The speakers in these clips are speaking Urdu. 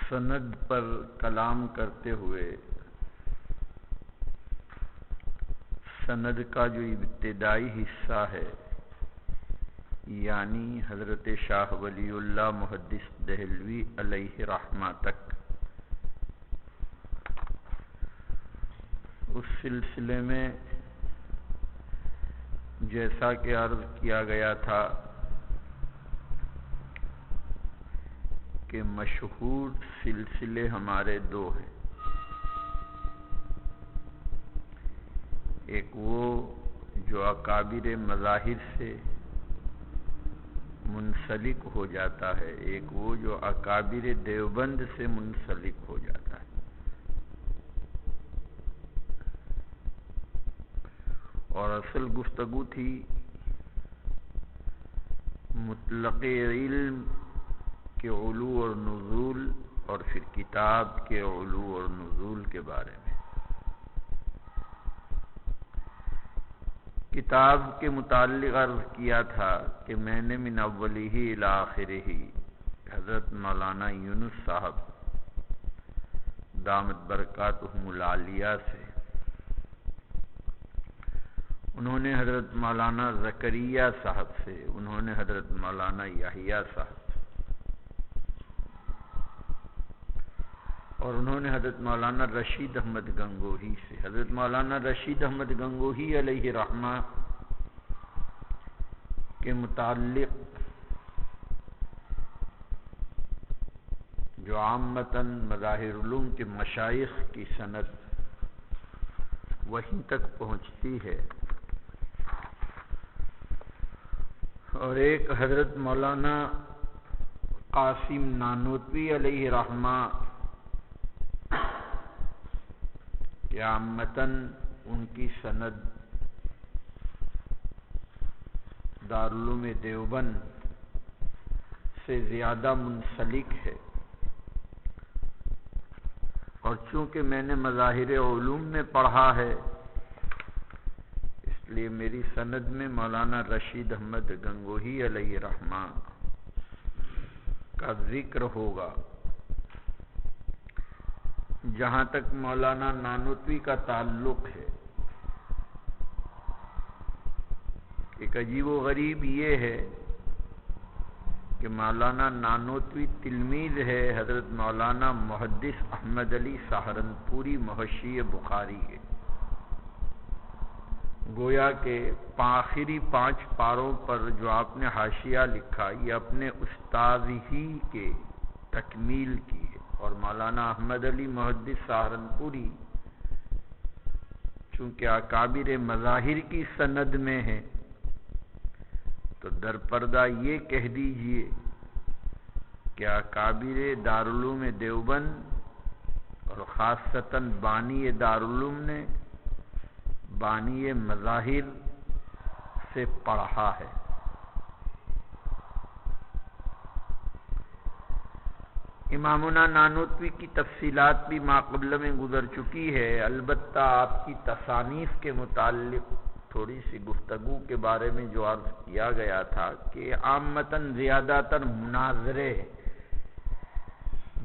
سند پر کلام کرتے ہوئے سند کا جو ابتدائی حصہ ہے یعنی حضرت شاہ ولی اللہ محدث دہلوی علیہ رحمہ تک، اس سلسلے میں جیسا کہ عرض کیا گیا تھا کہ مشہور سلسلے ہمارے دو ہیں، ایک وہ جو اکابر مظاہر سے منسلک ہو جاتا ہے، ایک وہ جو اکابر دیوبند سے منسلک ہو جاتا ہے۔ اور اصل گفتگو تھی مطلق علم کے علو اور نزول اور پھر کتاب کے علو اور نزول کے بارے میں۔ کتاب کے متعلق عرض کیا تھا کہ میں نے من اولہ الی آخرہ حضرت مولانا یونس صاحب دامت برکاتہم العالیہ سے، انہوں نے حضرت مولانا زکریا صاحب سے، انہوں نے حضرت مولانا یحییٰ صاحب سے، اور انہوں نے حضرت مولانا رشید احمد گنگوہی سے۔ حضرت مولانا رشید احمد گنگوہی علیہ رحمہ کے متعلق جو عامتاً مظاہر علوم کے مشائخ کی سند وہیں تک پہنچتی ہے، اور ایک حضرت مولانا قاسم نانوتوی علیہ رحمہ کہ عامتاً ان کی سند دارالعلوم دیوبند سے زیادہ منسلک ہے، اور چونکہ میں نے مظاہر علوم میں پڑھا ہے اس لیے میری سند میں مولانا رشید احمد گنگوہی علیہ رحمہ کا ذکر ہوگا۔ جہاں تک مولانا نانوتوی کا تعلق ہے، ایک عجیب و غریب یہ ہے کہ مولانا نانوتوی تلمیذ ہے حضرت مولانا محدث احمد علی سہارنپوری محشی بخاری ہے۔ گویا کہ آخری 5 پاروں پر جو آپ نے حاشیہ لکھا یہ اپنے استاد ہی کے تکمیل کی ہے، اور مولانا احمد علی محدث سہارنپوری چونکہ اکابر مظاہر کی سند میں ہے تو در پردہ یہ کہہ دیجئے کہ اکابر دارالعلوم دیوبند اور خاصتاً بانی دارالعلوم نے بانی مظاہر سے پڑھا ہے۔ امامنا نانوتوی کی تفصیلات بھی ماقبل میں گزر چکی ہے، البتہ آپ کی تصانیف کے متعلق تھوڑی سی گفتگو کے بارے میں جو عرض کیا گیا تھا کہ عامتاً زیادہ تر مناظرے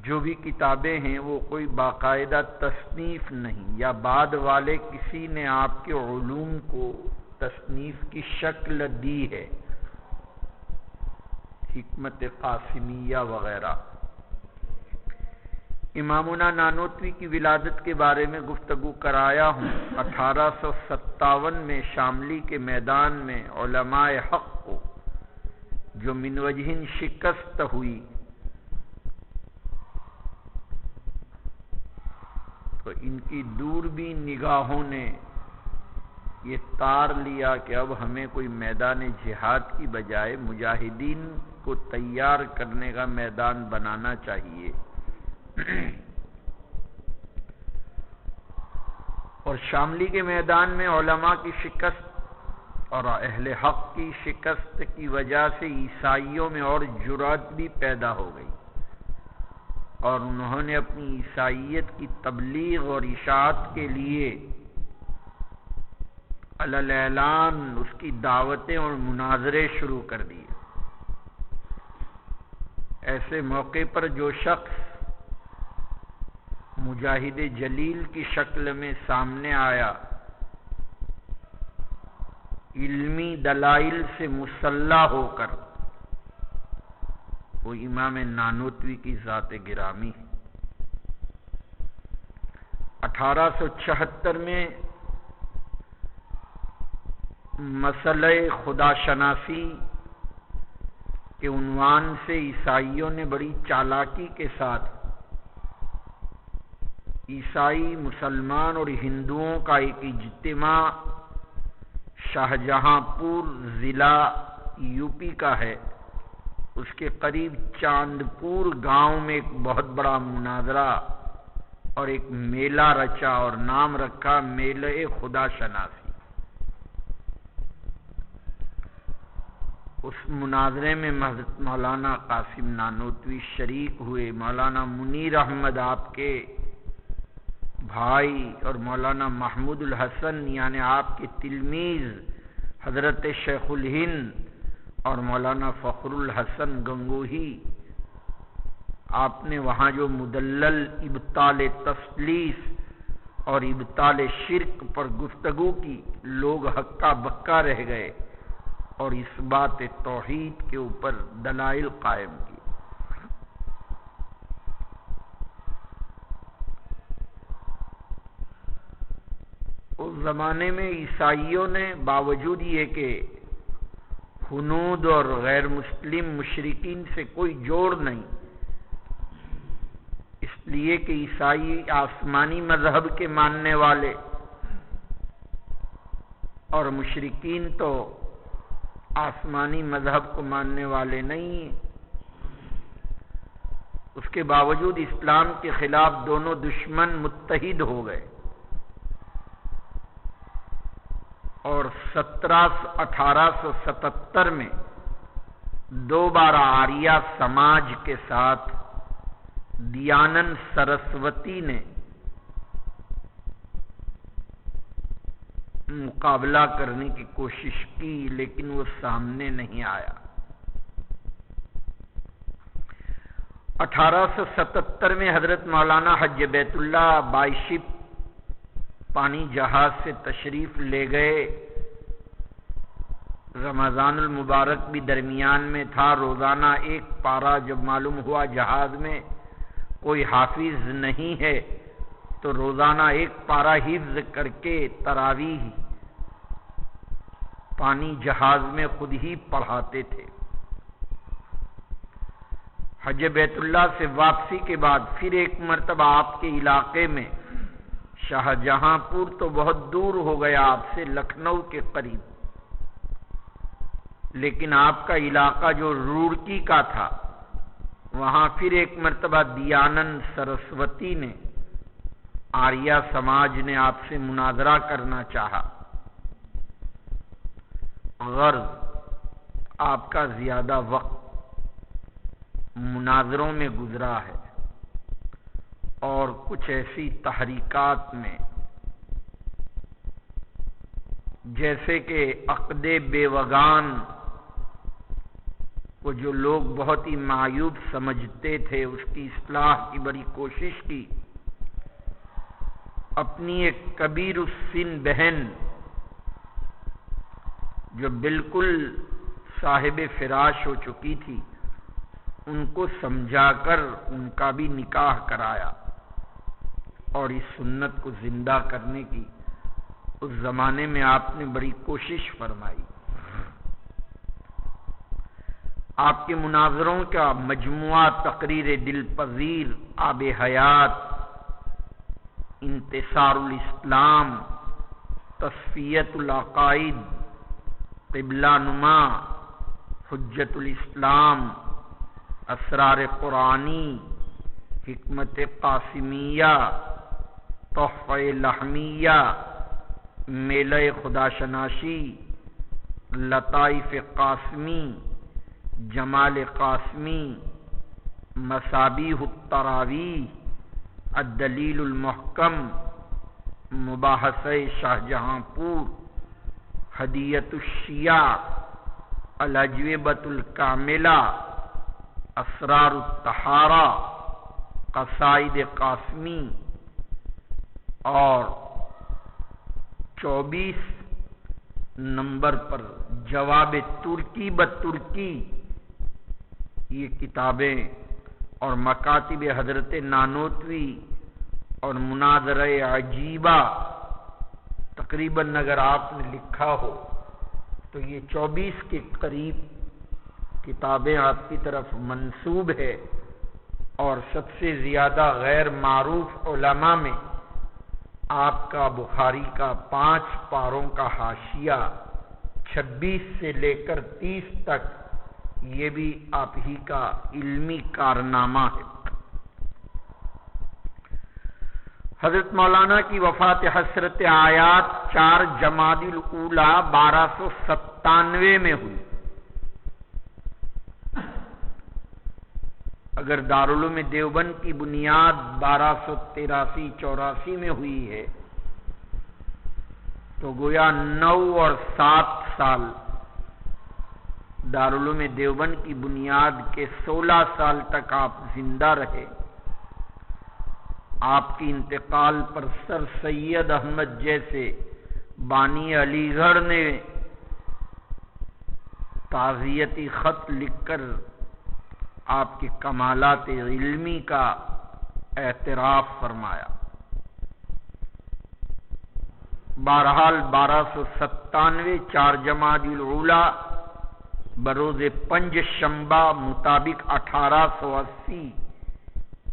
جو بھی کتابیں ہیں وہ کوئی باقاعدہ تصنیف نہیں، یا بعد والے کسی نے آپ کے علوم کو تصنیف کی شکل دی ہے، حکمت قاسمیہ وغیرہ۔ امامنا نانوتوی کی ولادت کے بارے میں گفتگو کرایا ہوں۔ 1857 میں شاملی کے میدان میں علماء حق کو جو من وجہ شکست ہوئی تو ان کی دوربین نگاہوں نے یہ تار لیا کہ اب ہمیں کوئی میدان جہاد کی بجائے مجاہدین کو تیار کرنے کا میدان بنانا چاہیے، اور شاملی کے میدان میں علماء کی شکست اور اہل حق کی شکست کی وجہ سے عیسائیوں میں اور جرأت بھی پیدا ہو گئی، اور انہوں نے اپنی عیسائیت کی تبلیغ اور اشاعت کے لیے علی الاعلان اس کی دعوتیں اور مناظرے شروع کر دیے۔ ایسے موقع پر جو شخص مجاہد جلیل کی شکل میں سامنے آیا، علمی دلائل سے مسلح ہو کر، وہ امام نانوتوی کی ذات گرامی ہے۔ 1876 میں مسئلہ خدا شناسی کے عنوان سے عیسائیوں نے بڑی چالاکی کے ساتھ عیسائی، مسلمان اور ہندوؤں کا ایک اجتماع شاہجہاں پور ضلع یو پی کا ہے، اس کے قریب چاندپور گاؤں میں ایک بہت بڑا مناظرہ اور ایک میلہ رچا اور نام رکھا میلہ خدا شناسی۔ اس مناظرے میں حضرت مولانا قاسم نانوتوی شریک ہوئے، مولانا منیر احمد آپ کے بھائی اور مولانا محمود الحسن یعنی آپ کے تلمیذ حضرت شیخ الہند اور مولانا فخر الحسن گنگوہی، آپ نے وہاں جو مدلل ابطال تثلیث اور ابطال شرک پر گفتگو کی، لوگ ہکا بکا رہ گئے اور اس بات توحید کے اوپر دلائل قائم کی۔ اس زمانے میں عیسائیوں نے باوجود یہ کہ ہنود اور غیر مسلم مشرکین سے کوئی جوڑ نہیں، اس لیے کہ عیسائی آسمانی مذہب کے ماننے والے اور مشرکین تو آسمانی مذہب کو ماننے والے نہیں ہیں، اس کے باوجود اسلام کے خلاف دونوں دشمن متحد ہو گئے اور 1877 میں دوبارہ آریہ سماج کے ساتھ دیانند سرسوتی نے مقابلہ کرنے کی کوشش کی، لیکن وہ سامنے نہیں آیا۔ 1877 میں حضرت مولانا حج بیت اللہ بائشپ پانی جہاز سے تشریف لے گئے، رمضان المبارک بھی درمیان میں تھا، روزانہ ایک پارہ جب معلوم ہوا جہاز میں کوئی حافظ نہیں ہے تو روزانہ ایک پارہ حفظ کر کے تراویح پانی جہاز میں خود ہی پڑھاتے تھے۔ حج بیت اللہ سے واپسی کے بعد پھر ایک مرتبہ آپ کے علاقے میں، شاہجہاں پور تو بہت دور ہو گیا آپ سے، لکھنؤ کے قریب، لیکن آپ کا علاقہ جو روڑکی کا تھا وہاں پھر ایک مرتبہ دیانند سرسوتی نے، آریہ سماج نے آپ سے مناظرہ کرنا چاہا۔ غرض آپ کا زیادہ وقت مناظروں میں گزرا ہے اور کچھ ایسی تحریکات میں جیسے کہ عقد بیوگان کو جو لوگ بہت ہی معیوب سمجھتے تھے، اس کی اصلاح کی بڑی کوشش کی۔ اپنی ایک کبیر السن بہن جو بالکل صاحب فراش ہو چکی تھی، ان کو سمجھا کر ان کا بھی نکاح کرایا اور اس سنت کو زندہ کرنے کی اس زمانے میں آپ نے بڑی کوشش فرمائی۔ آپ کے مناظروں کا مجموعہ تقریر دل پذیر، آب حیات، انتصار الاسلام، تصفیت العقائد، قبلہ نما، حجت الاسلام، اسرار قرآنی، حکمت قاسمیہ، تحفہ لحمیہ، میلہ خدا شناسی، لطائف قاسمی، جمال قاسمی، مصابیح التراویح، الدلیل المحکم، مباحثہ شاہجہاں پور، ہدیت الشیعہ، الاجوبۃ الکاملہ، اسرار الطہارہ، قصائد قاسمی، اور 24 نمبر پر جواب ترکی بترکی، یہ کتابیں اور مکاتب حضرت نانوتوی اور مناظرہ عجیبہ تقریباً اگر آپ نے لکھا ہو تو یہ 24 کے قریب کتابیں آپ کی طرف منسوب ہے، اور سب سے زیادہ غیر معروف علماء میں آپ کا بخاری کا 5 پاروں کا حاشیہ 26 سے لے کر 30 تک، یہ بھی آپ ہی کا علمی کارنامہ ہے۔ حضرت مولانا کی وفات حسرت آیات 4 جمادی الاولی 1297 میں ہوئی۔ اگر دارالعلوم دیوبند کی بنیاد 1283-84 میں ہوئی ہے تو گویا 9 اور 7 سال دارالعلوم دیوبند کی بنیاد کے 16 سال تک آپ زندہ رہے۔ آپ کی انتقال پر سر سید احمد جیسے بانی علی گڑھ نے تعزیتی خط لکھ کر آپ کے کمالات علمی کا اعتراف فرمایا۔ بہرحال 1297 4 جمادی الاولی بروز پنج شنبہ مطابق 1880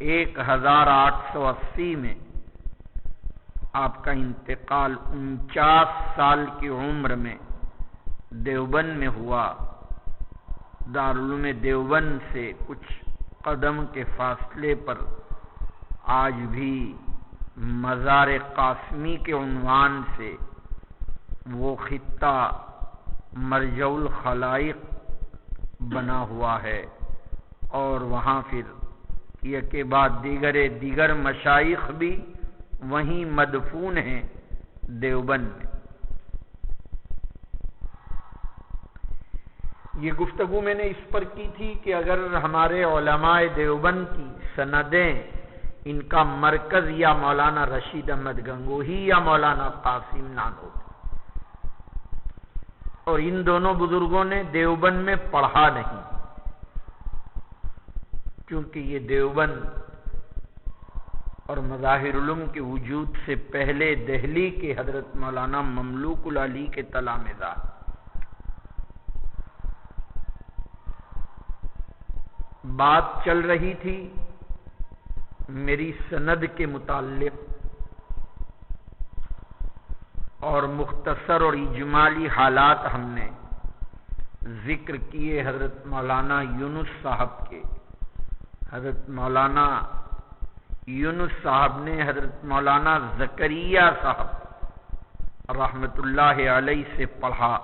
1880 میں آپ کا انتقال 49 سال کی عمر میں دیوبند میں ہوا۔ دارالعلوم دیوبند سے کچھ قدم کے فاصلے پر آج بھی مزار قاسمی کے عنوان سے وہ خطہ مرجع الخلائق بنا ہوا ہے، اور وہاں پھر یک کے بعد دیگر مشائخ بھی وہیں مدفون ہیں دیوبند میں۔ یہ گفتگو میں نے اس پر کی تھی کہ اگر ہمارے علماء دیوبند کی سندیں ان کا مرکز یا مولانا رشید احمد گنگوہی یا مولانا قاسم نانوتوی، اور ان دونوں بزرگوں نے دیوبند میں پڑھا نہیں، کیونکہ یہ دیوبند اور مظاہر علوم کے وجود سے پہلے دہلی کے حضرت مولانا مملوک العلی کے تلامذہ۔ بات چل رہی تھی میری سند کے متعلق، اور مختصر اور اجمالی حالات ہم نے ذکر کیے حضرت مولانا یونس صاحب کے۔ حضرت مولانا یونس صاحب نے حضرت مولانا زکریا صاحب رحمت اللہ علیہ سے پڑھا۔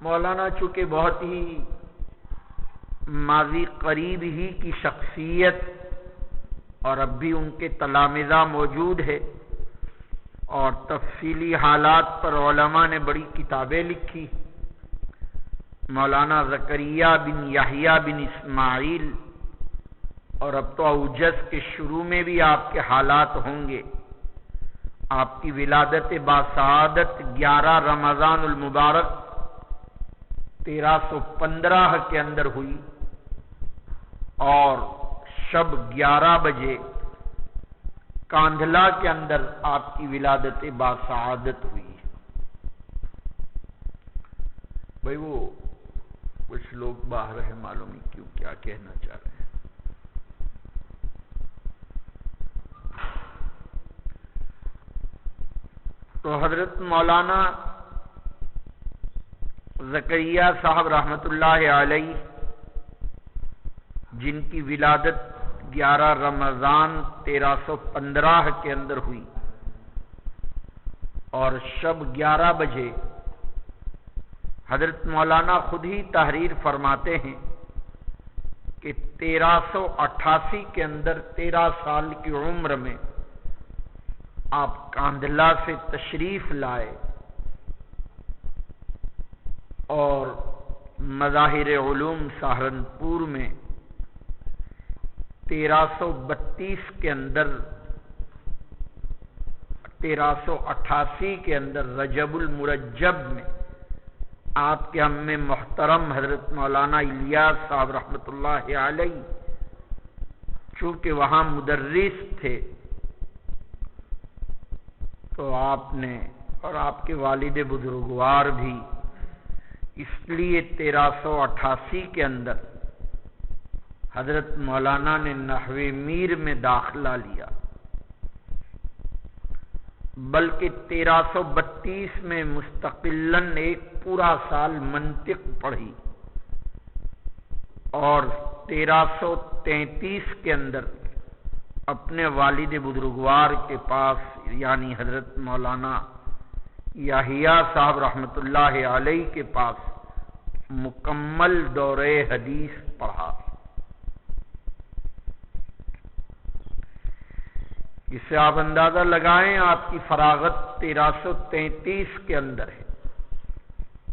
مولانا چونکہ بہت ہی ماضی قریب ہی کی شخصیت، اور اب بھی ان کے تلامذہ موجود ہے، اور تفصیلی حالات پر علماء نے بڑی کتابیں لکھی۔ مولانا زکریا بن یحییٰ بن اسماعیل، اور اب تو اوجز کے شروع میں بھی آپ کے حالات ہوں گے۔ آپ کی ولادت باسعادت 11 رمضان المبارک 1315 کے اندر ہوئی، اور شب 11 بجے کاندھلا کے اندر آپ کی ولادت باسعادت ہوئی۔ بھائی وہ کچھ لوگ باہر ہیں، معلوم نہیں کیوں کیا کہنا چاہ رہے ہیں۔ تو حضرت مولانا زکریا صاحب رحمت اللہ علیہ، جن کی ولادت 11 رمضان 1315 کے اندر ہوئی، اور شب 11 بجے حضرت مولانا خود ہی تحریر فرماتے ہیں کہ 1388 کے اندر 13 سال کی عمر میں آپ کاندھلا سے تشریف لائے، اور مظاہر علوم سہارنپور میں 1332 کے اندر 1388 کے اندر رجب المرجب میں آپ کے ہم محترم حضرت مولانا الیاس صاحب رحمۃ اللہ علیہ چونکہ وہاں مدرس تھے تو آپ نے اور آپ کے والد بزرگوار بھی اس لیے 1388 کے اندر حضرت مولانا نے نحو میر میں داخلہ لیا، بلکہ 1332 میں مستقلاً ایک پورا سال منطق پڑھی اور 1333 کے اندر اپنے والد بزرگوار کے پاس یعنی حضرت مولانا یحییٰ صاحب رحمۃ اللہ علیہ کے پاس مکمل دورہ حدیث پڑھا۔ اس سے آپ اندازہ لگائیں آپ کی فراغت 1333 کے اندر ہے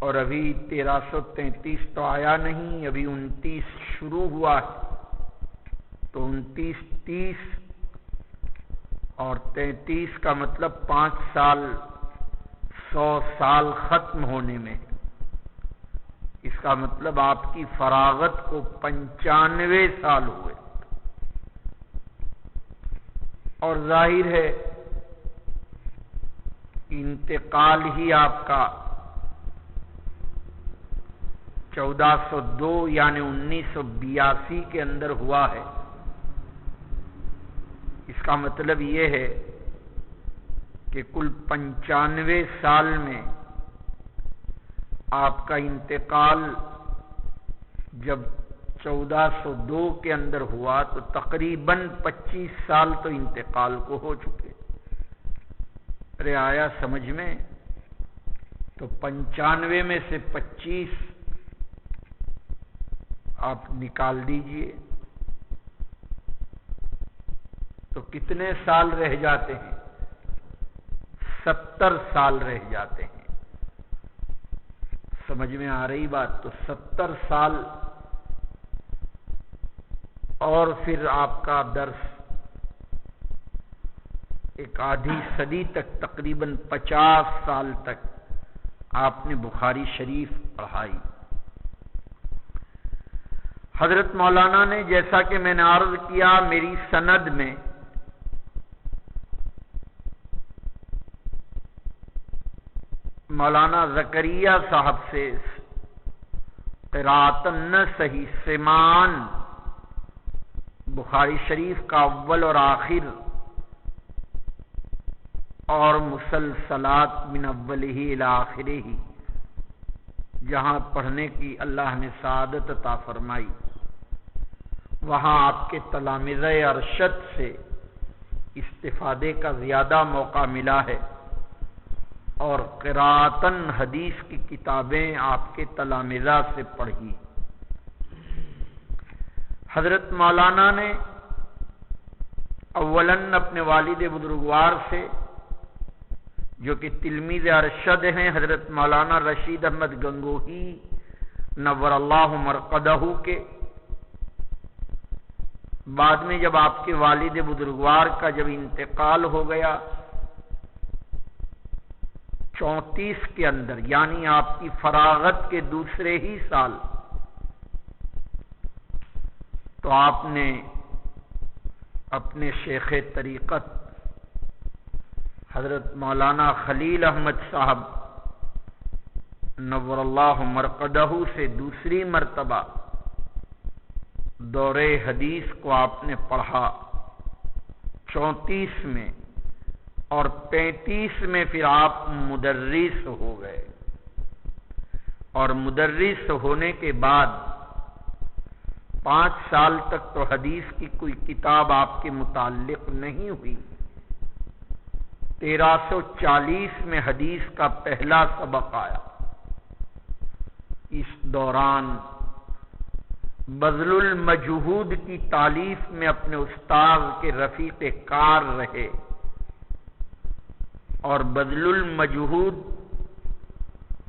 اور ابھی 1333 تو آیا نہیں، ابھی 29 شروع ہوا ہے، تو 29 30 اور 33 کا مطلب 5 سال 100 سال ختم ہونے میں، اس کا مطلب آپ کی فراغت کو 95 سال ہوئے، اور ظاہر ہے انتقال ہی آپ کا 1402 یعنی 1982 کے اندر ہوا ہے۔ اس کا مطلب یہ ہے کہ کل 95 سال میں آپ کا انتقال جب 1402 کے اندر ہوا تو تقریباً 25 سال تو انتقال کو ہو چکے۔ ارے آیا سمجھ میں؟ تو 95 میں سے 25 آپ نکال دیجئے تو کتنے سال رہ جاتے ہیں؟ 70 سال رہ جاتے ہیں۔ سمجھ میں آ رہی بات؟ تو 70 سال اور پھر آپ کا درس ایک آدھی صدی تک تقریباً 50 سال تک آپ نے بخاری شریف پڑھائی۔ حضرت مولانا نے جیسا کہ میں نے عرض کیا میری سند میں مولانا زکریا صاحب سے قراءتن نہ صحیح سمان بخاری شریف کا اول اور آخر اور مسلسلات من اولہ الی آخرہ جہاں پڑھنے کی اللہ نے سعادت عطا فرمائی، وہاں آپ کے تلامذہ ارشد سے استفادے کا زیادہ موقع ملا ہے، اور قراءتن حدیث کی کتابیں آپ کے تلامذہ سے پڑھی۔ حضرت مولانا نے اولاً اپنے والد بزرگوار سے جو کہ تلمیذ ارشد ہیں حضرت مولانا رشید احمد گنگوہی نور اللہ مرقدہ کے، بعد میں جب آپ کے والد بزرگوار کا جب انتقال ہو گیا 34 کے اندر یعنی آپ کی فراغت کے دوسرے ہی سال، تو آپ نے اپنے شیخ طریقت حضرت مولانا خلیل احمد صاحب نور اللہ مرقدہ سے دوسری مرتبہ دورہ حدیث کو آپ نے پڑھا 34 میں، اور 35 میں پھر آپ مدرس ہو گئے، اور مدرس ہونے کے بعد 5 سال تک تو حدیث کی کوئی کتاب آپ کے متعلق نہیں ہوئی۔ 1340 میں حدیث کا پہلا سبق آیا۔ اس دوران بذل المجہود کی تالیف میں اپنے استاد کے رفیق کار رہے، اور بذل المجہود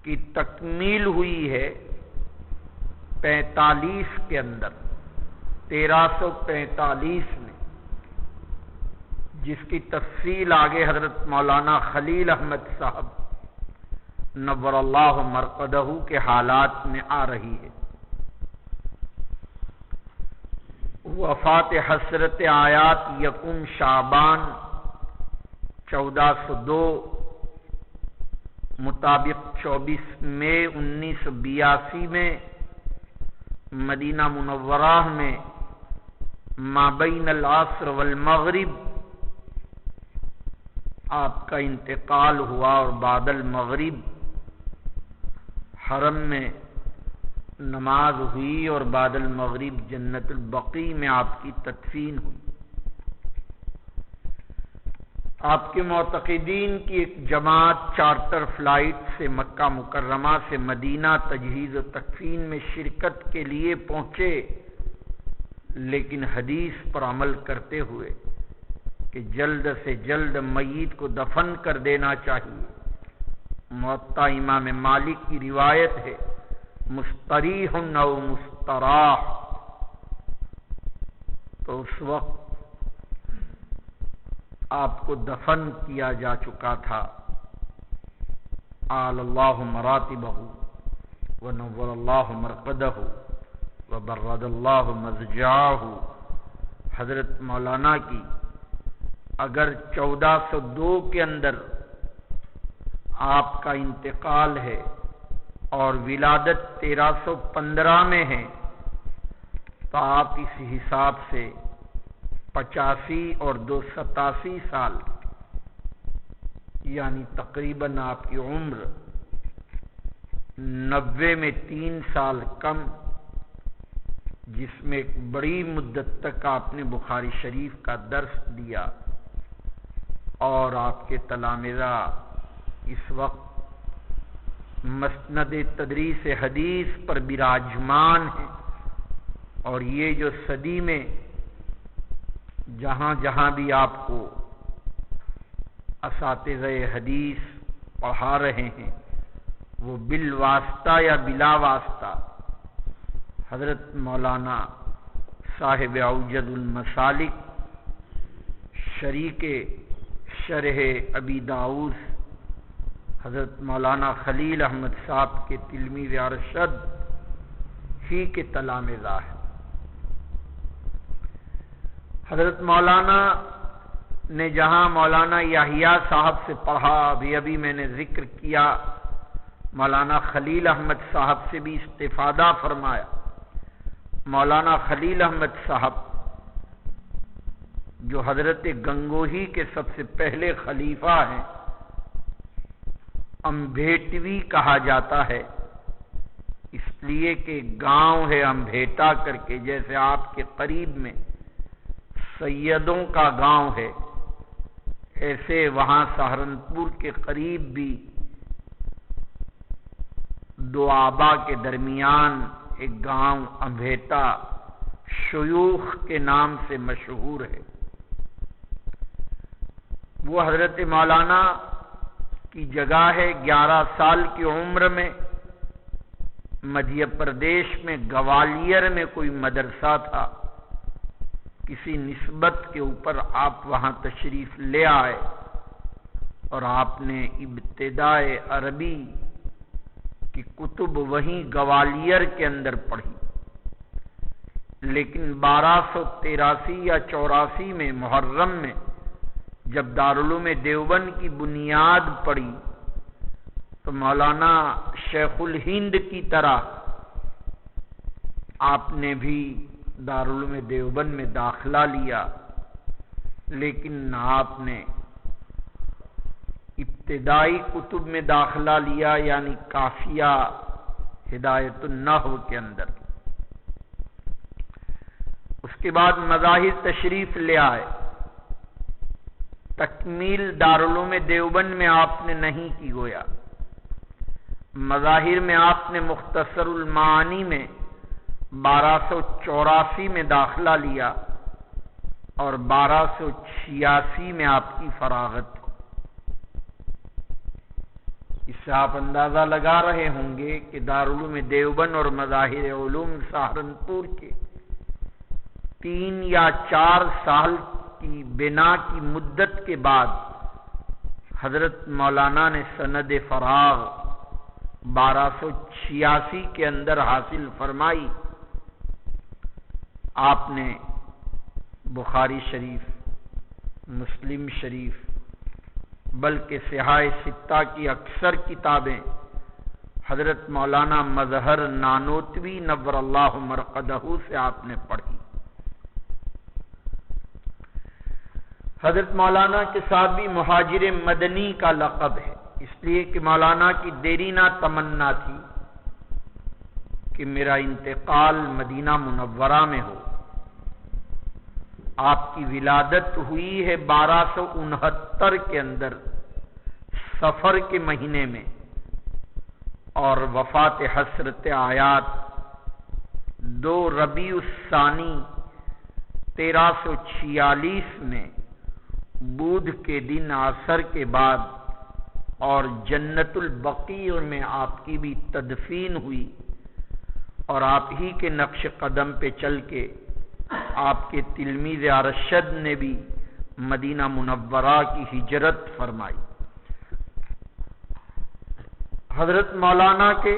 کی تکمیل ہوئی ہے 45 کے اندر، 1345 میں، جس کی تفصیل آگے حضرت مولانا خلیل احمد صاحب نور اللہ مرقدہ کے حالات میں آ رہی ہے۔ وفات حسرت آیات یکم شعبان 1402 مطابق 24 مئی 1982 میں مدینہ منورہ میں مابین العصر والمغرب آپ کا انتقال ہوا، اور بعد المغرب حرم میں نماز ہوئی، اور بعد المغرب جنت البقیع میں آپ کی تدفین ہوئی۔ آپ کے معتقدین کی ایک جماعت چارٹر فلائٹ سے مکہ مکرمہ سے مدینہ تجہیز و تکفین میں شرکت کے لیے پہنچے، لیکن حدیث پر عمل کرتے ہوئے کہ جلد سے جلد میت کو دفن کر دینا چاہیے۔ موطا امام مالک کی روایت ہے مستریح او مستراح، تو اس وقت آپ کو دفن کیا جا چکا تھا۔ اعلی اللہ مراتبہ ونور اللہ مرقدہ وبرد اللہ مضجعہ۔ حضرت مولانا کی اگر 1402 کے اندر آپ کا انتقال ہے اور ولادت 1315 میں ہے، تو آپ اس حساب سے 85 اور 2 87 سال، یعنی تقریباً آپ کی عمر 90 میں 3 سال کم، جس میں ایک بڑی مدت تک آپ نے بخاری شریف کا درس دیا، اور آپ کے تلامذہ اس وقت مسند تدریس حدیث پر براجمان ہیں، اور یہ جو صدی میں جہاں جہاں بھی آپ کو اساتذہ حدیث پڑھا رہے ہیں، وہ بالواسطہ یا بلا واسطہ حضرت مولانا صاحب اوجد المسالک شریک شرح ابی داؤد حضرت مولانا خلیل احمد صاحب کے تلمیذ ارشد ہی کے تلامذہ ہے۔ حضرت مولانا نے جہاں مولانا یحییٰ صاحب سے پڑھا، ابھی میں نے ذکر کیا، مولانا خلیل احمد صاحب سے بھی استفادہ فرمایا۔ مولانا خلیل احمد صاحب جو حضرت گنگوہی کے سب سے پہلے خلیفہ ہیں، امبھیٹوی کہا جاتا ہے اس لیے کہ گاؤں ہے امبھیٹا کر کے، جیسے آپ کے قریب میں سیدوں کا گاؤں ہے، ایسے وہاں سہارنپور کے قریب بھی دوآبا کے درمیان ایک گاؤں امبھیٹا شیوخ کے نام سے مشہور ہے۔ وہ حضرت مولانا کی جگہ ہے۔ 11 سال کی عمر میں مدھیہ پردیش میں گوالیر میں کوئی مدرسہ تھا، کسی نسبت کے اوپر آپ وہاں تشریف لے آئے، اور آپ نے ابتدائے عربی کی کتب وہیں گوالیر کے اندر پڑھی، لیکن 1283 یا 84 میں محرم میں جب دارالعلوم دیوبند کی بنیاد پڑی، تو مولانا شیخ الہند کی طرح آپ نے بھی دارالعلوم دیوبند میں داخلہ لیا، لیکن آپ نے ابتدائی کتب میں داخلہ لیا، یعنی کافیہ ہدایت النحو کے اندر۔ اس کے بعد مظاہر تشریف لے آئے۔ تکمیل دارالعلوم دیوبند میں آپ نے نہیں کی گویا، مظاہر میں آپ نے مختصر المعانی میں 1284 میں داخلہ لیا، اور 1286 میں آپ کی فراغت۔ اس سے آپ اندازہ لگا رہے ہوں گے کہ دارالعلوم دیوبند اور مظاہر علوم سہارنپور کے 3 یا 4 سال کی بنا کی مدت کے بعد حضرت مولانا نے سند فراغ 1286 کے اندر حاصل فرمائی. آپ نے بخاری شریف، مسلم شریف، بلکہ صحاح ستہ کی اکثر کتابیں حضرت مولانا مظہر نانوتوی نور اللہ مرقدہ سے آپ نے پڑھی. حضرت مولانا کے ساتھ بھی مہاجر مدنی کا لقب ہے، اس لیے کہ مولانا کی دیرینہ تمنا تھی کہ میرا انتقال مدینہ منورہ میں ہو. آپ کی ولادت ہوئی ہے 1269 کے اندر صفر کے مہینے میں، اور وفات حسرت آیات 2 ربیع الثانی 1346 میں بدھ کے دن عصر کے بعد، اور جنت البقیع میں آپ کی بھی تدفین ہوئی. اور آپ ہی کے نقش قدم پہ چل کے آپ کے تلمیذ ارشد نے بھی مدینہ منورہ کی ہجرت فرمائی. حضرت مولانا کے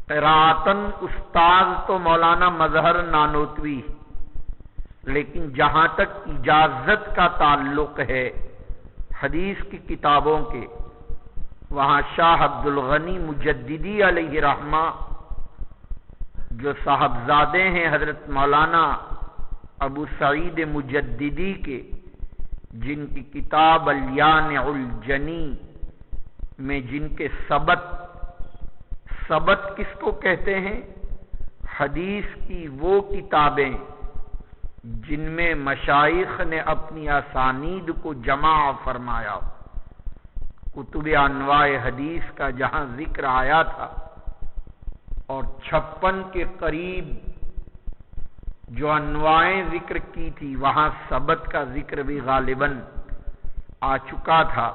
قراءتاً استاد تو مولانا مظہر نانوتوی، لیکن جہاں تک اجازت کا تعلق ہے حدیث کی کتابوں کے، وہاں شاہ عبد الغنی مجددی علیہ رحمہ جو صاحبزادے ہیں حضرت مولانا ابو سعید مجددی کے، جن کی کتاب الیانع الجنی میں جن کے ثبت کس کو کہتے ہیں؟ حدیث کی وہ کتابیں جن میں مشائخ نے اپنی اسانید کو جمع فرمایا. کتب انواع حدیث کا جہاں ذکر آیا تھا، اور 56 کے قریب جو انواعیں ذکر کی تھی، وہاں ثبت کا ذکر بھی غالباً آ چکا تھا.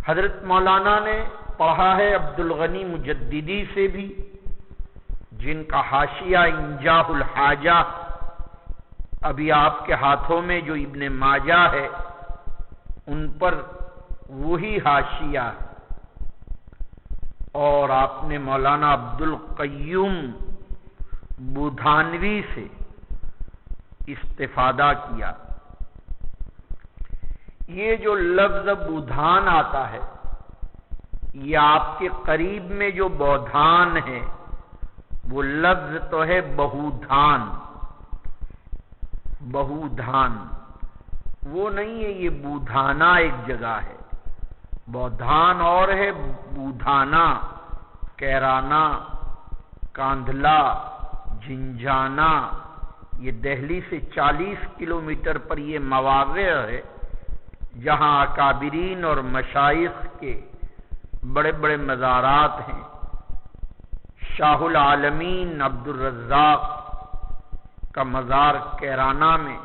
حضرت مولانا نے پڑھا ہے عبد الغنی مجددی سے بھی، جن کا حاشیہ انجاح الحاجہ ابھی آپ کے ہاتھوں میں جو ابن ماجہ ہے ان پر وہی حاشیہ ہے. اور آپ نے مولانا عبد القیوم بودھانوی سے استفادہ کیا. یہ جو لفظ بودھان آتا ہے، یہ آپ کے قریب میں جو بودھان ہے وہ لفظ تو ہے بہودھان. بہودھان وہ نہیں ہے، یہ بودھانا ایک جگہ ہے. بودھان اور ہے، بودھانا کیرانا، کاندھلا، جھنجھانا، یہ دہلی سے 40 کلومیٹر پر یہ مواقع ہے جہاں اکابرین اور مشائخ کے بڑے بڑے مزارات ہیں. شاہ العالمین عبد الرزاق کا مزار کیرانہ میں،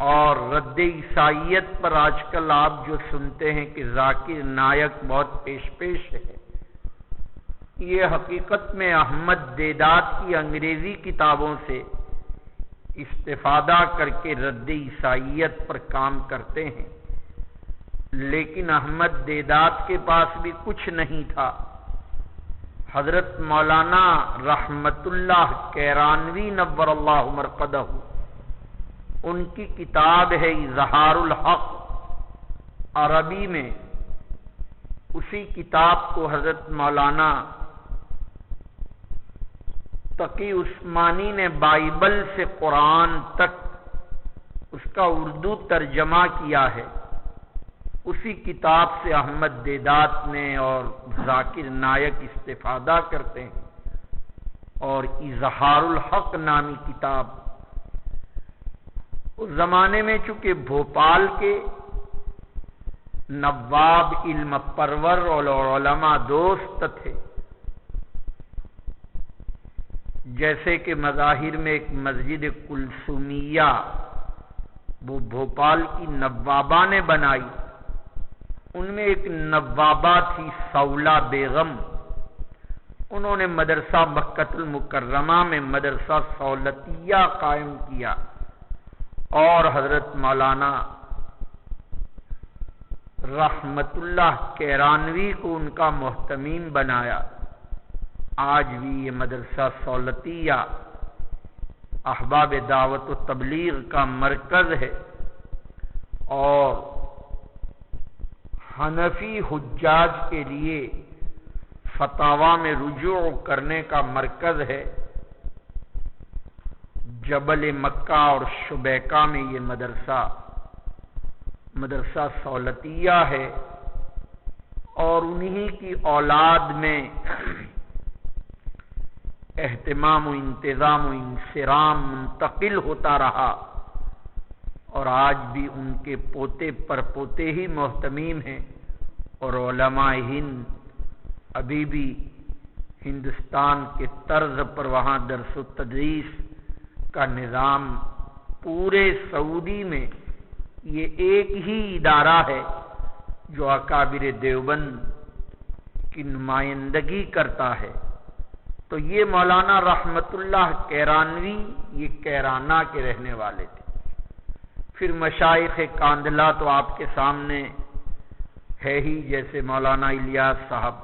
اور رد عیسائیت پر آج کل آپ جو سنتے ہیں کہ ذاکر نائک بہت پیش ہے، یہ حقیقت میں احمد دیدات کی انگریزی کتابوں سے استفادہ کر کے رد عیسائیت پر کام کرتے ہیں. لیکن احمد دیدات کے پاس بھی کچھ نہیں تھا. حضرت مولانا رحمت اللہ کیرانوی نور اللہ مرقدہ، ان کی کتاب ہے اظہار الحق عربی میں. اسی کتاب کو حضرت مولانا تقی عثمانی نے بائبل سے قرآن تک اس کا اردو ترجمہ کیا ہے. اسی کتاب سے احمد دیدات نے اور ذاکر نائک استفادہ کرتے ہیں. اور اظہار الحق نامی کتاب اس زمانے میں چونکہ بھوپال کے نواب علم پرور اور علماء دوست تھے، جیسے کہ مظاہر میں ایک مسجد کلثومیہ وہ بھوپال کی نوابہ نے بنائی. ان میں ایک نوابہ تھی سولہ بیگم. انہوں نے مدرسہ مکہ المکرمہ میں مدرسہ سولتیہ قائم کیا. اور حضرت مولانا رحمت اللہ کیرانوی کو ان کا محتمیم بنایا۔ آج بھی یہ مدرسہ سولتیہ احباب دعوت و تبلیغ کا مرکز ہے اور حنفی حجاج کے لیے فتاوی میں رجوع کرنے کا مرکز ہے۔ جبل مکہ اور شبیکہ میں یہ مدرسہ سولتیہ ہے اور انہی کی اولاد میں اہتمام و انتظام و انصرام منتقل ہوتا رہا اور آج بھی ان کے پوتے پر پوتے ہی محتمیم ہیں، اور علماء ہند ابھی بھی ہندوستان کے طرز پر وہاں درس و تدریس کا نظام پورے سعودی میں یہ ایک ہی ادارہ ہے جو اکابر دیوبند کی نمائندگی کرتا ہے۔ تو یہ مولانا رحمت اللہ کیرانوی یہ کیرانہ کے رہنے والے تھے۔ پھر مشائخ کاندلہ تو آپ کے سامنے ہے ہی، جیسے مولانا الیاس صاحب،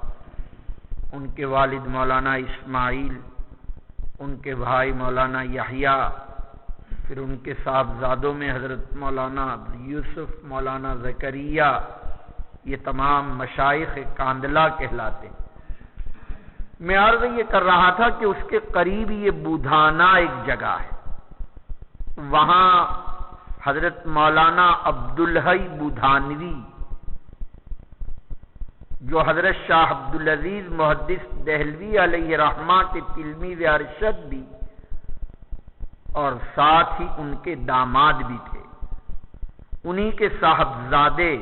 ان کے والد مولانا اسماعیل، ان کے بھائی مولانا یحییٰ، پھر ان کے صاحبزادوں میں حضرت مولانا یوسف، مولانا زکریا، یہ تمام مشائخ کاندلہ کہلاتے ہیں۔ میں عرض یہ کر رہا تھا کہ اس کے قریب یہ بودھانا ایک جگہ ہے، وہاں حضرت مولانا عبدالحی بودھانوی جو حضرت شاہ عبدالعزیز محدث دہلوی علیہ رحمہ کے تلمیذ ارشد بھی اور ساتھ ہی ان کے داماد بھی تھے، انہی کے صاحبزادے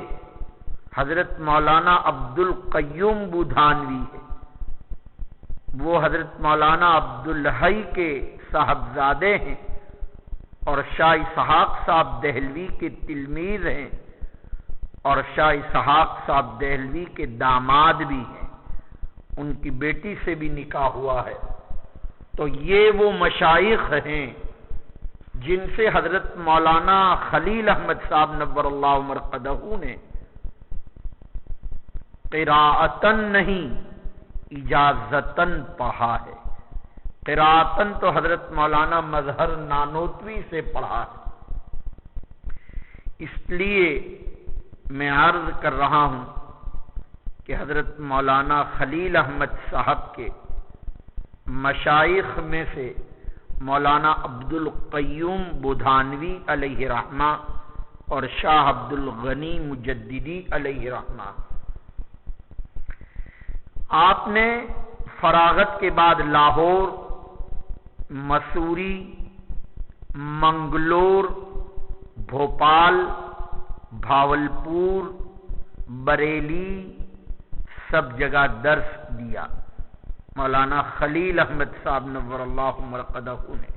حضرت مولانا عبدالقیوم بودھانوی ہے، وہ حضرت مولانا عبدالحی کے صاحبزادے ہیں اور شاہ اسحاق صاحب دہلوی کے تلمیذ ہیں اور شاہ اسحاق صاحب دہلوی کے داماد بھی ہیں، ان کی بیٹی سے بھی نکاح ہوا ہے۔ تو یہ وہ مشائخ ہیں جن سے حضرت مولانا خلیل احمد صاحب نور اللہ مرقدہ نے قراءتن نہیں اجازتن پڑھا ہے۔ قراءتن تو حضرت مولانا مظہر نانوتوی سے پڑھا ہے۔ اس لیے میں عرض کر رہا ہوں کہ حضرت مولانا خلیل احمد صاحب کے مشائخ میں سے مولانا عبدالقیوم بودھانوی علیہ رحمہ اور شاہ عبدالغنی مجددی علیہ رحمہ، آپ نے فراغت کے بعد لاہور، مسوری، منگلور، بھوپال، بھاولپور، بریلی سب جگہ درس دیا۔ مولانا خلیل احمد صاحب نور اللہ مرقدہ نے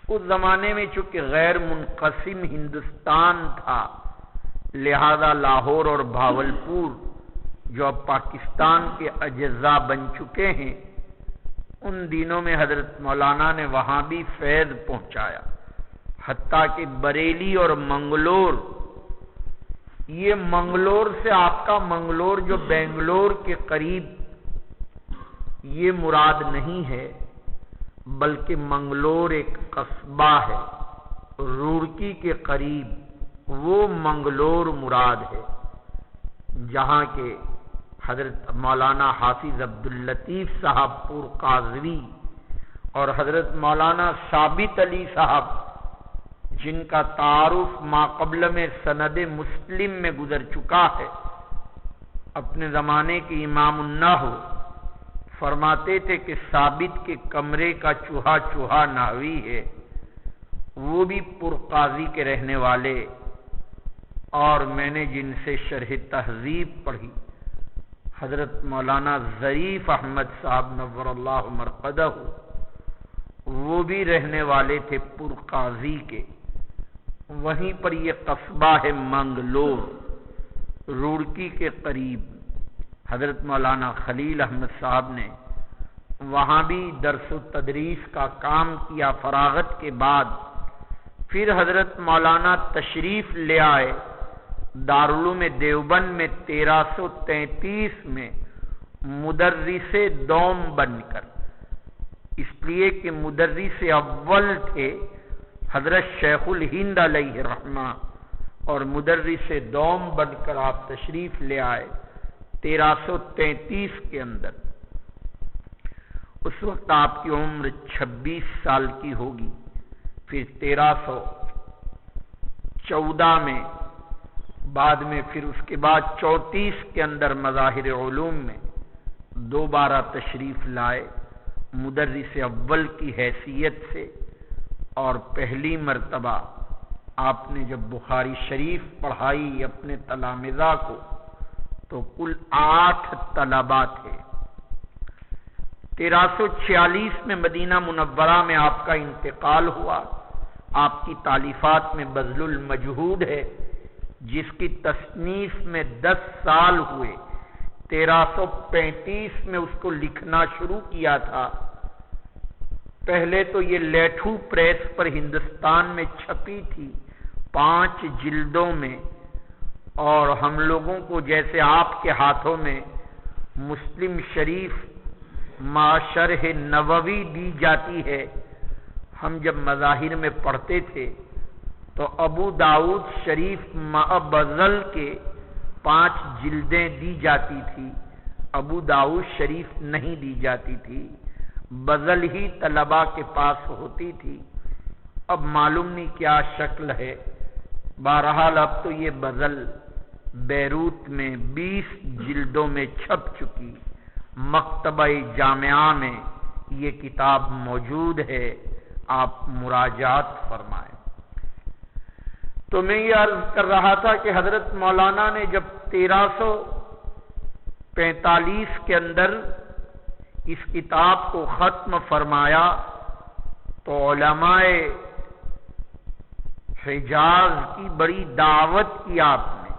اس زمانے میں چونکہ غیر منقسم ہندوستان تھا، لہذا لاہور اور بھاولپور جو اب پاکستان کے اجزاء بن چکے ہیں، ان دنوں میں حضرت مولانا نے وہاں بھی فیض پہنچایا، حتیٰ کہ بریلی اور منگلور، یہ منگلور سے آپ کا منگلور جو بنگلور کے قریب، یہ مراد نہیں ہے، بلکہ منگلور ایک قصبہ ہے روڑکی کے قریب، وہ منگلور مراد ہے جہاں کے حضرت مولانا حافظ عبداللطیف صاحب پور قاضوی اور حضرت مولانا ثابت علی صاحب، جن کا تعارف ماقبل میں سند مسلم میں گزر چکا ہے، اپنے زمانے کے امام النحو فرماتے تھے کہ ثابت کے کمرے کا چوہا چوہا نحوی ہے، وہ بھی پرقاضی کے رہنے والے، اور میں نے جن سے شرح تہذیب پڑھی حضرت مولانا ظریف احمد صاحب نور اللہ مرقدہ، وہ بھی رہنے والے تھے پرقاضی کے۔ وہیں پر یہ قصبہ ہے منگلور، روڑکی کے قریب۔ حضرت مولانا خلیل احمد صاحب نے وہاں بھی درس و تدریس کا کام کیا، فراغت کے بعد پھر حضرت مولانا تشریف لے آئے دارالعلوم دیوبند میں 1333 میں مدرس دوم بن کر، اس لیے کہ مدرس اول تھے حضرت شیخ الہند علیہ الرحمہ، اور مدرس دوم بن کر آپ تشریف لے آئے 1333 کے اندر۔ اس وقت آپ کی عمر 26 سال کی ہوگی۔ پھر 1314 میں بعد میں پھر اس کے بعد 34 کے اندر مظاہر علوم میں دوبارہ تشریف لائے مدرس اول کی حیثیت سے، اور پہلی مرتبہ آپ نے جب بخاری شریف پڑھائی اپنے تلامذہ کو تو کل 8 طلباء تھے۔ 1346 میں مدینہ منورہ میں آپ کا انتقال ہوا۔ آپ کی تالیفات میں بذل المجہود ہے جس کی تصنیف میں 10 سال ہوئے۔ 1335 میں اس کو لکھنا شروع کیا تھا۔ پہلے تو یہ لیٹھو پریس پر ہندوستان میں چھپی تھی 5 جلدوں میں، اور ہم لوگوں کو جیسے آپ کے ہاتھوں میں مسلم شریف ما شرح نووی دی جاتی ہے، ہم جب مظاہر میں پڑھتے تھے تو ابو داؤد شریف ما بزل کے 5 جلدیں دی جاتی تھی، ابو داؤد شریف نہیں دی جاتی تھی، بزل ہی طلباء کے پاس ہوتی تھی۔ اب معلوم نہیں کیا شکل ہے، بہرحال اب تو یہ بزل بیروت میں 20 جلدوں میں چھپ چکی، مکتبہ جامعہ میں یہ کتاب موجود ہے، آپ مراجعات فرمائیں۔ تو میں یہ عرض کر رہا تھا کہ حضرت مولانا نے جب 1345 کے اندر اس کتاب کو ختم فرمایا تو علماء حجاز کی بڑی دعوت کی آپ نے،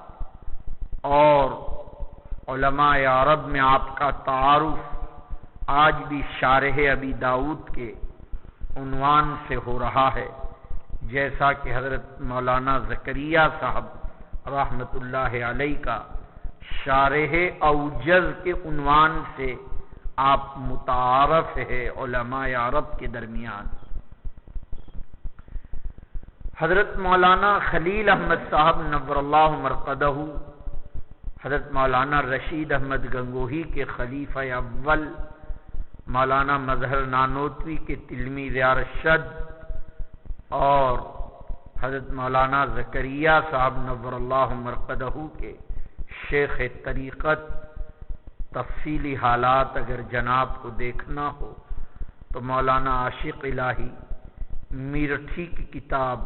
اور علماء عرب میں آپ کا تعارف آج بھی شارح ابی داؤد کے عنوان سے ہو رہا ہے، جیسا کہ حضرت مولانا زکریا صاحب رحمت اللہ علیہ کا شارح اوجز کے عنوان سے آپ متعارف ہے علماء عرب کے درمیان۔ حضرت مولانا خلیل احمد صاحب نور اللہ مرقدہ، حضرت مولانا رشید احمد گنگوہی کے خلیفہ اول، مولانا مظہر نانوتوی کے تلمیذ ارشد، اور حضرت مولانا زکریا صاحب نور اللہ مرقدہ کے شیخ طریقت۔ تفصیلی حالات اگر جناب کو دیکھنا ہو تو مولانا عاشق الہی میرٹھی کی کتاب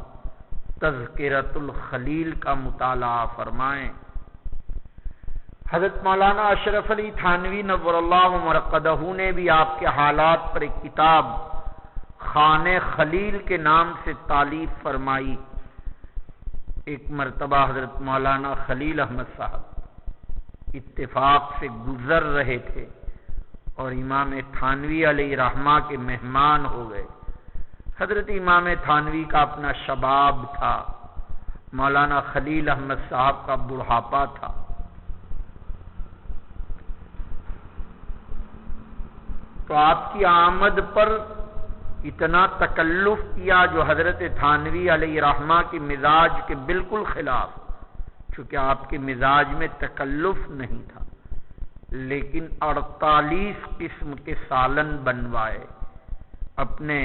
تذکرۃ الخلیل کا مطالعہ فرمائیں۔ حضرت مولانا اشرف علی تھانوی نور اللہ مرقدہ نے بھی آپ کے حالات پر ایک کتاب خانہ خلیل کے نام سے تالیف فرمائی۔ ایک مرتبہ حضرت مولانا خلیل احمد صاحب اتفاق سے گزر رہے تھے اور امام تھانوی علیہ رحمہ کے مہمان ہو گئے۔ حضرت امام تھانوی کا اپنا شباب تھا، مولانا خلیل احمد صاحب کا بڑھاپا تھا۔ تو آپ کی آمد پر اتنا تکلف کیا جو حضرت تھانوی علیہ رحمہ کے مزاج کے بالکل خلاف، چونکہ آپ کے مزاج میں تکلف نہیں تھا، لیکن 48 قسم کے سالن بنوائے اپنے،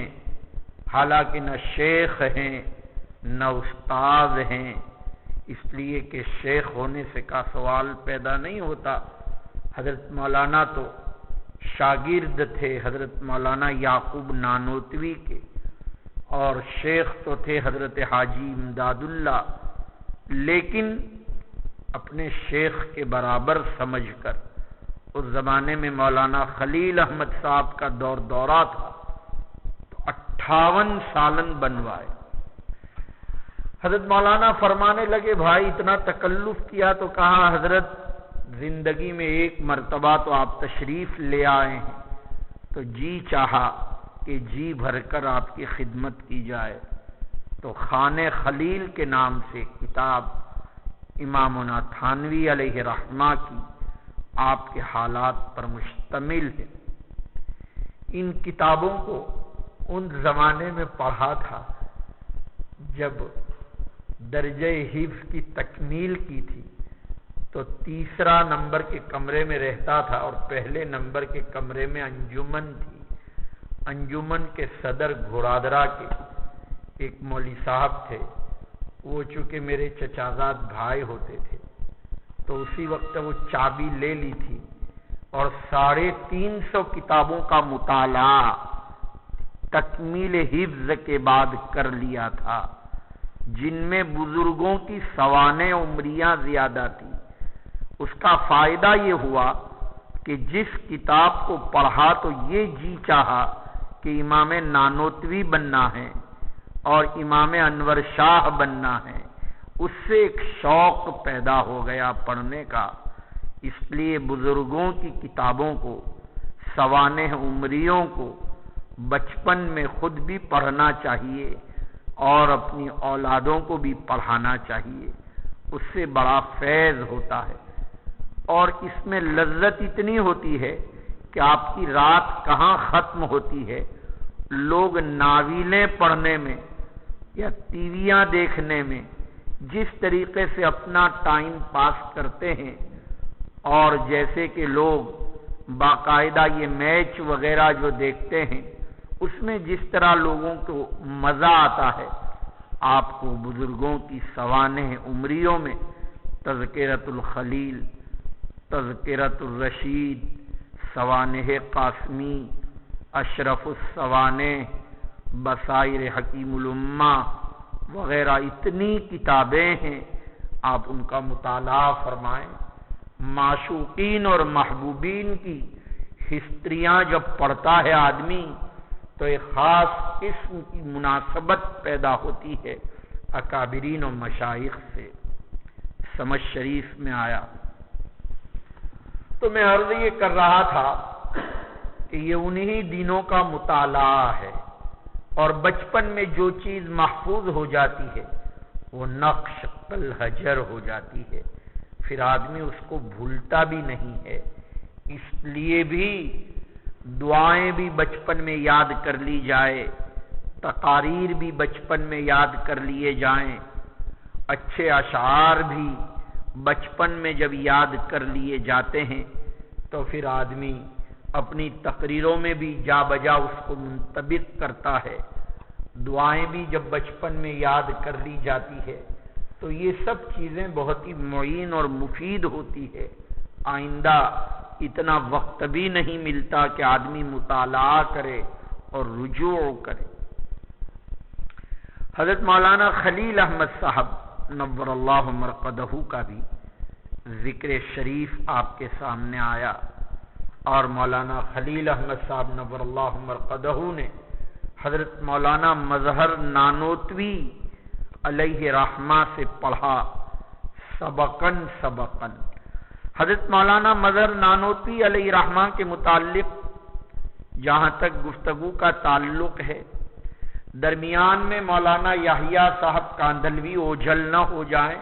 حالانکہ نہ شیخ ہیں نہ استاد ہیں، اس لیے کہ شیخ ہونے سے کا سوال پیدا نہیں ہوتا۔ حضرت مولانا تو شاگرد تھے حضرت مولانا یعقوب نانوتوی کے، اور شیخ تو تھے حضرت حاجی امداد اللہ، لیکن اپنے شیخ کے برابر سمجھ کر اس زمانے میں مولانا خلیل احمد صاحب کا دورہ تھا تو 58 سالن بنوائے۔ حضرت مولانا فرمانے لگے بھائی اتنا تکلف کیا تو کہا حضرت زندگی میں ایک مرتبہ تو آپ تشریف لے آئے ہیں تو جی چاہا کہ جی بھر کر آپ کی خدمت کی جائے۔ تو خانہ خلیل کے نام سے کتاب امامنا تھانوی علیہ رحمہ کی آپ کے حالات پر مشتمل ہے۔ ان کتابوں کو ان زمانے میں پڑھا تھا جب درجہ حفظ کی تکمیل کی تھی، تو تیسرا نمبر کے کمرے میں رہتا تھا اور پہلے نمبر کے کمرے میں انجمن تھی۔ انجمن کے صدر گھوڑادرا کے ایک مولوی صاحب تھے، وہ چونکہ میرے چچازاد بھائی ہوتے تھے، تو اسی وقت وہ چابی لے لی تھی اور 350 کتابوں کا مطالعہ تکمیل حفظ کے بعد کر لیا تھا، جن میں بزرگوں کی سوانح عمریاں زیادہ تھی۔ اس کا فائدہ یہ ہوا کہ جس کتاب کو پڑھا تو یہ جی چاہا کہ امام نانوتوی بننا ہے اور امام انور شاہ بننا ہے، اس سے ایک شوق پیدا ہو گیا پڑھنے کا۔ اس لیے بزرگوں کی کتابوں کو، سوانح عمریوں کو بچپن میں خود بھی پڑھنا چاہیے اور اپنی اولادوں کو بھی پڑھانا چاہیے، اس سے بڑا فیض ہوتا ہے۔ اور اس میں لذت اتنی ہوتی ہے کہ آپ کی رات کہاں ختم ہوتی ہے، لوگ ناولیں پڑھنے میں یا ٹی ویاں دیکھنے میں جس طریقے سے اپنا ٹائم پاس کرتے ہیں، اور جیسے کہ لوگ باقاعدہ یہ میچ وغیرہ جو دیکھتے ہیں، اس میں جس طرح لوگوں کو مزہ آتا ہے، آپ کو بزرگوں کی سوانح عمریوں میں تذکرۃ الخلیل، تذکرۃ الرشید، سوانح قاسمی، اشرف السوانح، بصائر حکیم الامہ وغیرہ اتنی کتابیں ہیں، آپ ان کا مطالعہ فرمائیں۔ معشوقین اور محبوبین کی ہسٹریاں جب پڑھتا ہے آدمی تو ایک خاص قسم کی مناسبت پیدا ہوتی ہے اکابرین و مشائخ سے۔ سمجھ شریف میں آیا تو میں عرض یہ کر رہا تھا کہ یہ انہی دنوں کا مطالعہ ہے، اور بچپن میں جو چیز محفوظ ہو جاتی ہے وہ نقش الحجر ہو جاتی ہے، پھر آدمی اس کو بھولتا بھی نہیں ہے۔ اس لیے بھی دعائیں بھی بچپن میں یاد کر لی جائے، تقاریر بھی بچپن میں یاد کر لیے جائیں، اچھے اشعار بھی بچپن میں جب یاد کر لیے جاتے ہیں تو پھر آدمی اپنی تقریروں میں بھی جا بجا اس کو منطبق کرتا ہے۔ دعائیں بھی جب بچپن میں یاد کر لی جاتی ہے تو یہ سب چیزیں بہت ہی معین اور مفید ہوتی ہے۔ آئندہ اتنا وقت بھی نہیں ملتا کہ آدمی مطالعہ کرے اور رجوع کرے۔ حضرت مولانا خلیل احمد صاحب نور اللہ مرقدہ کا بھی ذکر شریف آپ کے سامنے آیا، اور مولانا خلیل احمد صاحب نور اللہ مرقدہ نے حضرت مولانا مظہر نانوتوی علیہ رحمہ سے پڑھا سبقن سبقن۔ حضرت مولانا مظہر نانوتوی علیہ رحمہ کے متعلق جہاں تک گفتگو کا تعلق ہے، درمیان میں مولانا یحییٰ صاحب کاندھلوی اوجھل نہ ہو جائیں،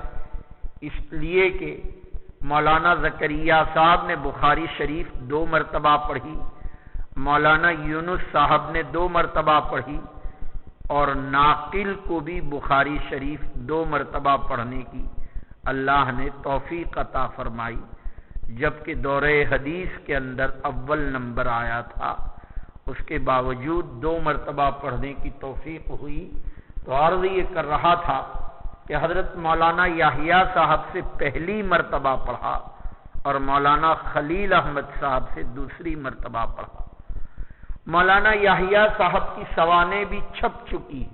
اس لیے کہ مولانا زکریا صاحب نے بخاری شریف 2 مرتبہ پڑھی، مولانا یونس صاحب نے 2 مرتبہ پڑھی، اور ناقل کو بھی بخاری شریف 2 مرتبہ پڑھنے کی اللہ نے توفیق عطا فرمائی، جبکہ دورہ حدیث کے اندر اول نمبر آیا تھا، اس کے باوجود 2 مرتبہ پڑھنے کی توفیق ہوئی۔ تو عرض یہ کر رہا تھا کہ حضرت مولانا یحییٰ صاحب سے پہلی مرتبہ پڑھا اور مولانا خلیل احمد صاحب سے دوسری مرتبہ پڑھا۔ مولانا یحییٰ صاحب کی سوانح بھی چھپ چکی،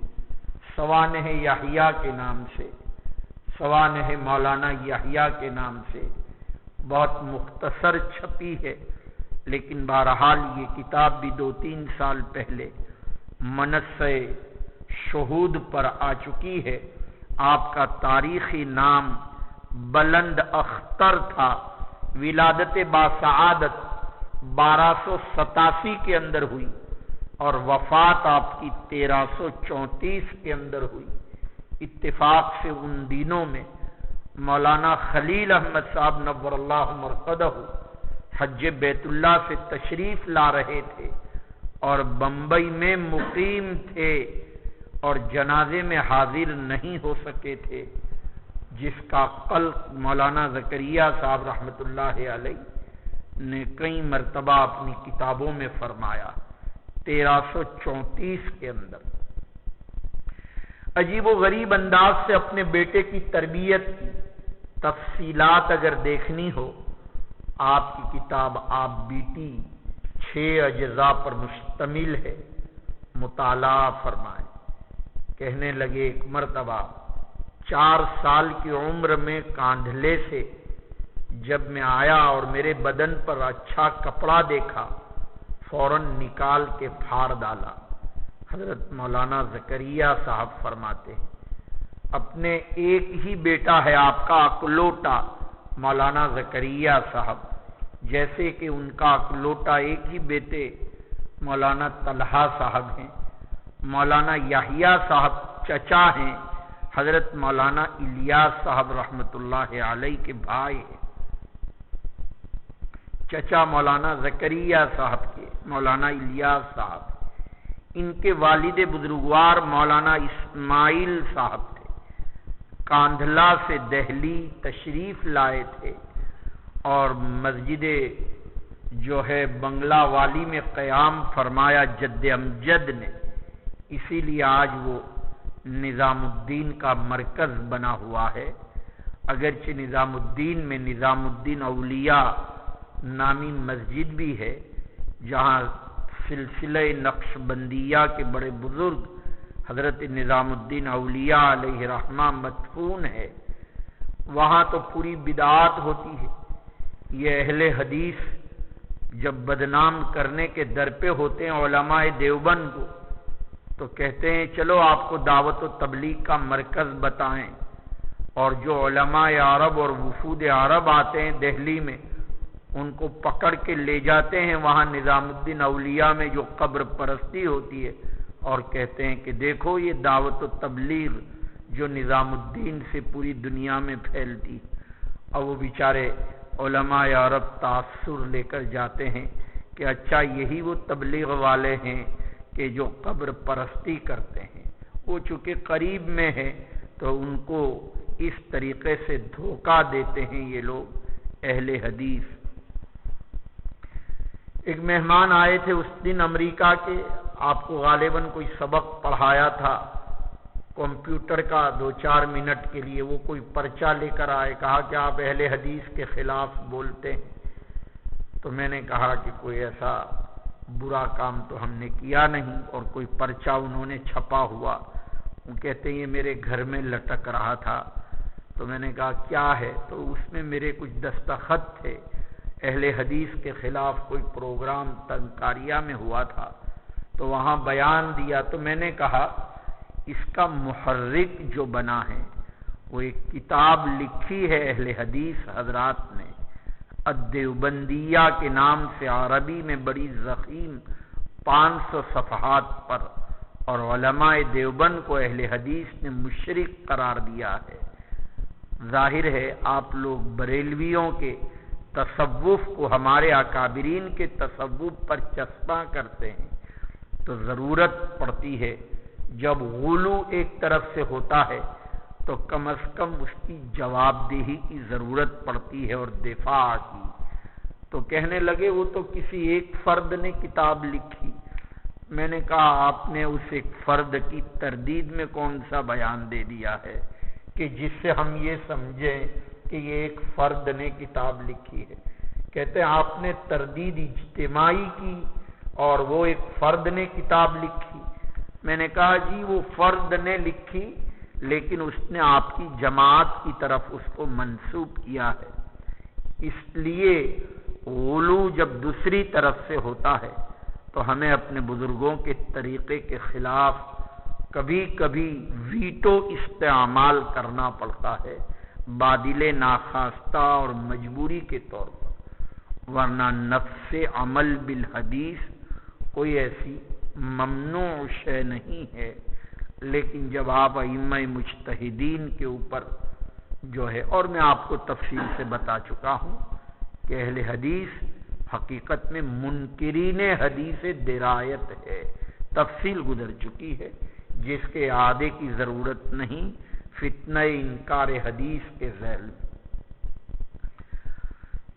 سوانح یحییٰ کے نام سے، سوانح مولانا یحییٰ کے نام سے بہت مختصر چھپی ہے، لیکن بہرحال یہ کتاب بھی 2-3 سال پہلے منصہ شہود پر آ چکی ہے۔ آپ کا تاریخی نام بلند اختر تھا، ولادت باسعادت 1287 کے اندر ہوئی اور وفات آپ کی 1334 کے اندر ہوئی۔ اتفاق سے ان دنوں میں مولانا خلیل احمد صاحب نور اللہ مرقدہ حج بیت اللہ سے تشریف لا رہے تھے اور بمبئی میں مقیم تھے اور جنازے میں حاضر نہیں ہو سکے تھے، جس کا قلق مولانا زکریا صاحب رحمۃ اللہ علیہ نے کئی مرتبہ اپنی کتابوں میں فرمایا 1334 کے اندر۔ عجیب و غریب انداز سے اپنے بیٹے کی تربیت کی تفصیلات اگر دیکھنی ہو، آپ کی کتاب آپ بیٹی 6 اجزاء پر مشتمل ہے، مطالعہ فرمائیں۔ کہنے لگے ایک مرتبہ 4 سال کی عمر میں کاندھلے سے جب میں آیا اور میرے بدن پر اچھا کپڑا دیکھا، فوراً نکال کے پھاڑ ڈالا۔ حضرت مولانا زکریا صاحب فرماتے ہیں اپنے ایک ہی بیٹا ہے آپ کا اکلوٹا مولانا زکریا صاحب، جیسے کہ ان کا اکلوٹا ایک ہی بیٹے مولانا طلحہ صاحب ہیں، مولانا یحییٰ صاحب چچا ہیں، حضرت مولانا الیاس صاحب رحمۃ اللہ علیہ کے بھائی ہیں، چچا مولانا زکریا صاحب کے مولانا الیاس صاحب، ان کے والد بزرگوار مولانا اسماعیل صاحب تھے، کاندھلا سے دہلی تشریف لائے تھے اور مسجد جو ہے بنگلہ والی میں قیام فرمایا جد امجد نے، اسی لیے آج وہ نظام الدین کا مرکز بنا ہوا ہے۔ اگرچہ نظام الدین میں نظام الدین اولیاء نامی مسجد بھی ہے، جہاں سلسلہ نقش بندیہ کے بڑے بزرگ حضرت نظام الدین اولیاء علیہ رحمہ مدفون ہے، وہاں تو پوری بدعات ہوتی ہے۔ یہ اہل حدیث جب بدنام کرنے کے در پہ ہوتے ہیں علماء دیوبند کو، تو کہتے ہیں چلو آپ کو دعوت و تبلیغ کا مرکز بتائیں، اور جو علماء عرب اور وفود عرب آتے ہیں دہلی میں ان کو پکڑ کے لے جاتے ہیں وہاں نظام الدین اولیاء میں جو قبر پرستی ہوتی ہے، اور کہتے ہیں کہ دیکھو یہ دعوت و تبلیغ جو نظام الدین سے پوری دنیا میں پھیلتی، اور وہ بیچارے علماء عرب تاثر لے کر جاتے ہیں کہ اچھا یہی وہ تبلیغ والے ہیں کہ جو قبر پرستی کرتے ہیں۔ وہ چونکہ قریب میں ہے تو ان کو اس طریقے سے دھوکہ دیتے ہیں یہ لوگ اہل حدیث۔ ایک مہمان آئے تھے اس دن امریکہ کے، آپ کو غالباً کوئی سبق پڑھایا تھا کمپیوٹر کا 2-4 منٹ کے لیے، وہ کوئی پرچہ لے کر آئے، کہا کہ آپ اہل حدیث کے خلاف بولتے ہیں۔ تو میں نے کہا کہ کوئی ایسا برا کام تو ہم نے کیا نہیں، اور کوئی پرچہ انہوں نے چھپا ہوا، وہ کہتے ہیں یہ میرے گھر میں لٹک رہا تھا۔ تو میں نے کہا کیا ہے؟ تو اس میں میرے کچھ دستخط تھے، اہل حدیث کے خلاف کوئی پروگرام تنکاریہ میں ہوا تھا تو وہاں بیان دیا۔ تو میں نے کہا اس کا محرک جو بنا ہے وہ ایک کتاب لکھی ہے اہل حدیث حضرات نے الدیوبندیہ کے نام سے، عربی میں بڑی ضخیم 500 صفحات پر، اور علماء دیوبند کو اہل حدیث نے مشرک قرار دیا ہے۔ ظاہر ہے آپ لوگ بریلویوں کے تصوف کو ہمارے اکابرین کے تصوف پر چسپاں کرتے ہیں، تو ضرورت پڑتی ہے جب غلو ایک طرف سے ہوتا ہے تو کم از کم اس کی جواب دہی کی ضرورت پڑتی ہے اور دفاع کی۔ تو کہنے لگے وہ تو کسی ایک فرد نے کتاب لکھی۔ میں نے کہا آپ نے اس ایک فرد کی تردید میں کون سا بیان دے دیا ہے کہ جس سے ہم یہ سمجھیں کہ یہ ایک فرد نے کتاب لکھی ہے؟ کہتے ہیں آپ نے تردید اجتماعی کی اور وہ ایک فرد نے کتاب لکھی۔ میں نے کہا جی وہ فرد نے لکھی لیکن اس نے آپ کی جماعت کی طرف اس کو منسوب کیا ہے، اس لیے غلو جب دوسری طرف سے ہوتا ہے تو ہمیں اپنے بزرگوں کے طریقے کے خلاف کبھی کبھی ویٹو استعمال کرنا پڑتا ہے، بادل ناخواستہ اور مجبوری کے طور پر، ورنہ نفس عمل بالحدیث کوئی ایسی ممنوع شے نہیں ہے۔ لیکن جب آپ ائمہ مجتہدین کے اوپر جو ہے، اور میں آپ کو تفصیل سے بتا چکا ہوں کہ اہل حدیث حقیقت میں منکرین حدیث درایت ہے، تفصیل گزر چکی ہے، جس کے اعادے کی ضرورت نہیں، فتنہ انکار حدیث کے ذیل میں۔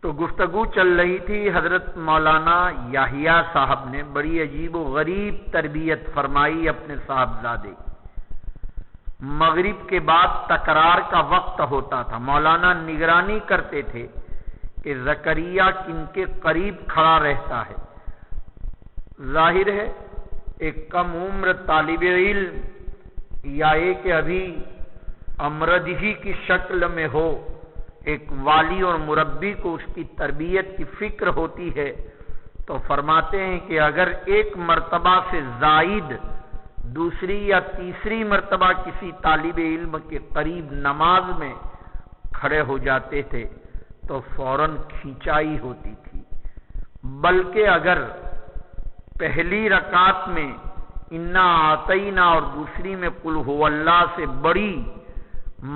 تو گفتگو چل رہی تھی، حضرت مولانا یحییٰ صاحب نے بڑی عجیب و غریب تربیت فرمائی اپنے صاحبزادے۔ مغرب کے بعد تکرار کا وقت ہوتا تھا، مولانا نگرانی کرتے تھے کہ زکریا کن کے قریب کھڑا رہتا ہے۔ ظاہر ہے ایک کم عمر طالب علم یا ایک ابھی امردہی کی شکل میں ہو، ایک والی اور مربی کو اس کی تربیت کی فکر ہوتی ہے، تو فرماتے ہیں کہ اگر ایک مرتبہ سے زائد دوسری یا تیسری مرتبہ کسی طالب علم کے قریب نماز میں کھڑے ہو جاتے تھے تو فوراً کھینچائی ہوتی تھی، بلکہ اگر پہلی رکعت میں انا آتینا اور دوسری میں قل هو اللہ سے بڑی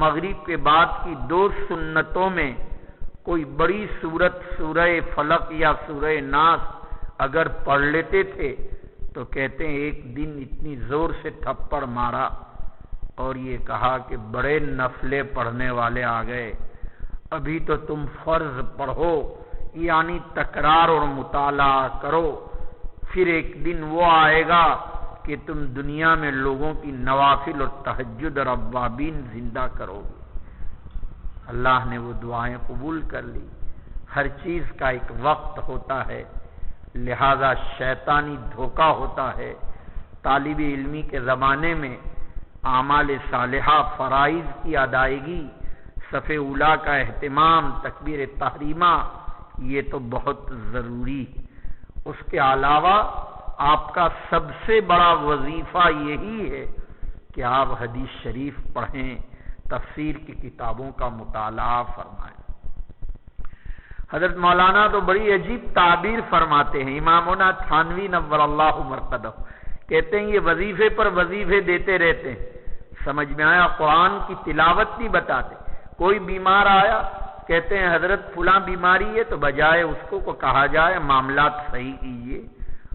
مغرب کے بعد کی 2 سنتوں میں کوئی بڑی سورت سورہ فلق یا سورہ ناس اگر پڑھ لیتے تھے تو کہتے ہیں ایک دن اتنی زور سے تھپڑ مارا اور یہ کہا کہ بڑے نفلیں پڑھنے والے آ گئے، ابھی تو تم فرض پڑھو، یعنی تکرار اور مطالعہ کرو، پھر ایک دن وہ آئے گا کہ تم دنیا میں لوگوں کی نوافل اور تہجد اور اوابین زندہ کرو گے۔ اللہ نے وہ دعائیں قبول کر لی۔ ہر چیز کا ایک وقت ہوتا ہے، لہذا شیطانی دھوکہ ہوتا ہے۔ طالب علمی کے زمانے میں اعمال صالحہ، فرائض کی ادائیگی، صف اولیٰ کا اہتمام، تکبیر تحریمہ، یہ تو بہت ضروری ہے۔ اس کے علاوہ آپ کا سب سے بڑا وظیفہ یہی ہے کہ آپ حدیث شریف پڑھیں، تفسیر کی کتابوں کا مطالعہ فرمائیں۔ حضرت مولانا تو بڑی عجیب تعبیر فرماتے ہیں، امامنا تھانوی نور اللہ مرقدہ کہتے ہیں یہ وظیفے پر وظیفے دیتے رہتے ہیں، سمجھ میں آیا؟ قرآن کی تلاوت نہیں بتاتے۔ کوئی بیمار آیا، کہتے ہیں حضرت فلاں بیماری ہے، تو بجائے اس کو کہا جائے معاملات صحیح کیجئے،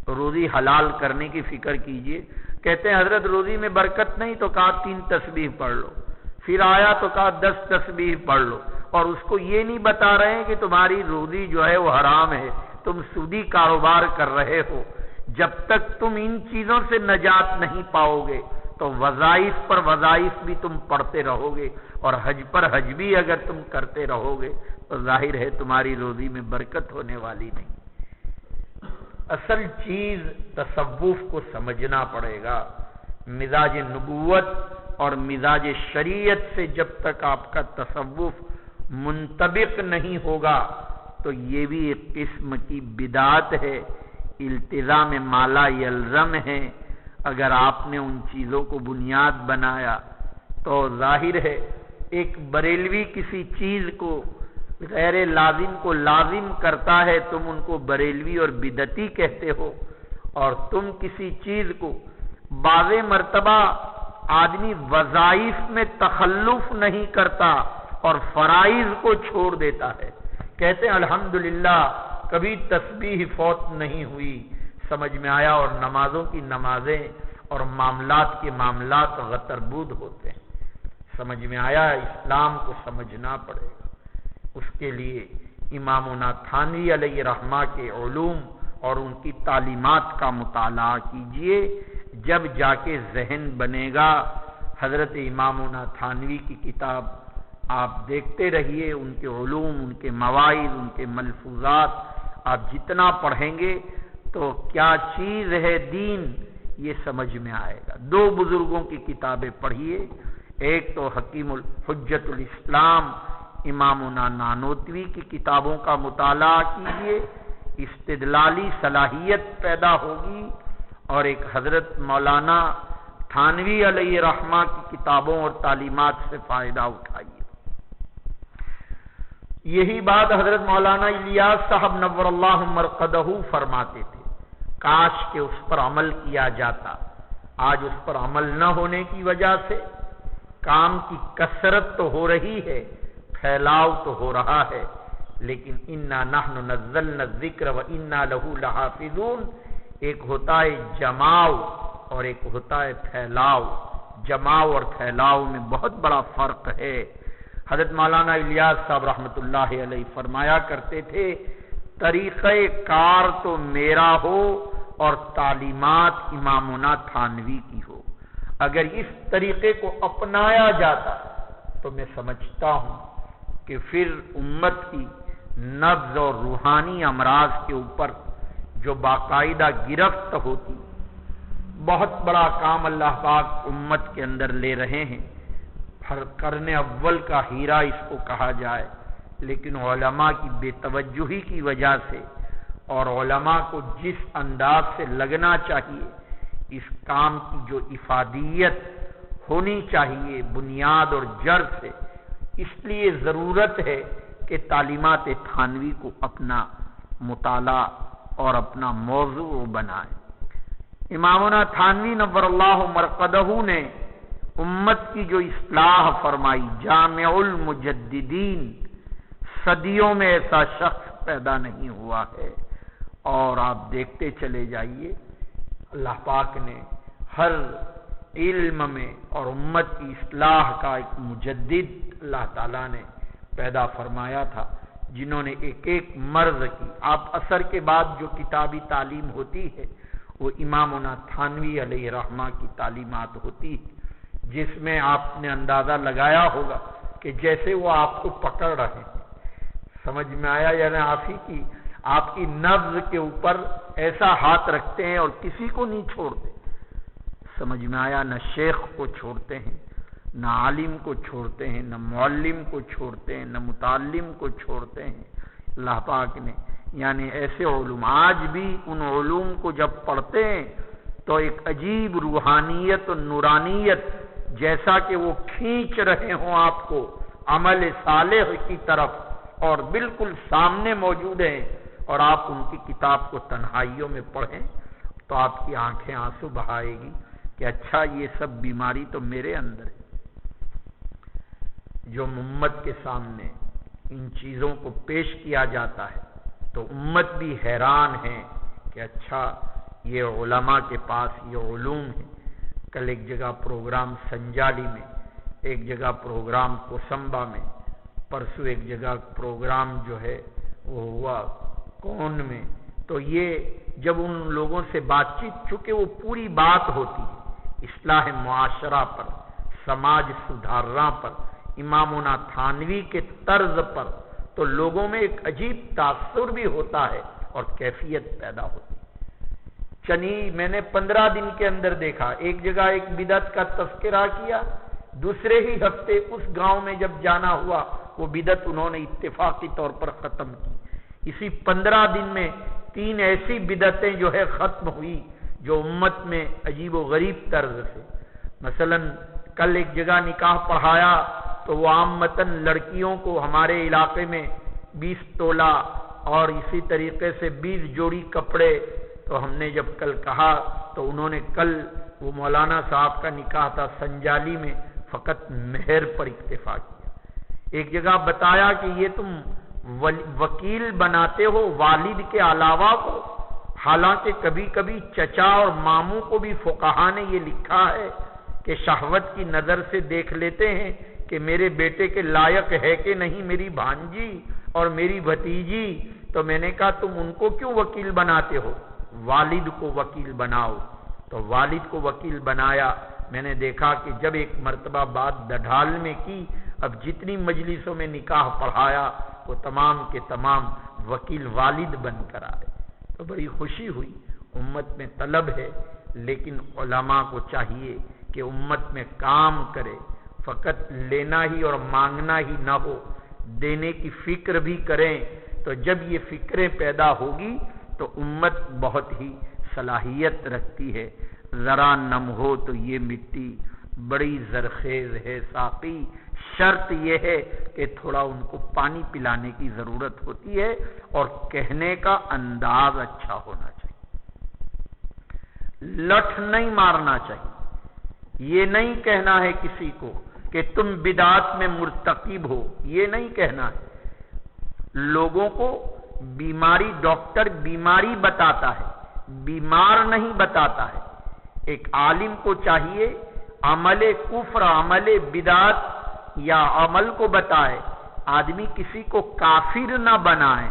روزی حلال کرنے کی فکر کیجئے، کہتے ہیں حضرت روزی میں برکت نہیں، تو کہا 3 تسبیح پڑھ لو، پھر آیا تو کہا 10 تسبیح پڑھ لو، اور اس کو یہ نہیں بتا رہے ہیں کہ تمہاری روزی جو ہے وہ حرام ہے، تم سودی کاروبار کر رہے ہو۔ جب تک تم ان چیزوں سے نجات نہیں پاؤ گے تو وظائف پر وظائف بھی تم پڑھتے رہو گے، اور حج پر حج بھی اگر تم کرتے رہو گے تو ظاہر ہے تمہاری روزی میں برکت ہونے والی نہیں۔ اصل چیز تصوف کو سمجھنا پڑے گا۔ مزاج نبوت اور مزاج شریعت سے جب تک آپ کا تصوف منطبق نہیں ہوگا تو یہ بھی ایک قسم کی بدعت ہے، التزام مالا یلزم ہے۔ اگر آپ نے ان چیزوں کو بنیاد بنایا تو ظاہر ہے ایک بریلوی کسی چیز کو غیر لازم کو لازم کرتا ہے، تم ان کو بریلوی اور بدعتی کہتے ہو، اور تم کسی چیز کو بعض مرتبہ آدمی وظائف میں تخلف نہیں کرتا اور فرائض کو چھوڑ دیتا ہے، کہتے ہیں الحمدللہ کبھی تسبیح فوت نہیں ہوئی، سمجھ میں آیا؟ اور نمازوں کی نمازیں اور معاملات کے معاملات غتربود ہوتے ہیں، سمجھ میں آیا؟ اسلام کو سمجھنا پڑے گا۔ اس کے لیے امامنا تھانوی علیہ رحمہ کے علوم اور ان کی تعلیمات کا مطالعہ کیجئے، جب جا کے ذہن بنے گا۔ حضرت امامنا تھانوی کی کتاب آپ دیکھتے رہیے، ان کے علوم، ان کے مواعظ، ان کے ملفوظات آپ جتنا پڑھیں گے تو کیا چیز ہے دین یہ سمجھ میں آئے گا۔ 2 بزرگوں کی کتابیں پڑھیے، ایک تو حکیم الحجت الاسلام امامنا نانوتوی کی کتابوں کا مطالعہ کیجئے، استدلالی صلاحیت پیدا ہوگی، اور ایک حضرت مولانا تھانوی علیہ رحمہ کی کتابوں اور تعلیمات سے فائدہ اٹھائیے۔ یہی بات حضرت مولانا الیاس صاحب نور اللہ مرقدہ فرماتے تھے، کاش کہ اس پر عمل کیا جاتا۔ آج اس پر عمل نہ ہونے کی وجہ سے کام کی کثرت تو ہو رہی ہے، پھیلاؤ تو ہو رہا ہے، لیکن انا نحن نزلنا الذکر وانا لہ لحافظون، ایک ہوتا ہے جماؤ اور ایک ہوتا ہے پھیلاؤ۔ جماؤ اور پھیلاؤ میں بہت بڑا فرق ہے۔ حضرت مولانا الیاس صاحب رحمۃ اللہ علیہ فرمایا کرتے تھے، طریقہ کار تو میرا ہو اور تعلیمات امامنا تھانوی کی ہو۔ اگر اس طریقے کو اپنایا جاتا تو میں سمجھتا ہوں کہ پھر امت کی نبض اور روحانی امراض کے اوپر جو باقاعدہ گرفت ہوتی، بہت بڑا کام اللہ پاک امت کے اندر لے رہے ہیں۔ ہر قرن اول کا ہیرا اس کو کہا جائے، لیکن علماء کی بے توجہی کی وجہ سے اور علماء کو جس انداز سے لگنا چاہیے، اس کام کی جو افادیت ہونی چاہیے بنیاد اور جڑ سے، اس لیے ضرورت ہے کہ تعلیمات تھانوی کو اپنا مطالعہ اور اپنا موضوع بنائیں۔ امامنا تھانوی نور اللہ مرقدہ نے امت کی جو اصلاح فرمائی، جامع المجددین، صدیوں میں ایسا شخص پیدا نہیں ہوا ہے، اور آپ دیکھتے چلے جائیے اللہ پاک نے ہر علم میں اور امت کی اصلاح کا ایک مجدد اللہ تعالیٰ نے پیدا فرمایا تھا، جنہوں نے ایک ایک مرض کی۔ آپ عصر کے بعد جو کتابی تعلیم ہوتی ہے وہ امامنا تھانوی علیہ رحمہ کی تعلیمات ہوتی ہے، جس میں آپ نے اندازہ لگایا ہوگا کہ جیسے وہ آپ کو پکڑ رہے ہیں۔ سمجھ میں آیا؟ یعنی آپ کی نبض کے اوپر ایسا ہاتھ رکھتے ہیں اور کسی کو نہیں چھوڑتے۔ سمجھ میں آیا؟ نہ شیخ کو چھوڑتے ہیں، نہ عالم کو چھوڑتے ہیں، نہ معلم کو چھوڑتے ہیں، نہ متعلم کو چھوڑتے ہیں۔ اللہ پاک نے یعنی ایسے علوم، آج بھی ان علوم کو جب پڑھتے ہیں تو ایک عجیب روحانیت اور نورانیت، جیسا کہ وہ کھینچ رہے ہوں آپ کو عمل صالح کی طرف، اور بالکل سامنے موجود ہیں، اور آپ ان کی کتاب کو تنہائیوں میں پڑھیں تو آپ کی آنکھیں آنسو بہائے گی کہ اچھا یہ سب بیماری تو میرے اندر ہے۔ جو امت کے سامنے ان چیزوں کو پیش کیا جاتا ہے تو امت بھی حیران ہے کہ اچھا یہ علماء کے پاس یہ علوم ہے۔ کل ایک جگہ پروگرام سنجالی میں، ایک جگہ پروگرام کوسمبا میں، پرسوں ایک جگہ پروگرام جو ہے وہ ہوا کون میں، تو یہ جب ان لوگوں سے بات چیت، چونکہ وہ پوری بات ہوتی ہے اصلاح معاشرہ پر، سماج سدھارنا پر، امامنا تھانوی کے طرز پر، تو لوگوں میں ایک عجیب تاثر بھی ہوتا ہے اور کیفیت پیدا ہوتی ہے۔ میں نے 15 دن کے اندر دیکھا، ایک جگہ ایک بدعت کا تذکرہ کیا، دوسرے ہی ہفتے اس گاؤں میں جب جانا ہوا وہ بدعت انہوں نے اتفاقی طور پر ختم کی۔ اسی 15 دن میں 3 ایسی بدعتیں جو ہے ختم ہوئی جو امت میں عجیب و غریب طرز سے۔ مثلا کل ایک جگہ نکاح پڑھایا تو وہ عامتاً لڑکیوں کو ہمارے علاقے میں 20 تولہ اور اسی طریقے سے 20 جوڑی کپڑے، تو ہم نے جب کل کہا تو انہوں نے کل وہ مولانا صاحب کا نکاح تھا سنجالی میں، فقط مہر پر اکتفا کیا۔ ایک جگہ بتایا کہ یہ تم وکیل بناتے ہو والد کے علاوہ کو، حالانکہ کبھی کبھی چچا اور ماموں کو بھی فقہا نے یہ لکھا ہے کہ شہوت کی نظر سے دیکھ لیتے ہیں کہ میرے بیٹے کے لائق ہے کہ نہیں میری بھانجی اور میری بھتیجی، تو میں نے کہا تم ان کو کیوں وکیل بناتے ہو، والد کو وکیل بناؤ۔ تو والد کو وکیل بنایا۔ میں نے دیکھا کہ جب ایک مرتبہ بات ڈڈھال میں کی، اب جتنی مجلسوں میں نکاح پڑھایا وہ تمام کے تمام وکیل والد بن کر آئے، تو بڑی خوشی ہوئی۔ امت میں طلب ہے، لیکن علماء کو چاہیے کہ امت میں کام کرے، فقط لینا ہی اور مانگنا ہی نہ ہو، دینے کی فکر بھی کریں۔ تو جب یہ فکریں پیدا ہوگی تو امت بہت ہی صلاحیت رکھتی ہے۔ ذرا نم ہو تو یہ مٹی بڑی زرخیز ہے ساقی، شرط یہ ہے کہ تھوڑا ان کو پانی پلانے کی ضرورت ہوتی ہے اور کہنے کا انداز اچھا ہونا چاہیے۔ لٹھ نہیں مارنا چاہیے، یہ نہیں کہنا ہے کسی کو کہ تم بدعات میں مرتکب ہو، یہ نہیں کہنا ہے۔ لوگوں کو بیماری، ڈاکٹر بیماری بتاتا ہے، بیمار نہیں بتاتا ہے۔ ایک عالم کو چاہیے عمل کفر، عمل بدعت یا عمل کو بتائے، آدمی کسی کو کافر نہ بنائے۔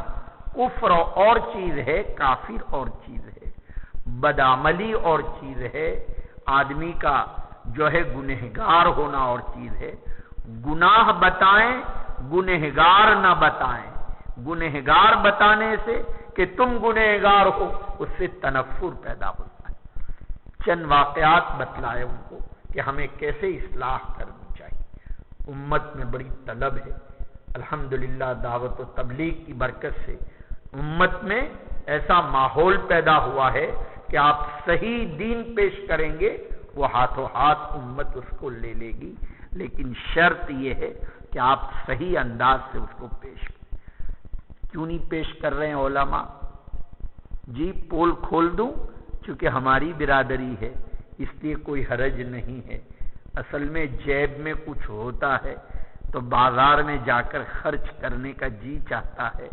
کفر اور چیز ہے، کافر اور چیز ہے، بدعملی اور چیز ہے، آدمی کا جو ہے گنہگار ہونا اور چیز ہے۔ گناہ بتائیں، گنہگار نہ بتائیں۔ گنہگار بتانے سے کہ تم گنہگار ہو، اس سے تنفر پیدا ہوتا ہے۔ چند واقعات بتلائے ان کو کہ ہمیں کیسے اصلاح کرنی چاہیے۔ امت میں بڑی طلب ہے، الحمدللہ دعوت و تبلیغ کی برکت سے امت میں ایسا ماحول پیدا ہوا ہے کہ آپ صحیح دین پیش کریں گے، وہ ہاتھوں ہاتھ امت اس کو لے لے گی، لیکن شرط یہ ہے کہ آپ صحیح انداز سے اس کو پیش کریں۔ کیوں نہیں پیش کر رہے ہیں علماء؟ جی پول کھول دوں، چونکہ ہماری برادری ہے اس لیے کوئی حرج نہیں ہے۔ اصل میں جیب میں کچھ ہوتا ہے تو بازار میں جا کر خرچ کرنے کا جی چاہتا ہے،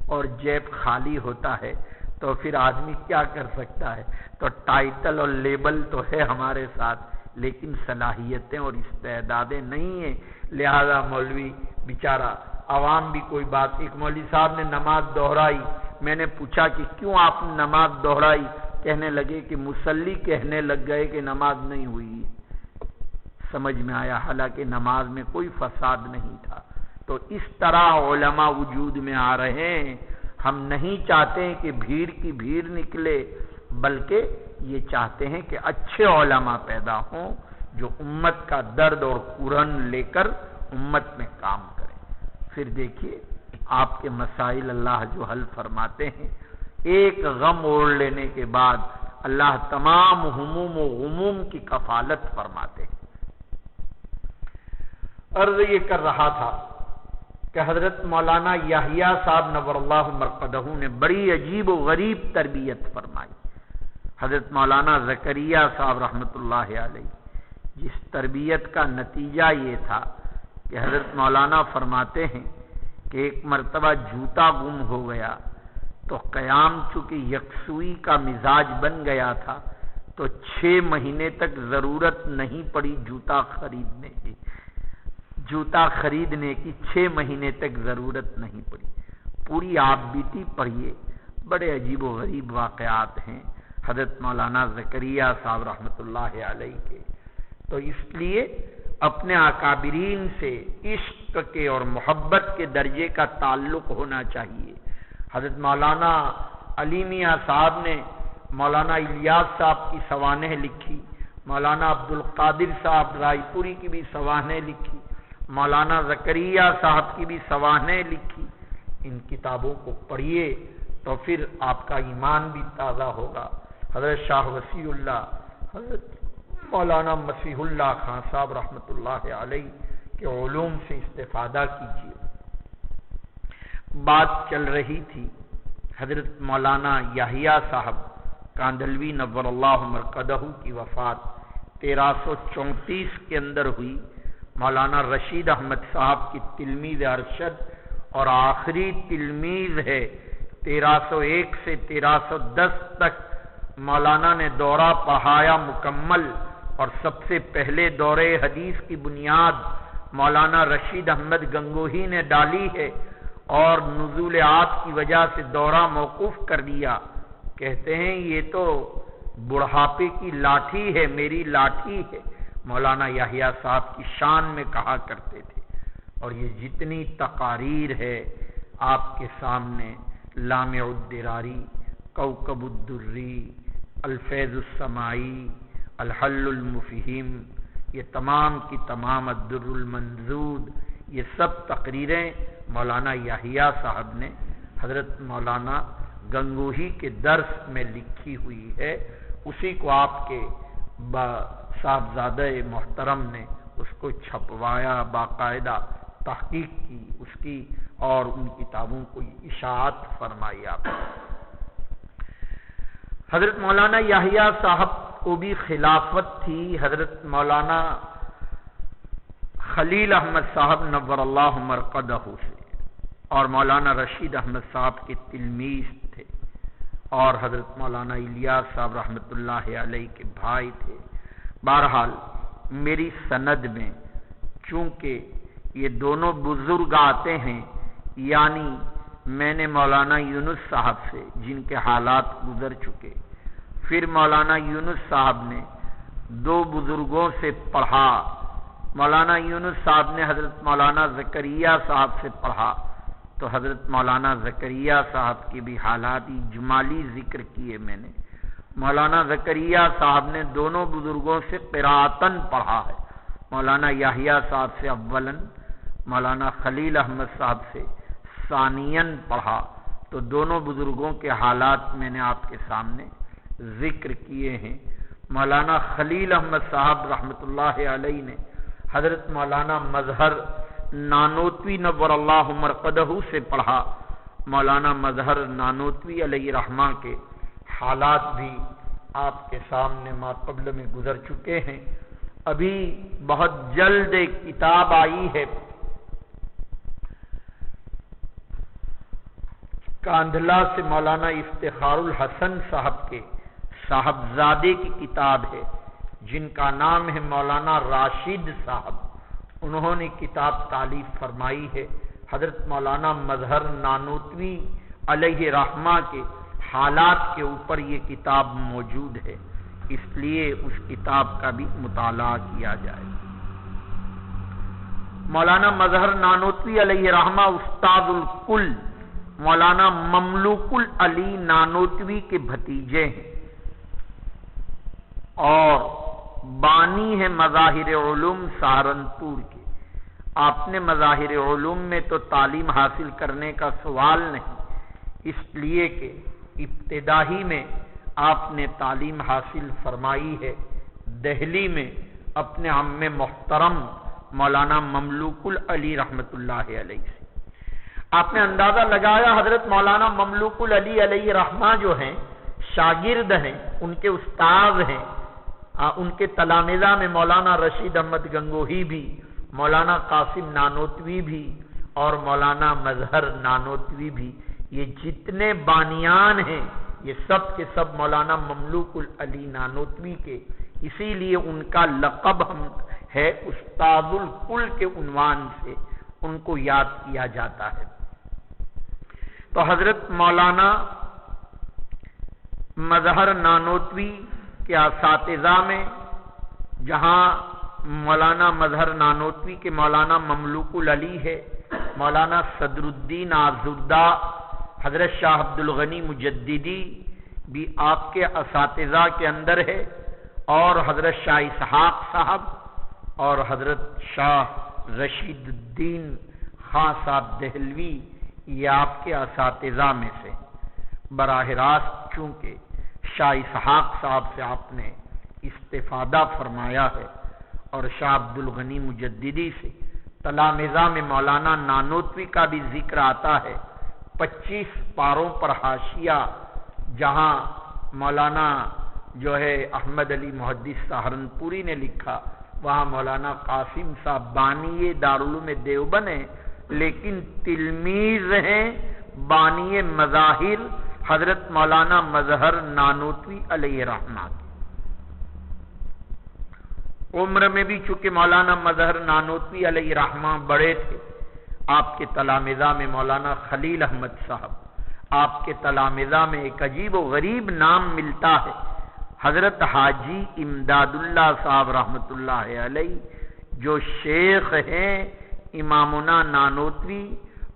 اور جیب خالی ہوتا ہے تو پھر آدمی کیا کر سکتا ہے؟ تو ٹائٹل اور لیبل تو ہے ہمارے ساتھ، لیکن صلاحیتیں اور استعدادیں نہیں ہیں، لہذا مولوی بیچارہ عوام بھی کوئی بات۔ ایک مولوی صاحب نے نماز دہرائی، میں نے پوچھا کہ کیوں آپ نے نماز دہرائی؟ کہنے لگے کہ مصلی کہنے لگ گئے کہ نماز نہیں ہوئی۔ سمجھ میں آیا، حالانکہ نماز میں کوئی فساد نہیں تھا۔ تو اس طرح علماء وجود میں آ رہے ہیں۔ ہم نہیں چاہتے ہیں کہ بھیڑ کی بھیڑ نکلے، بلکہ یہ چاہتے ہیں کہ اچھے علماء پیدا ہوں جو امت کا درد اور قرآن لے کر امت میں کام کریں۔ پھر دیکھیے آپ کے مسائل اللہ جو حل فرماتے ہیں، ایک غم اوڑھ لینے کے بعد اللہ تمام ہموم و غموم کی کفالت فرماتے ہیں۔ عرض یہ کر رہا تھا کہ حضرت مولانا یحییٰ صاحب نور اللہ مرقدہ نے بڑی عجیب و غریب تربیت فرمائی۔ حضرت مولانا زکریا صاحب رحمۃ اللہ علیہ، جس تربیت کا نتیجہ یہ تھا کہ حضرت مولانا فرماتے ہیں کہ ایک مرتبہ جوتا گم ہو گیا تو قیام چونکہ یکسوئی کا مزاج بن گیا تھا تو 6 مہینے تک ضرورت نہیں پڑی جوتا خریدنے کی، جوتا خریدنے کی 6 مہینے تک ضرورت نہیں پڑی۔ پوری آپ بیتی پڑھیے، بڑے عجیب و غریب واقعات ہیں حضرت مولانا زکریا صاحب رحمۃ اللہ علیہ کے۔ تو اس لیے اپنے اکابرین سے عشق کے اور محبت کے درجے کا تعلق ہونا چاہیے۔ حضرت مولانا علی میاں صاحب نے مولانا الیاس صاحب کی سوانح لکھی، مولانا عبد القادر صاحب رائے پوری کی بھی سوانح لکھی، مولانا زکریا صاحب کی بھی سوانح لکھی۔ ان کتابوں کو پڑھیے تو پھر آپ کا ایمان بھی تازہ ہوگا۔ حضرت شاہ وسیع اللہ، حضرت مولانا مسیح اللہ خان صاحب رحمۃ اللہ علیہ کے علوم سے استفادہ کیجیے۔ بات چل رہی تھی حضرت مولانا یحییٰ صاحب کاندھلوی نور اللہ مرقدہ کی وفات 1334 کے اندر ہوئی۔ مولانا رشید احمد صاحب کی تلمیذ ارشد اور آخری تلمیذ ہے۔ 1301 سے 1310 تک مولانا نے دورہ پڑھایا مکمل، اور سب سے پہلے دورے حدیث کی بنیاد مولانا رشید احمد گنگوہی نے ڈالی ہے، اور نزول آب کی وجہ سے دورہ موقوف کر دیا۔ کہتے ہیں یہ تو بڑھاپے کی لاٹھی ہے، میری لاٹھی ہے، مولانا یحییٰ صاحب کی شان میں کہا کرتے تھے۔ اور یہ جتنی تقاریر ہے آپ کے سامنے، لامع الدراری، کوكب الدری، الفیض السماعی، الحل المفہم، یہ تمام کی تمام الدر المنضود، یہ سب تقریریں مولانا یحییٰ صاحب نے حضرت مولانا گنگوہی کے درس میں لکھی ہوئی ہے۔ اسی کو آپ کے صاحبزادہ محترم نے اس کو چھپوایا، باقاعدہ تحقیق کی اس کی، اور ان کتابوں کو اشاعت فرمائی آپ۔ حضرت مولانا یحییٰ صاحب وہ بھی خلافت تھی حضرت مولانا خلیل احمد صاحب نور اللہ مرقدہ سے، اور مولانا رشید احمد صاحب کے تلمیذ تھے، اور حضرت مولانا الیاس صاحب رحمۃ اللہ علیہ کے بھائی تھے۔ بہرحال میری سند میں چونکہ یہ دونوں بزرگ آتے ہیں، یعنی میں نے مولانا یونس صاحب سے جن کے حالات گزر چکے، پھر مولانا یونس صاحب نے دو بزرگوں سے پڑھا، مولانا یونس صاحب نے حضرت مولانا زکریا صاحب سے پڑھا، تو حضرت مولانا زکریا صاحب کے بھی حالات اجمالی ذکر کیے میں نے۔ مولانا زکریا صاحب نے دونوں بزرگوں سے قراءتن پڑھا ہے، مولانا یحییٰ صاحب سے اولن، مولانا خلیل احمد صاحب سے ثانین پڑھا، تو دونوں بزرگوں کے حالات میں نے آپ کے سامنے ذکر کیے ہیں۔ مولانا خلیل احمد صاحب رحمۃ اللہ علیہ نے حضرت مولانا مظہر نانوتوی نور اللہ مرقدہ سے پڑھا، مولانا مظہر نانوتوی علیہ رحمہ کے حالات بھی آپ کے سامنے ما قبل میں گزر چکے ہیں۔ ابھی بہت جلد ایک کتاب آئی ہے، کاندھلا سے مولانا افتخار الحسن صاحب کے صاحبزادے کی کتاب ہے، جن کا نام ہے مولانا راشد صاحب، انہوں نے کتاب تالیف فرمائی ہے۔ حضرت مولانا مظہر نانوتوی علیہ رحمہ کے حالات کے اوپر یہ کتاب موجود ہے، اس لیے اس کتاب کا بھی مطالعہ کیا جائے۔ مولانا مظہر نانوتوی علیہ رحمہ استاد الکل مولانا مملوک العلی نانوتوی کے بھتیجے ہیں، اور بانی ہے مظاہر علوم سہارنپور کے۔ آپ نے مظاہر علوم میں تو تعلیم حاصل کرنے کا سوال نہیں، اس لیے کہ ابتدائی میں آپ نے تعلیم حاصل فرمائی ہے دہلی میں اپنے عم محترم مولانا مملوک العلی رحمۃ اللہ علیہ سے۔ آپ نے اندازہ لگایا حضرت مولانا مملوک العلی علیہ رحمہ جو ہیں شاگرد ہیں، ان کے استاذ ہیں، ان کے تلامذہ میں مولانا رشید احمد گنگوہی بھی، مولانا قاسم نانوتوی بھی، اور مولانا مظہر نانوتوی بھی، یہ جتنے بانیان ہیں یہ سب کے سب مولانا مملوک العلی نانوتوی کے، اسی لیے ان کا لقب ہے استاد الکل کے عنوان سے ان کو یاد کیا جاتا ہے۔ تو حضرت مولانا مظہر نانوتوی کے اساتذہ میں جہاں مولانا مظہر نانوتوی کے مولانا مملوک العلی ہے، مولانا صدر الدین آزردہ، حضرت شاہ عبد الغنی مجددی بھی آپ کے اساتذہ کے اندر ہے، اور حضرت شاہ اسحاق صاحب اور حضرت شاہ رشید الدین خان صاحب دہلوی، یہ آپ کے اساتذہ میں سے۔ براہ راست چونکہ شاہ اسحاق صاحب سے آپ نے استفادہ فرمایا ہے، اور شاہ عبد الغنی مجددی سے تلامذہ میں مولانا نانوتوی کا بھی ذکر آتا ہے، 25 پاروں پر حاشیہ جہاں مولانا جو ہے احمد علی محدث سہارنپوری نے لکھا، وہاں مولانا قاسم صاحب بانی دارالعلوم دیوبند ہیں، لیکن تلمیذ ہیں بانی مظاہر حضرت مولانا مظہر نانوتوی علیہ رحمہ کے۔ عمر میں بھی چونکہ مولانا مظہر نانوتوی علیہ رحمہ بڑے تھے، آپ کے تلامذہ میں مولانا خلیل احمد صاحب، آپ کے تلامذہ میں ایک عجیب و غریب نام ملتا ہے، حضرت حاجی امداد اللہ صاحب رحمۃ اللہ علیہ، جو شیخ ہیں امامنا نانوتوی،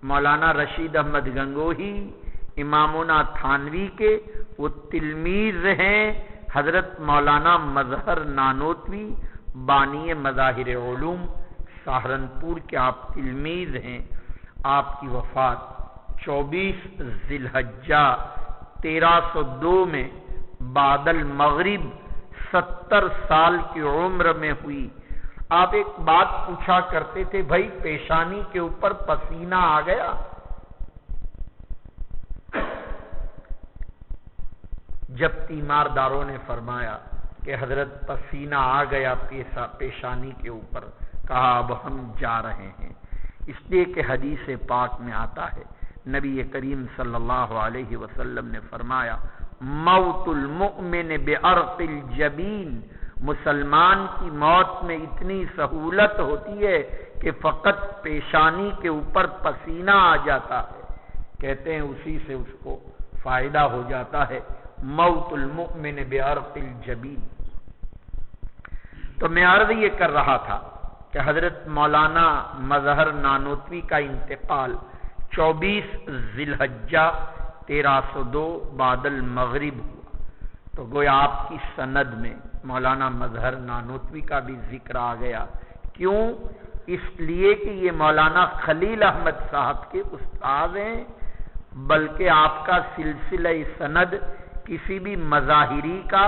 مولانا رشید احمد گنگوہی، امامنا تھانوی کے، وہ تلمیذ ہیں حضرت مولانا مظہر نانوتوی بانی مظاہر علوم سہارنپور کے، آپ تلمیذ ہیں۔ آپ کی وفات 24 ذی الحجہ 1302 میں بعد المغرب 70 سال کی عمر میں ہوئی۔ آپ ایک بات پوچھا کرتے تھے، بھائی پیشانی کے اوپر پسینہ آ گیا؟ جب تیمارداروں نے فرمایا کہ حضرت پسینہ آ گیا پیشانی کے اوپر، کہا اب ہم جا رہے ہیں، اس لیے کہ حدیث پاک میں آتا ہے، نبی کریم صلی اللہ علیہ وسلم نے فرمایا موت المؤمن بعرق الجبین، مسلمان کی موت میں اتنی سہولت ہوتی ہے کہ فقط پیشانی کے اوپر پسینہ آ جاتا ہے، کہتے ہیں اسی سے اس کو فائدہ ہو جاتا ہے، موت المؤمن بعرق الجبین۔ تو میں عرض یہ کر رہا تھا کہ حضرت مولانا مظہر نانوتوی کا انتقال 24 ذی الحجہ 1302 بعد المغرب ہوا، تو گویا آپ کی سند میں مولانا مظہر نانوتوی کا بھی ذکر آ گیا۔ کیوں؟ اس لیے کہ یہ مولانا خلیل احمد صاحب کے استاد ہیں، بلکہ آپ کا سلسلہ سند کسی بھی مظاہری کا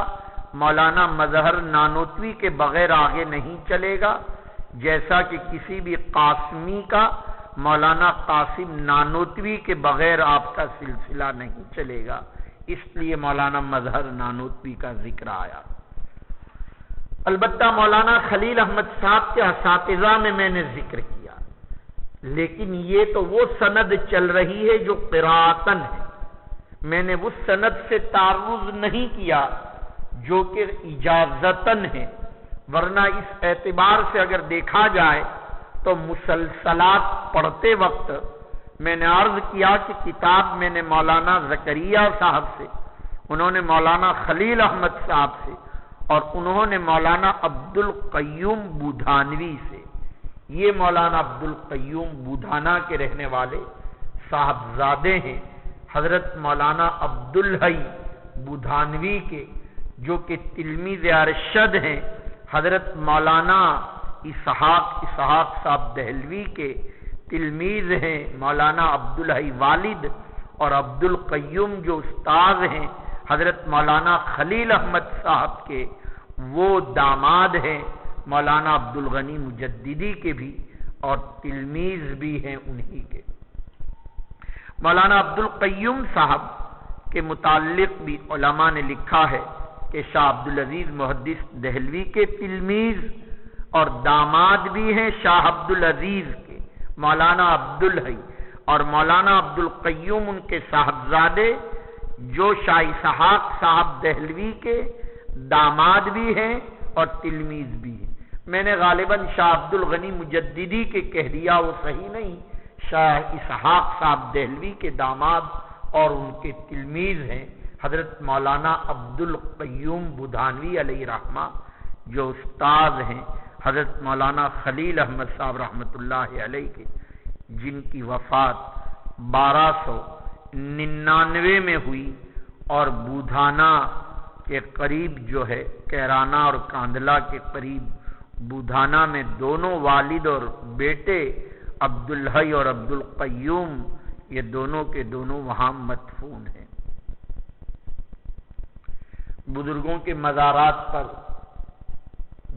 مولانا مظہر نانوتوی کے بغیر آگے نہیں چلے گا، جیسا کہ کسی بھی قاسمی کا مولانا قاسم نانوتوی کے بغیر آپ کا سلسلہ نہیں چلے گا، اس لیے مولانا مظہر نانوتوی کا ذکر آیا۔ البتہ مولانا خلیل احمد صاحب کے اساتذہ میں نے ذکر کیا، لیکن یہ تو وہ سند چل رہی ہے جو قراءتن ہے، میں نے اس سند سے تعرض نہیں کیا جو کہ اجازتن ہے، ورنہ اس اعتبار سے اگر دیکھا جائے تو مسلسلات پڑھتے وقت میں نے عرض کیا کہ کتاب میں نے مولانا زکریا صاحب سے، انہوں نے مولانا خلیل احمد صاحب سے، اور انہوں نے مولانا عبد القیوم بودھانوی سے، یہ مولانا عبد القیوم بودھانا کے رہنے والے صاحبزادے ہیں حضرت مولانا عبدالحی بودھانوی کے، جو کہ تلمیذ ارشد ہیں حضرت مولانا اسحاق صاحب دہلوی کے، تلمیذ ہیں مولانا عبدالحی والد، اور عبد القیوم جو استاد ہیں حضرت مولانا خلیل احمد صاحب کے، وہ داماد ہیں مولانا عبد الغنی مجددی کے بھی، اور تلمیذ بھی ہیں انہی کے۔ مولانا عبد القیوم صاحب کے متعلق بھی علماء نے لکھا ہے کہ شاہ عبدالعزیز محدث دہلوی کے تلمیذ اور داماد بھی ہیں شاہ عبدالعزیز کے، مولانا عبدالحی، اور مولانا عبد القیوم ان کے صاحبزادے جو شاہ اسحاق صاحب دہلوی کے داماد بھی ہیں اور تلمیذ بھی ہیں۔ میں نے غالباً شاہ عبد الغنی مجددی کے کہہ دیا، وہ صحیح نہیں، شاہ اسحاق صاحب دہلوی کے داماد اور ان کے تلمیذ ہیں حضرت مولانا عبد القیوم بودھانوی علیہ رحمہ، جو استاد ہیں حضرت مولانا خلیل احمد صاحب رحمۃ اللہ علیہ کے، جن کی وفات 1299 میں ہوئی، اور بودھانا کے قریب جو ہے کیرانہ اور کاندلہ کے قریب بودھانا میں دونوں والد اور بیٹے عبدالحی اور عبد القیوم، یہ دونوں کے دونوں وہاں مدفون ہیں۔ بزرگوں کے مزارات پر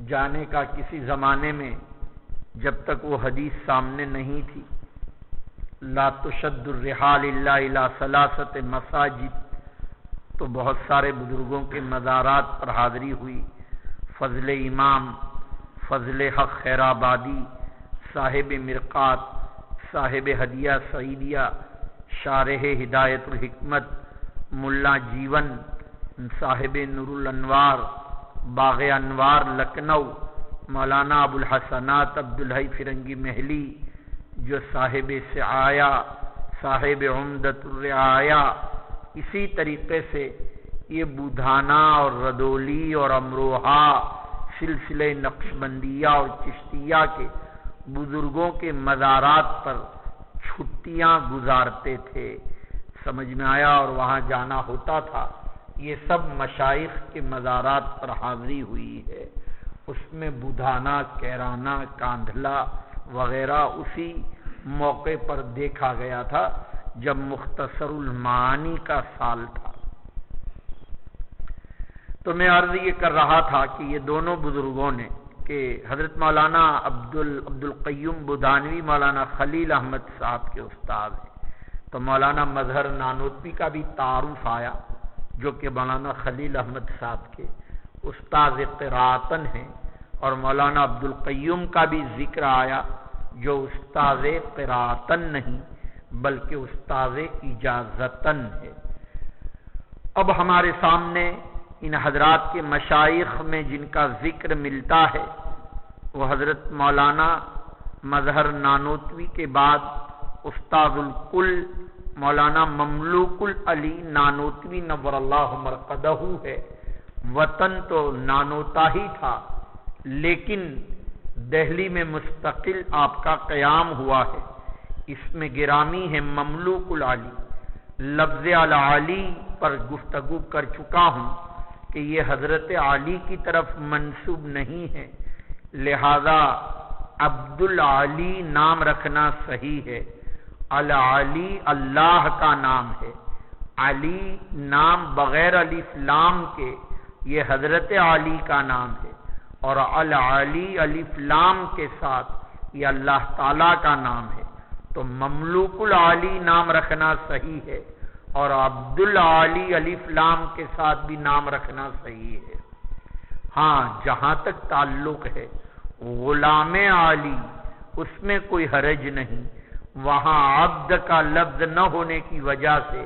جانے کا کسی زمانے میں جب تک وہ حدیث سامنے نہیں تھی، لا تشد الرحال الا الى ثلاثه مساجد، تو بہت سارے بزرگوں کے مزارات پر حاضری ہوئی، فضل امام، فضل حق خیرآبادی، صاحب مرقات، صاحب ہدیہ سعیدیہ، شارح ہدایت الحکمت، ملا جیون، صاحب نور الانوار، باغ انوار لکھنؤ، مولانا ابو الحسنات عبدالحی فرنگی محلی، جو صاحب سعایا، صاحب عمدۃ الرعایا، اسی طریقے سے یہ بودھانا اور ردولی اور امروہا، سلسلہ نقشبندیہ اور چشتیہ کے بزرگوں کے مزارات پر چھٹیاں گزارتے تھے، سمجھ میں آیا، اور وہاں جانا ہوتا تھا۔ یہ سب مشائخ کے مزارات پر حاضری ہوئی ہے، اس میں بودھانا، کیرانہ، کاندھلا وغیرہ اسی موقع پر دیکھا گیا تھا جب مختصر المعانی کا سال تھا۔ تو میں عرض یہ کر رہا تھا کہ یہ دونوں بزرگوں نے کہ حضرت مولانا عبد القیوم بودھانوی مولانا خلیل احمد صاحب کے استاد ہیں، تو مولانا مظہر نانوتوی کا بھی تعارف آیا جو کہ مولانا خلیل احمد صاحب کے استاذ قراءتن ہیں، اور مولانا عبدالقیوم کا بھی ذکر آیا جو استاذ قراءتن نہیں بلکہ استاذ اجازتن ہے۔ اب ہمارے سامنے ان حضرات کے مشائخ میں جن کا ذکر ملتا ہے وہ حضرت مولانا مظہر نانوتوی کے بعد استاذ الکل مولانا مملوک العلی نانوتوی نور اللہ مرقدہ ہے۔ وطن تو نانوتا ہی تھا لیکن دہلی میں مستقل آپ کا قیام ہوا ہے۔ اس میں گرامی ہے مملوک العلی۔ لفظ العلی پر گفتگو کر چکا ہوں کہ یہ حضرت علی کی طرف منسوب نہیں ہے، لہذا عبدالعلی نام رکھنا صحیح ہے۔ العلی اللہ کا نام ہے، علی نام بغیر الف لام کے یہ حضرت علی کا نام ہے، اور العلی الف لام کے ساتھ یہ اللہ تعالی کا نام ہے، تو مملوک العلی نام رکھنا صحیح ہے، اور عبدالعلی الف لام کے ساتھ بھی نام رکھنا صحیح ہے۔ ہاں جہاں تک تعلق ہے غلام علی اس میں کوئی حرج نہیں، وہاں عبد کا لفظ نہ ہونے کی وجہ سے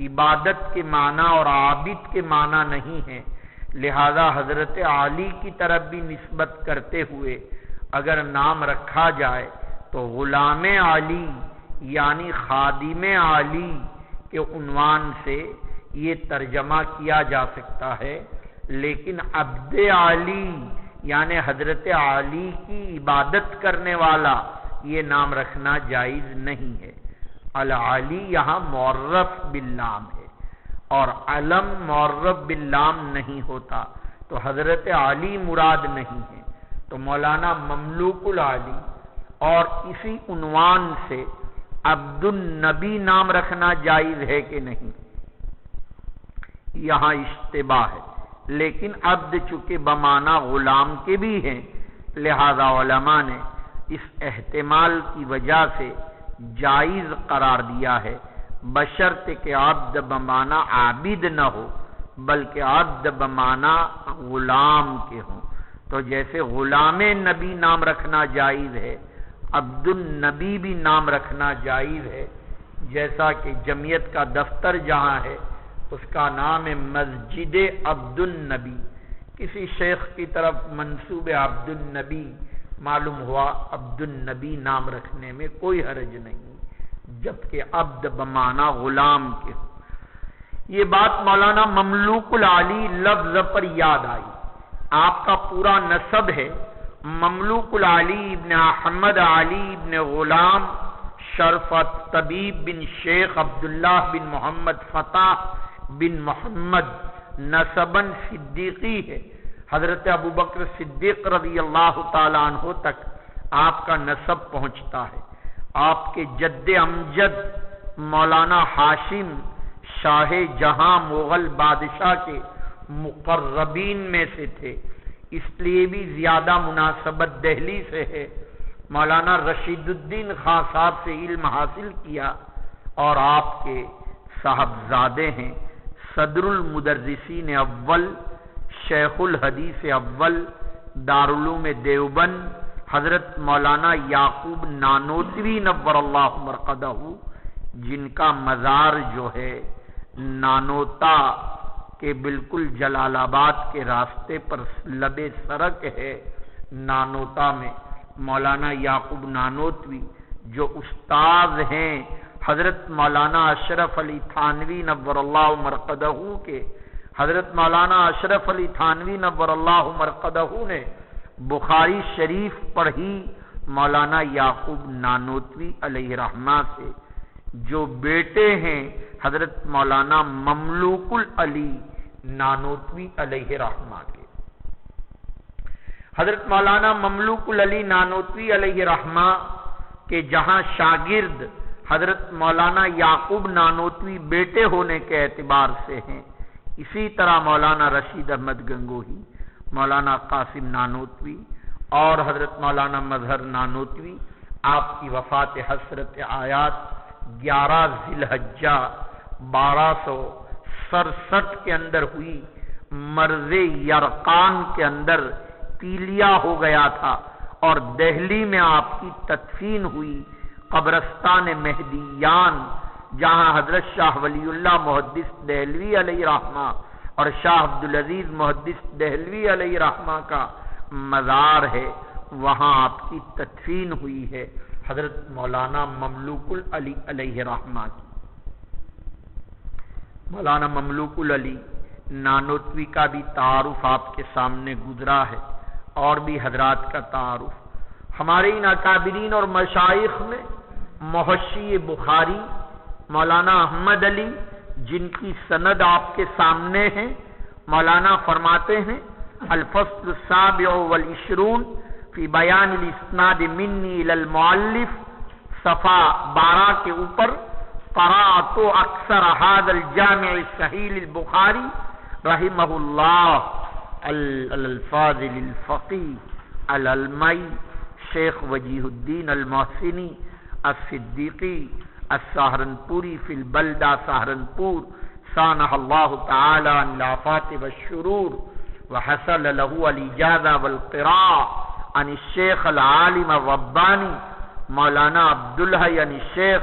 عبادت کے معنی اور عابد کے معنی نہیں ہے، لہذا حضرت علی کی طرف بھی نسبت کرتے ہوئے اگر نام رکھا جائے تو غلام علی یعنی خادم علی کے عنوان سے یہ ترجمہ کیا جا سکتا ہے، لیکن عبد علی یعنی حضرت علی کی عبادت کرنے والا یہ نام رکھنا جائز نہیں ہے۔ العلی یہاں معرف باللام ہے اور علم معرف باللام نہیں ہوتا، تو حضرت علی مراد نہیں ہے، تو مولانا مملوک العلی اور اسی عنوان سے عبد النبی نام رکھنا جائز ہے کہ نہیں؟ یہاں اشتباہ ہے، لیکن عبد چونکہ بمعنی غلام کے بھی ہیں، لہذا علماء نے اس احتمال کی وجہ سے جائز قرار دیا ہے، بشرط کہ عبد بمعنی عابد نہ ہو بلکہ عبد بمعنی غلام کے ہوں۔ تو جیسے غلام نبی نام رکھنا جائز ہے، عبد النبی بھی نام رکھنا جائز ہے، جیسا کہ جمعیت کا دفتر جہاں ہے اس کا نام ہے مسجد عبد النبی، کسی شیخ کی طرف منسوب عبد النبی معلوم ہوا، عبد النبی نام رکھنے میں کوئی حرج نہیں، جبکہ عبد بمعنی غلام کے ہو۔ یہ بات مولانا مملوک العلی لفظ پر یاد آئی۔ آپ کا پورا نسب ہے مملوک العلی ابن احمد علی ابن غلام شرفت طبیب بن شیخ عبداللہ بن محمد فتح بن محمد، نسباً صدیقی ہے، حضرت ابوبکر صدیق رضی اللہ تعالیٰ عنہ تک آپ کا نسب پہنچتا ہے۔ آپ کے جد امجد مولانا ہاشم شاہ جہاں مغل بادشاہ کے مقربین میں سے تھے، اس لیے بھی زیادہ مناسبت دہلی سے ہے۔ مولانا رشید الدین خان صاحب سے علم حاصل کیا اور آپ کے صاحبزادے ہیں صدر المدرسین اول، شیخ الحدیث اول، دارالعلوم دیوبند حضرت مولانا یعقوب نانوتوی نور اللہ مرقدہ، جن کا مزار جو ہے نانوتا کے بالکل جلال آباد کے راستے پر لب سڑک ہے۔ نانوتا میں مولانا یعقوب نانوتوی جو استاد ہیں حضرت مولانا اشرف علی تھانوی نور اللہ مرقدہ کے، حضرت مولانا اشرف علی تھانوی نور اللہ مرقدہ نے بخاری شریف پڑھی مولانا یعقوب نانوتوی علیہ رحمہ سے، جو بیٹے ہیں حضرت مولانا مملوک العلی نانوتوی علیہ رحمہ کے۔ حضرت مولانا مملوک العلی نانوتوی علیہ رحمہ کے جہاں شاگرد حضرت مولانا یعقوب نانوتوی بیٹے ہونے کے اعتبار سے ہیں، اسی طرح مولانا رشید احمد گنگوہی، مولانا قاسم نانوتوی اور حضرت مولانا مظہر نانوتوی آپ کی وفات حسرت آیات 11 ذی الحجہ 1267 کے اندر ہوئی، مرض یرقان کے اندر پیلیا ہو گیا تھا اور دہلی میں آپ کی تدفین ہوئی قبرستان مہدیان، جہاں حضرت شاہ ولی اللہ محدث دہلوی علیہ رحمہ اور شاہ عبدالعزیز محدث دہلوی علیہ رحمہ کا مزار ہے، وہاں آپ کی تدفین ہوئی ہے حضرت مولانا مملوک العلی علیہ رحمہ کی۔ مولانا مملوک العلی نانوتوی کا بھی تعارف آپ کے سامنے گزرا ہے، اور بھی حضرات کا تعارف۔ ہمارے ان اکابرین اور مشائخ میں محشی بخاری مولانا احمد علی، جن کی سند آپ کے سامنے ہے، مولانا فرماتے ہیں الفصل السابع والعشرون فی بیان الاسناد منی الی المؤلف، صفحہ 12 کے اوپر، قرأت اکثر هذا الجامع الصحیح للبخاری رحمہ اللہ الفاضل الفقی العلمی شیخ وجیہ الدین المحسنی الصدیقی السہرنپوری فی البلدہ سہرنپور، سانح اللہ تعالی عن الآفات والشرور، وحصل له الاجازہ والقراء عن الشیخ العالم الربانی مولانا عبدالحی عن الشیخ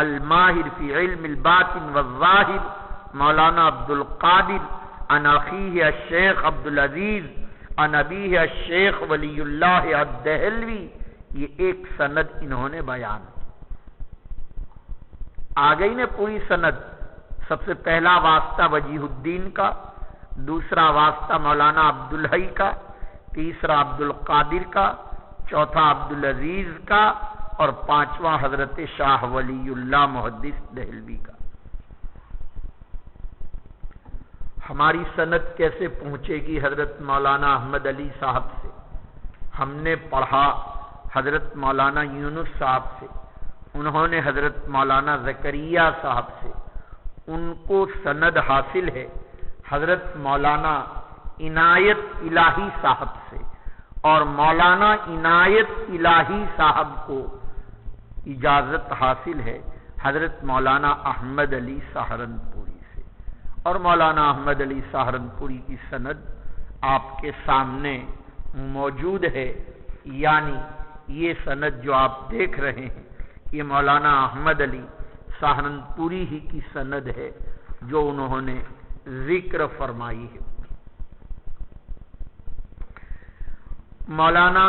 الماہر فی علم الباطن والظاہر مولانا عبدالقادر عن اخیہ الشیخ عبدالعزیز عن ابیہ الشیخ ولی اللہ الدہلوی۔ یہ ایک سند انہوں نے بیان آ گئی نے پوری سند۔ سب سے پہلا واسطہ وجیہ الدین کا، دوسرا واسطہ مولانا عبدالحی کا، تیسرا عبدالقادر کا، چوتھا عبدالعزیز کا، اور پانچواں حضرت شاہ ولی اللہ محدث دہلوی کا۔ ہماری سند کیسے پہنچے گی حضرت مولانا احمد علی صاحب سے؟ ہم نے پڑھا حضرت مولانا یونس صاحب سے، انہوں نے حضرت مولانا زکریا صاحب سے، ان کو سند حاصل ہے حضرت مولانا عنایت الہی صاحب سے، اور مولانا عنایت الہی صاحب کو اجازت حاصل ہے حضرت مولانا احمد علی سہارنپوری سے، اور مولانا احمد علی سہارنپوری کی سند آپ کے سامنے موجود ہے۔ یعنی یہ سند جو آپ دیکھ رہے ہیں یہ مولانا احمد علی سہارنپوری ہی کی سند ہے جو انہوں نے ذکر فرمائی ہے۔ مولانا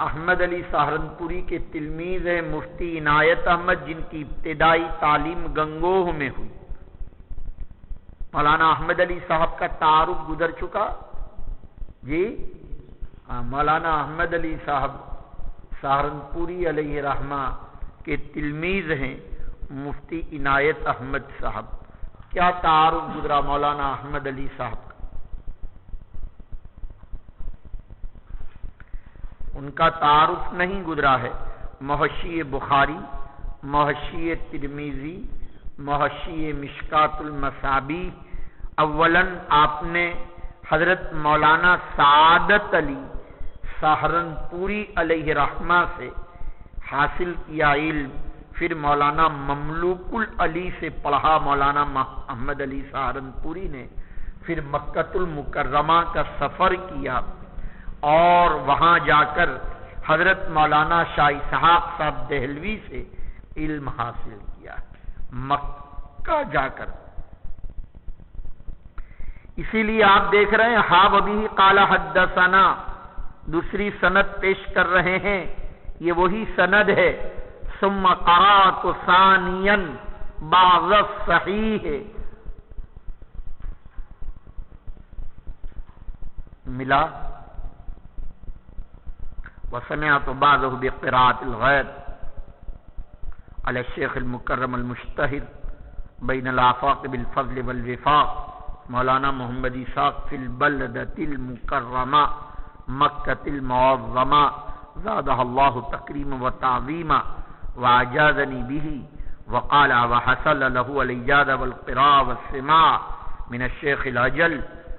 احمد علی سہارنپوری کے تلمیذ ہیں مفتی عنایت احمد، جن کی ابتدائی تعلیم گنگوہ میں ہوئی۔ مولانا احمد علی صاحب کا تعارف گزر چکا جی۔ مولانا احمد علی صاحب سہارنپوری علیہ رحمہ کے تلمیذ ہیں مفتی عنایت احمد صاحب۔ کیا تعارف گزرا مولانا احمد علی صاحب کا؟ ان کا تعارف نہیں گزرا ہے۔ محشی بخاری، محشی ترمذی، محشی مشکات المصابیح۔ اولاً آپ نے حضرت مولانا سعادت علی سہارنپوری علیہ رحمہ سے حاصل کیا علم، پھر مولانا مملوک العلی سے پڑھا مولانا احمد علی سہارنپوری نے، پھر مکۃ المکرمہ کا سفر کیا اور وہاں جا کر حضرت مولانا شاہ اسحاق صاحب دہلوی سے علم حاصل کیا، مکہ جا کر۔ اسی لیے آپ دیکھ رہے ہیں ہا وبہ قال حدثنا، دوسری سند پیش کر رہے ہیں، یہ وہی سند ہے۔ ثم قرأت ثانیا بعض الصحیح، ملا وسمعت بعضه بقراءة الغیب على الشیخ المکرم المشتہر بین الآفاق بالفضل والوفاق مولانا محمد اسحاق فی البلدۃ المکرمہ مکۃ المعظمہ زادہ اللہ تکریما و تعظیما وأجازني به وقال وحصل له الإجازة والقراءة والسماع من الشيخ الأجل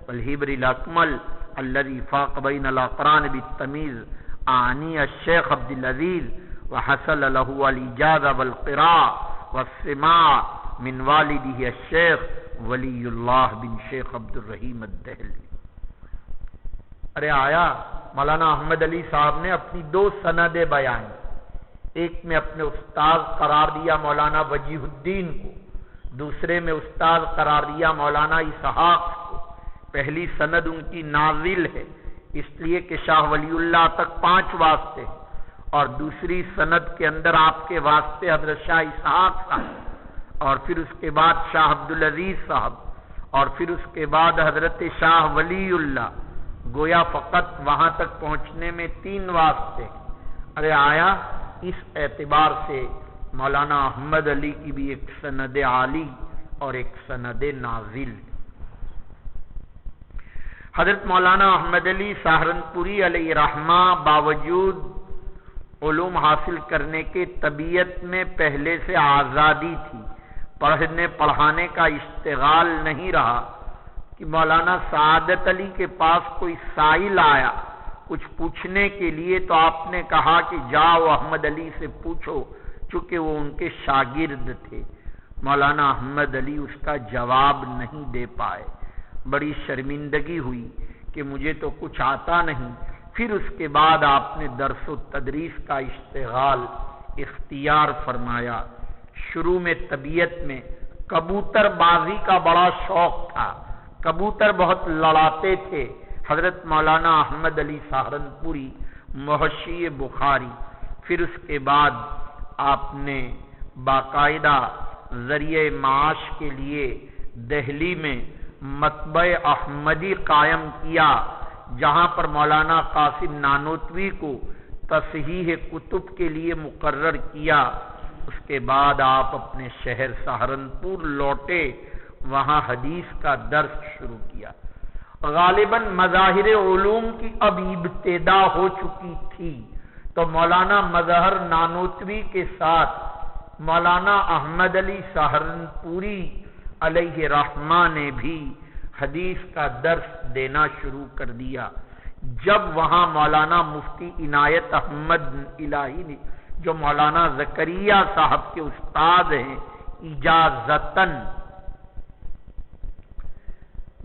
والهبر الأكمل الذي فاق بين الأقران بالتمييز أعني الشيخ عبد العزيز وحصل له الإجازة والقراءة والسماع من والده الشيخ ولی اللہ بن شیخ عبد الرحیم الدہلوی۔ ارے آیا مولانا احمد علی صاحب نے اپنی 2 سندیں بیان، ایک میں اپنے استاد قرار دیا مولانا وجیہ الدین کو، دوسرے میں استاد قرار دیا مولانا اسحاق کو۔ پہلی سند ان کی نازل ہے اس لیے کہ شاہ ولی اللہ تک 5 واسطے ہیں، اور دوسری سند کے اندر آپ کے واسطے حضرت شاہ اسحاق صاحب، اور پھر اس کے بعد شاہ عبدالعزیز صاحب، اور پھر اس کے بعد حضرت شاہ ولی اللہ۔ گویا فقط وہاں تک پہنچنے میں 3 واسطے ہیں۔ ارے آیا اس اعتبار سے مولانا احمد علی کی بھی ایک سند عالی اور ایک سند نازل۔ حضرت مولانا احمد علی سہارنپوری علیہ رحمہ باوجود علوم حاصل کرنے کے طبیعت میں پہلے سے آزادی تھی، پڑھنے پڑھانے کا اشتغال نہیں رہا کہ مولانا سعادت علی کے پاس کوئی سائل آیا کچھ پوچھنے کے لیے تو آپ نے کہا کہ جاؤ احمد علی سے پوچھو، چونکہ وہ ان کے شاگرد تھے۔ مولانا احمد علی اس کا جواب نہیں دے پائے، بڑی شرمندگی ہوئی کہ مجھے تو کچھ آتا نہیں۔ پھر اس کے بعد آپ نے درس و تدریس کا اشتغال اختیار فرمایا۔ شروع میں طبیعت میں کبوتر بازی کا بڑا شوق تھا، کبوتر بہت لڑاتے تھے حضرت مولانا احمد علی سہارنپوری محشی بخاری۔ پھر اس کے بعد آپ نے باقاعدہ ذریعہ معاش کے لیے دہلی میں مطبع احمدی قائم کیا، جہاں پر مولانا قاسم نانوتوی کو تصحیح کتب کے لیے مقرر کیا۔ اس کے بعد آپ اپنے شہر سہارنپور لوٹے، وہاں حدیث کا درس شروع کیا۔ غالباً مظاہر علوم کی اب ابتدا ہو چکی تھی، تو مولانا مظہر نانوتوی کے ساتھ مولانا احمد علی سہارنپوری علیہ رحمہ نے بھی حدیث کا درس دینا شروع کر دیا۔ جب وہاں مولانا مفتی عنایت احمد الہی نے، جو مولانا زکریا صاحب کے استاد ہیں، اجازتاً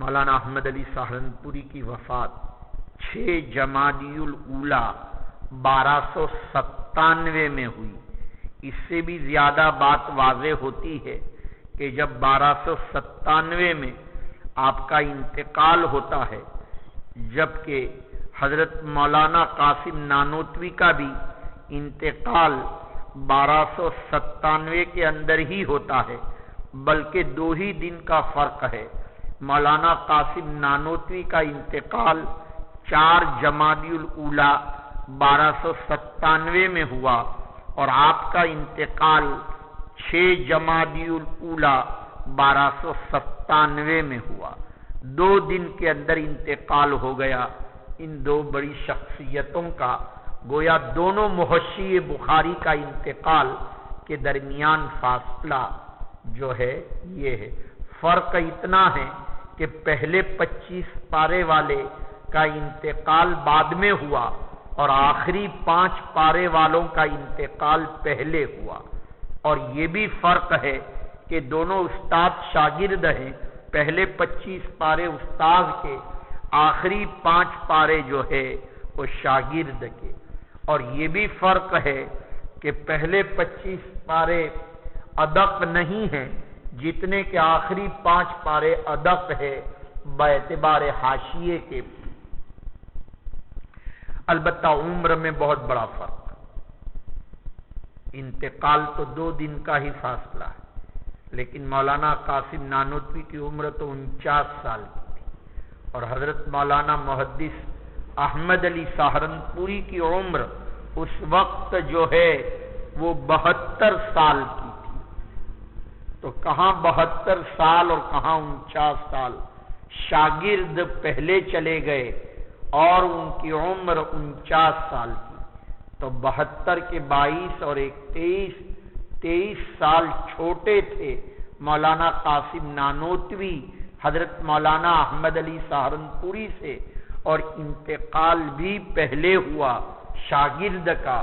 مولانا احمد علی سہارنپوری کی وفات 6 جمادی الاولی 1297 میں ہوئی۔ اس سے بھی زیادہ بات واضح ہوتی ہے کہ جب 1297 میں آپ کا انتقال ہوتا ہے، جبکہ حضرت مولانا قاسم نانوتوی کا بھی انتقال 1297 کے اندر ہی ہوتا ہے، بلکہ 2 ہی دن کا فرق ہے۔ مولانا قاسم نانوتوی کا انتقال 4 جمادی الاولی 1297 میں ہوا، اور آپ کا انتقال 6 جمادی الاولی 1297 میں ہوا۔ 2 دن کے اندر انتقال ہو گیا ان 2 بڑی شخصیتوں کا۔ گویا دونوں محشی بخاری کا انتقال کے درمیان فاصلہ جو ہے یہ ہے، فرق اتنا ہے کہ پہلے 25 پارے والے کا انتقال بعد میں ہوا اور آخری 5 پارے والوں کا انتقال پہلے ہوا۔ اور یہ بھی فرق ہے کہ دونوں استاد شاگرد ہیں، پہلے 25 پارے استاد کے، آخری 5 پارے جو ہے وہ شاگرد کے۔ اور یہ بھی فرق ہے کہ پہلے 25 پارے ادق نہیں ہیں جتنے کہ آخری 5 پارے ادق ہے باعتبار حاشیے کے۔ البتہ عمر میں بہت بڑا فرق، انتقال تو 2 دن کا ہی فاصلہ ہے، لیکن مولانا قاسم نانوتوی کی عمر تو 49 سال کی تھی، اور حضرت مولانا محدث احمد علی سہارنپوری کی عمر اس وقت جو ہے وہ 72 سال کی تھی۔ تو کہاں 72 سال اور کہاں 49 سال، شاگرد پہلے چلے گئے اور ان کی عمر 49 سال کی، تو 72 کے 22 اور ایک 23 سال چھوٹے تھے مولانا قاسم نانوتوی حضرت مولانا احمد علی سہارنپوری سے، اور انتقال بھی پہلے ہوا شاگرد کا،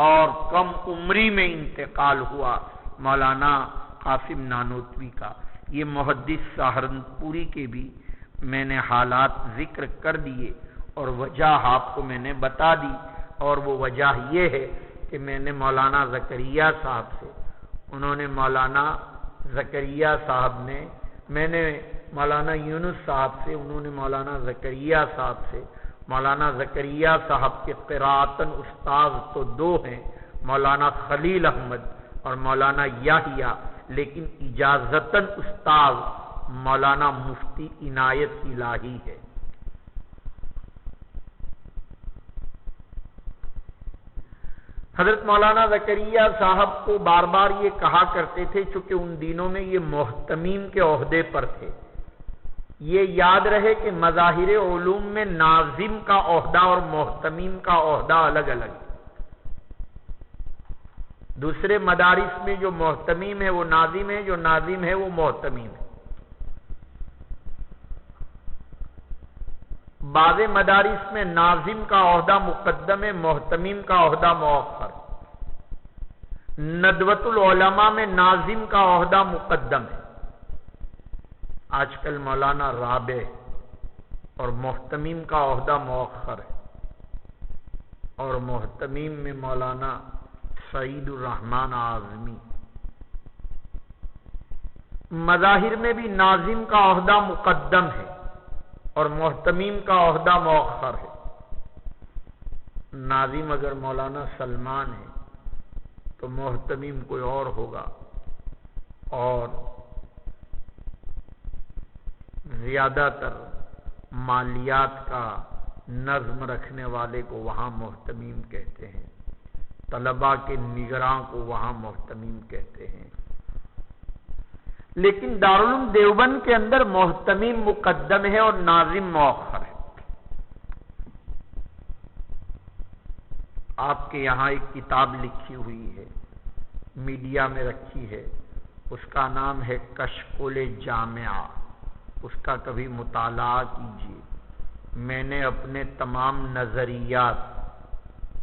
اور کم عمری میں انتقال ہوا مولانا قاسم نانوتوی کا۔ یہ محدث سہارنپوری کے بھی میں نے حالات ذکر کر دیے اور وجہ آپ کو میں نے بتا دی، اور وہ وجہ یہ ہے کہ میں نے مولانا زکریا صاحب سے، انہوں نے مولانا زکریا صاحب نے، میں نے مولانا یونس صاحب سے، انہوں نے مولانا زکریا صاحب سے، مولانا زکریا صاحب کے قراءتاً استاذ تو دو ہیں، مولانا خلیل احمد اور مولانا یحییٰ، لیکن اجازتاً استاذ مولانا مفتی عنایت الہی ہے۔ حضرت مولانا زکریا صاحب کو بار بار یہ کہا کرتے تھے، چونکہ ان دنوں میں یہ محتمیم کے عہدے پر تھے، یہ یاد رہے کہ مظاہر علوم میں ناظم کا عہدہ اور محتمیم کا عہدہ الگ الگ ہے۔ دوسرے مدارس میں جو محتمیم ہے وہ ناظم ہے، جو ناظم ہے وہ محتمیم ہے۔ بعض مدارس میں ناظم کا عہدہ مقدم ہے، محتمیم کا عہدہ مؤخر۔ ندوۃ العلماء میں ناظم کا عہدہ مقدم ہے، آج کل مولانا رابع، اور محتمیم کا عہدہ مؤخر ہے، اور محتمیم میں مولانا سعید الرحمن اعظمی۔ مظاہر میں بھی ناظم کا عہدہ مقدم ہے اور محتمیم کا عہدہ مؤخر ہے۔ ناظم اگر مولانا سلمان ہے تو محتمیم کوئی اور ہوگا، اور زیادہ تر مالیات کا نظم رکھنے والے کو وہاں محتمیم کہتے ہیں، طلباء کے نگراں کو وہاں محتمیم کہتے ہیں۔ لیکن دارالعلوم دیوبند کے اندر محتمیم مقدم ہے اور ناظم مؤخر ہے۔ آپ کے یہاں ایک کتاب لکھی ہوئی ہے، میڈیا میں رکھی ہے، اس کا نام ہے کشکول جامعہ، اس کا کبھی مطالعہ کیجیے۔ میں نے اپنے تمام نظریات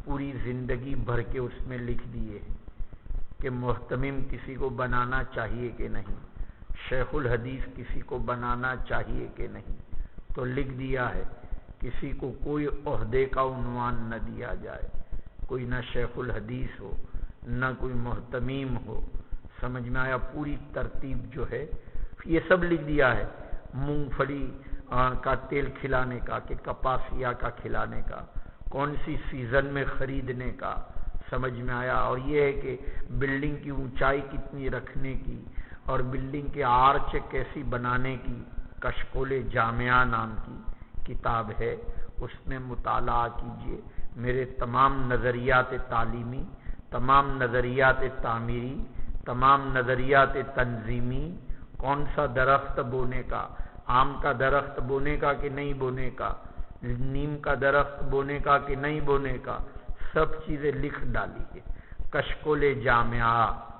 پوری زندگی بھر کے اس میں لکھ دیے ہیں کہ محتمم کسی کو بنانا چاہیے کہ نہیں، شیخ الحدیث کسی کو بنانا چاہیے کہ نہیں، تو لکھ دیا ہے کسی کو کوئی عہدے کا عنوان نہ دیا جائے، کوئی نہ شیخ الحدیث ہو نہ کوئی محتمیم ہو۔ سمجھ میں آیا؟ پوری ترتیب جو ہے یہ سب لکھ دیا ہے، مونگ پھلی کا تیل کھلانے کا کہ کپاسیا کا کھلانے کا، کون سی سیزن میں خریدنے کا، سمجھ میں آیا؟ اور یہ ہے کہ بلڈنگ کی اونچائی کتنی رکھنے کی اور بلڈنگ کے آرچ کیسی بنانے کی، کشکول جامعہ نام کی کتاب ہے، اس میں مطالعہ کیجیے۔ میرے تمام نظریات تعلیمی، تمام نظریات تعمیری، تمام نظریات تنظیمی، کون سا درخت بونے کا، آم کا درخت بونے کا کہ نہیں بونے کا، نیم کا درخت بونے کا کہ نہیں بونے کا، سب چیزیں لکھ ڈالی ہے۔ کشکول جامعہ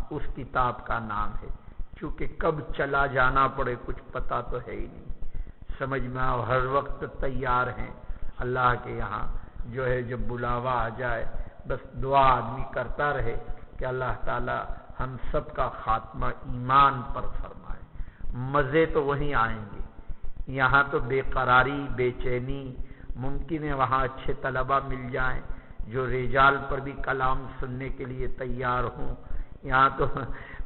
اس کتاب کا نام ہے، چونکہ کب چلا جانا پڑے کچھ پتا تو ہے ہی نہیں، سمجھ میں آؤ؟ ہر وقت تیار ہیں اللہ کے یہاں، جو ہے جب بلاوا آ جائے بس دعا آدمی کرتا رہے کہ اللہ تعالی ہم سب کا خاتمہ ایمان پر فرمائے۔ مزے تو وہیں آئیں گے، یہاں تو بے قراری، بے چینی، ممکن ہے وہاں اچھے طلباء مل جائیں جو رجال پر بھی کلام سننے کے لیے تیار ہوں، یہاں تو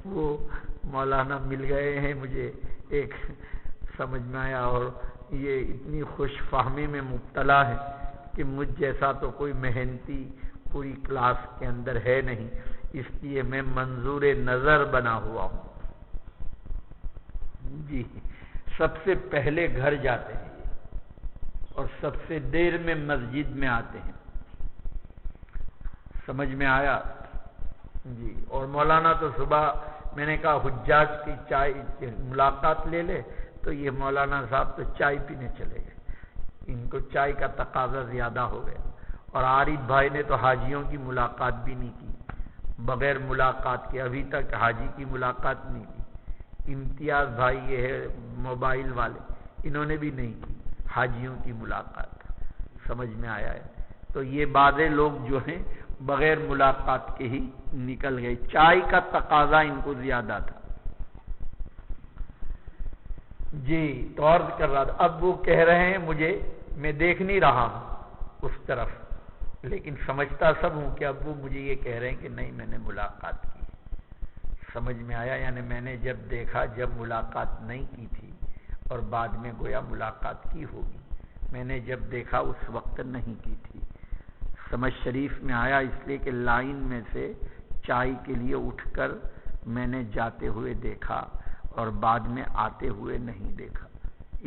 وہ مولانا مل گئے ہیں مجھے ایک، سمجھ میں آیا، اور یہ اتنی خوش فہمی میں مبتلا ہے کہ مجھ جیسا تو کوئی محنتی پوری کلاس کے اندر ہے نہیں، اس لیے میں منظور نظر بنا ہوا ہوں۔ جی، سب سے پہلے گھر جاتے ہیں اور سب سے دیر میں مسجد میں آتے ہیں، سمجھ میں آیا؟ جی، اور مولانا تو صبح میں نے کہا حجاج کی چائے ملاقات لے لے، تو یہ مولانا صاحب تو چائے پینے چلے گئے، ان کو چائے کا تقاضا زیادہ ہو گیا۔ اور عارف بھائی نے تو حاجیوں کی ملاقات بھی نہیں کی، بغیر ملاقات کے ابھی تک حاجی کی ملاقات نہیں کی۔ امتیاز بھائی یہ ہے موبائل والے، انہوں نے بھی نہیں کی حاجیوں کی ملاقات، سمجھ میں آیا ہے؟ تو یہ بعض لوگ جو ہیں بغیر ملاقات کے ہی نکل گئے، چائے کا تقاضا ان کو زیادہ تھا۔ جی تو عرض کر رہا تھا، اب وہ کہہ رہے ہیں مجھے، میں دیکھ نہیں رہا ہوں اس طرف، لیکن سمجھتا سب ہوں کہ اب وہ مجھے یہ کہہ رہے ہیں کہ نہیں میں نے ملاقات کی۔ سمجھ میں آیا؟ یعنی میں نے جب دیکھا جب ملاقات نہیں کی تھی، اور بعد میں گویا ملاقات کی ہوگی، میں نے جب دیکھا اس وقت نہیں کی تھی۔ سمجھ شریف میں آیا، اس لیے کہ لائن میں سے چائے کے لیے اٹھ کر میں نے جاتے ہوئے دیکھا اور بعد میں آتے ہوئے نہیں دیکھا،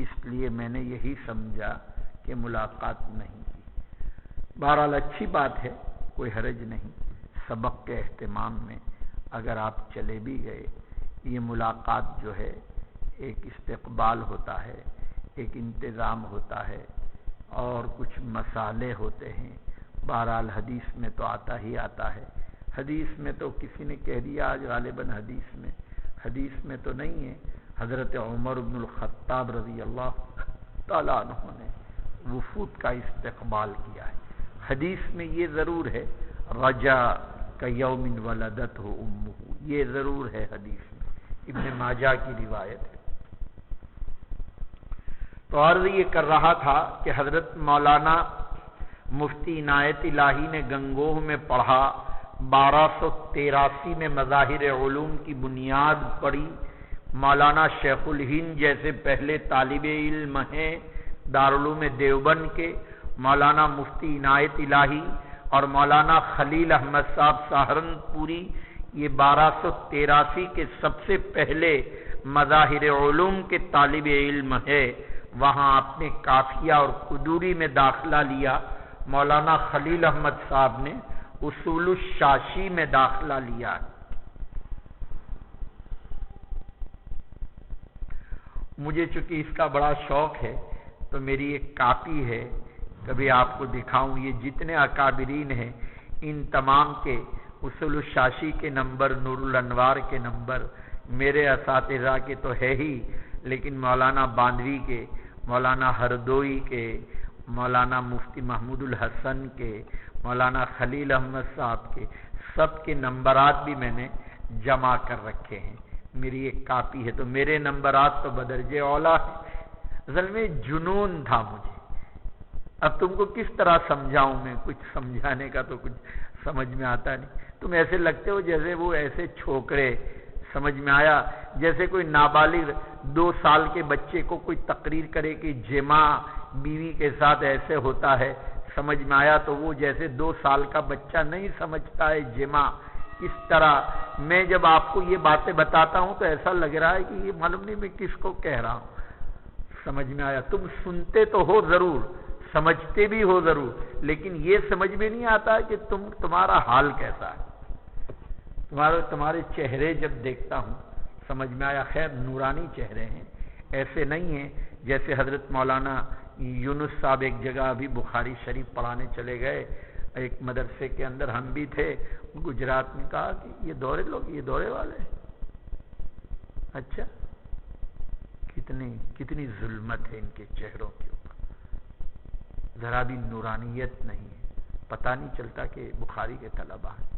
اس لیے میں نے یہی سمجھا کہ ملاقات نہیں کی۔ بہرحال اچھی بات ہے، کوئی حرج نہیں، سبق کے اہتمام میں اگر آپ چلے بھی گئے، یہ ملاقات جو ہے ایک استقبال ہوتا ہے، ایک انتظام ہوتا ہے، اور کچھ مسالے ہوتے ہیں۔ بہرحال حدیث میں تو آتا ہی آتا ہے، حدیث میں تو کسی نے کہہ دیا آج غالباً حدیث میں تو نہیں ہے، حضرت عمر بن الخطاب رضی اللہ تعالیٰ عنہ نے وفود کا استقبال کیا ہے۔ حدیث میں یہ ضرور ہے، رجا کیوم ولدتہ امہ، یہ ضرور ہے حدیث میں، ابن ماجہ کی روایت ہے۔ تو عرض یہ کر رہا تھا کہ حضرت مولانا مفتی عنایت الہی نے گنگوہ میں پڑھا، 1283 میں مظاہر علوم کی بنیاد پڑی۔ مولانا شیخ الہند جیسے پہلے طالب علم ہیں دارالعلوم دیوبند کے، مولانا مفتی عنایت الہی اور مولانا خلیل احمد صاحب سہارنپوری، یہ 1283 کے سب سے پہلے مظاہر علوم کے طالب علم ہے۔ وہاں آپ نے کافیہ اور قدوری میں داخلہ لیا۔ مولانا خلیل احمد صاحب نے اصول الشاشی میں داخلہ لیا۔ مجھے چونکہ اس کا بڑا شوق ہے تو میری ایک کاپی ہے، کبھی آپ کو دکھاؤں۔ یہ جتنے اکابرین ہیں ان تمام کے اصول الشاشی کے نمبر، نور الانوار کے نمبر، میرے اساتذہ کے تو ہے ہی، لیکن مولانا باندوی کے، مولانا ہردوئی کے، مولانا مفتی محمود الحسن کے، مولانا خلیل احمد صاحب کے، سب کے نمبرات بھی میں نے جمع کر رکھے ہیں۔ میری ایک کاپی ہے، تو میرے نمبرات تو بدرجہ اولیٰ ہیں۔ اصل میں جنون تھا مجھے، اب تم کو کس طرح سمجھاؤں میں، کچھ سمجھانے کا تو کچھ سمجھ میں آتا نہیں۔ تم ایسے لگتے ہو جیسے وہ ایسے چھوکرے، سمجھ میں آیا، جیسے کوئی نابالغ 2 سال کے بچے کو کوئی تقریر کرے کہ جمع بیوی کے ساتھ ایسے ہوتا ہے، سمجھ میں آیا، تو وہ جیسے 2 سال کا بچہ نہیں سمجھتا ہے جمع، اس طرح میں جب آپ کو یہ باتیں بتاتا ہوں تو ایسا لگ رہا ہے کہ یہ معلوم نہیں میں کس کو کہہ رہا ہوں، سمجھ میں آیا۔ تم سنتے تو ہو ضرور، سمجھتے بھی ہو ضرور، لیکن یہ سمجھ میں نہیں آتا کہ تمہارا حال کیسا ہے، تمہارے چہرے جب دیکھتا ہوں سمجھ میں آیا۔ خیر نورانی چہرے ہیں، ایسے نہیں ہیں جیسے حضرت مولانا یونس صاحب ایک جگہ ابھی بخاری شریف پڑھانے چلے گئے، ایک مدرسے کے اندر ہم بھی تھے، گجرات میں، کہا کہ یہ دورے لوگ، یہ دورے والے ہیں۔ اچھا، کتنی ظلمت ہے ان کے چہروں کے اوپر، ذرا بھی نورانیت نہیں ہے، پتہ نہیں چلتا کہ بخاری کے طلبہ ہیں،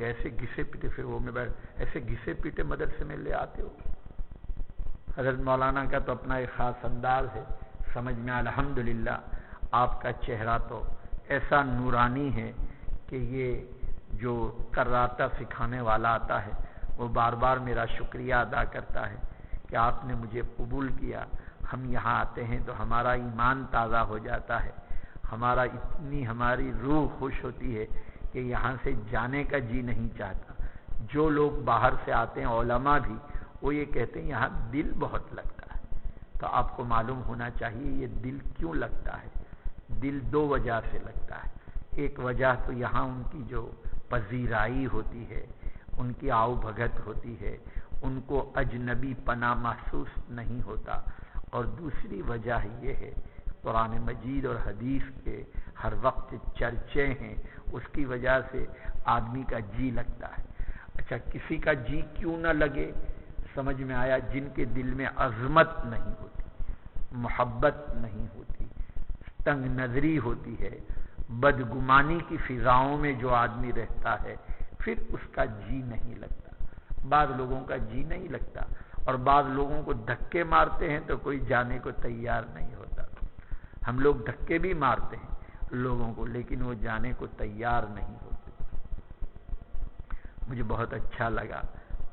ایسے گھسے پیٹے، پھر وہ میں ایسے گھسے پیٹے مدرسے میں لے آتے ہو۔ حضرت مولانا کا تو اپنا ایک خاص انداز ہے، سمجھ میں الحمدللہ آپ کا چہرہ تو ایسا نورانی ہے کہ یہ جو کراتا سکھانے والا آتا ہے وہ بار بار میرا شکریہ ادا کرتا ہے کہ آپ نے مجھے قبول کیا۔ ہم یہاں آتے ہیں تو ہمارا ایمان تازہ ہو جاتا ہے، ہماری روح خوش ہوتی ہے کہ یہاں سے جانے کا جی نہیں چاہتا۔ جو لوگ باہر سے آتے ہیں علماء بھی، وہ یہ کہتے ہیں یہاں دل بہت لگتا ہے۔ تو آپ کو معلوم ہونا چاہیے یہ دل کیوں لگتا ہے۔ دل 2 وجہ سے لگتا ہے۔ ایک وجہ تو یہاں ان کی جو پذیرائی ہوتی ہے، ان کی آؤ بھگت ہوتی ہے، ان کو اجنبی پنا محسوس نہیں ہوتا، اور دوسری وجہ یہ ہے قرآن مجید اور حدیث کے ہر وقت چرچے ہیں، اس کی وجہ سے آدمی کا جی لگتا ہے۔ اچھا، کسی کا جی کیوں نہ لگے، سمجھ میں آیا، جن کے دل میں عظمت نہیں ہوتی، محبت نہیں ہوتی، تنگ نظری ہوتی ہے، بدگمانی کی فضاؤں میں جو آدمی رہتا ہے، پھر اس کا جی نہیں لگتا۔ بعض لوگوں کا جی نہیں لگتا، اور بعض لوگوں کو دھکے مارتے ہیں تو کوئی جانے کو تیار نہیں ہوتا. ہم لوگ دھکے بھی مارتے ہیں لوگوں کو لیکن وہ جانے کو تیار نہیں ہوتے. مجھے بہت اچھا لگا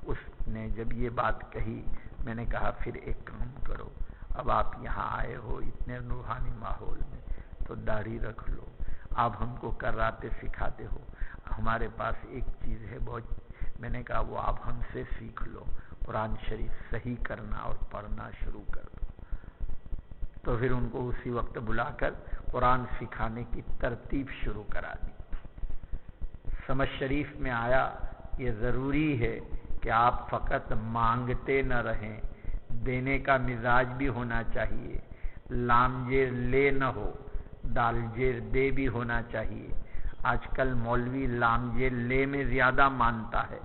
اس نے جب یہ بات کہی. میں نے کہا پھر ایک کام کرو، اب آپ یہاں آئے ہو اتنے روحانی ماحول میں تو داڑھی رکھ لو. آپ ہم کو کراتے سکھاتے ہو، ہمارے پاس ایک چیز ہے بہت، میں نے کہا وہ آپ ہم سے سیکھ لو، قرآن شریف صحیح کرنا اور پڑھنا شروع کر دو. تو پھر ان کو اسی وقت بلا کر قرآن سکھانے کی ترتیب شروع کرا دی. سمجھ شریف میں آیا یہ ضروری ہے کہ آپ فقط مانگتے نہ رہیں، دینے کا مزاج بھی ہونا چاہیے. لام جیر لے نہ ہو، دال جیر دے بھی ہونا چاہیے. آج کل مولوی لام جیر لے میں زیادہ مانتا ہے،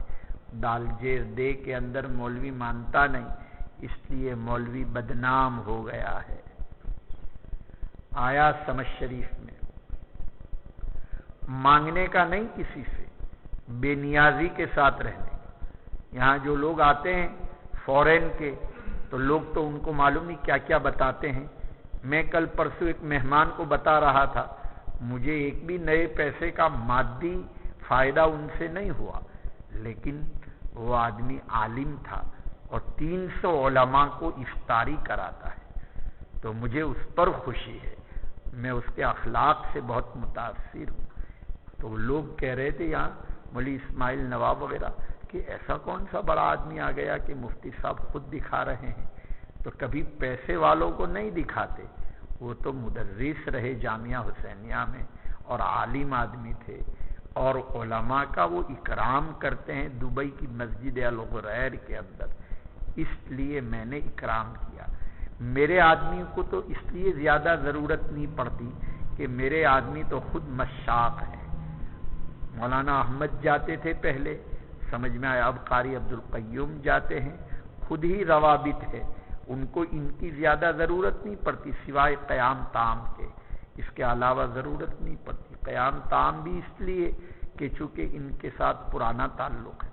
دال جیر دے کے اندر مولوی مانتا نہیں، اس لیے مولوی بدنام ہو گیا ہے. آیا سمجھ شریف میں مانگنے کا نہیں کسی سے، بے نیازی کے ساتھ رہنے. یہاں جو لوگ آتے ہیں فورین کے تو لوگ تو ان کو معلوم نہیں کیا کیا بتاتے ہیں. میں کل پرسوں ایک مہمان کو بتا رہا تھا مجھے ایک بھی نئے پیسے کا مادی فائدہ ان سے نہیں ہوا، لیکن وہ آدمی عالم تھا اور 300 علماء کو افطاری کراتا ہے. تو مجھے اس پر خوشی ہے، میں اس کے اخلاق سے بہت متاثر ہوں. تو لوگ کہہ رہے تھے یہاں مولوی اسماعیل نواب وغیرہ کہ ایسا کون سا بڑا آدمی آ گیا کہ مفتی صاحب خود دکھا رہے ہیں. تو کبھی پیسے والوں کو نہیں دکھاتے، وہ تو مدرس رہے جامعہ حسینیہ میں اور عالم آدمی تھے اور علماء کا وہ اکرام کرتے ہیں دبئی کی مسجد الغریر کے اندر. اس لیے میں نے اکرام کیا. میرے آدمی کو تو اس لیے زیادہ ضرورت نہیں پڑتی کہ میرے آدمی تو خود مشاق ہیں. مولانا احمد جاتے تھے پہلے، سمجھ میں آیا. اب قاری عبدالقیوم جاتے ہیں، خود ہی روابط ہے، ان کو ان کی زیادہ ضرورت نہیں پڑتی سوائے قیام تام کے. اس کے علاوہ ضرورت نہیں پڑتی. قیام تام بھی اس لیے کہ چونکہ ان کے ساتھ پرانا تعلق ہے.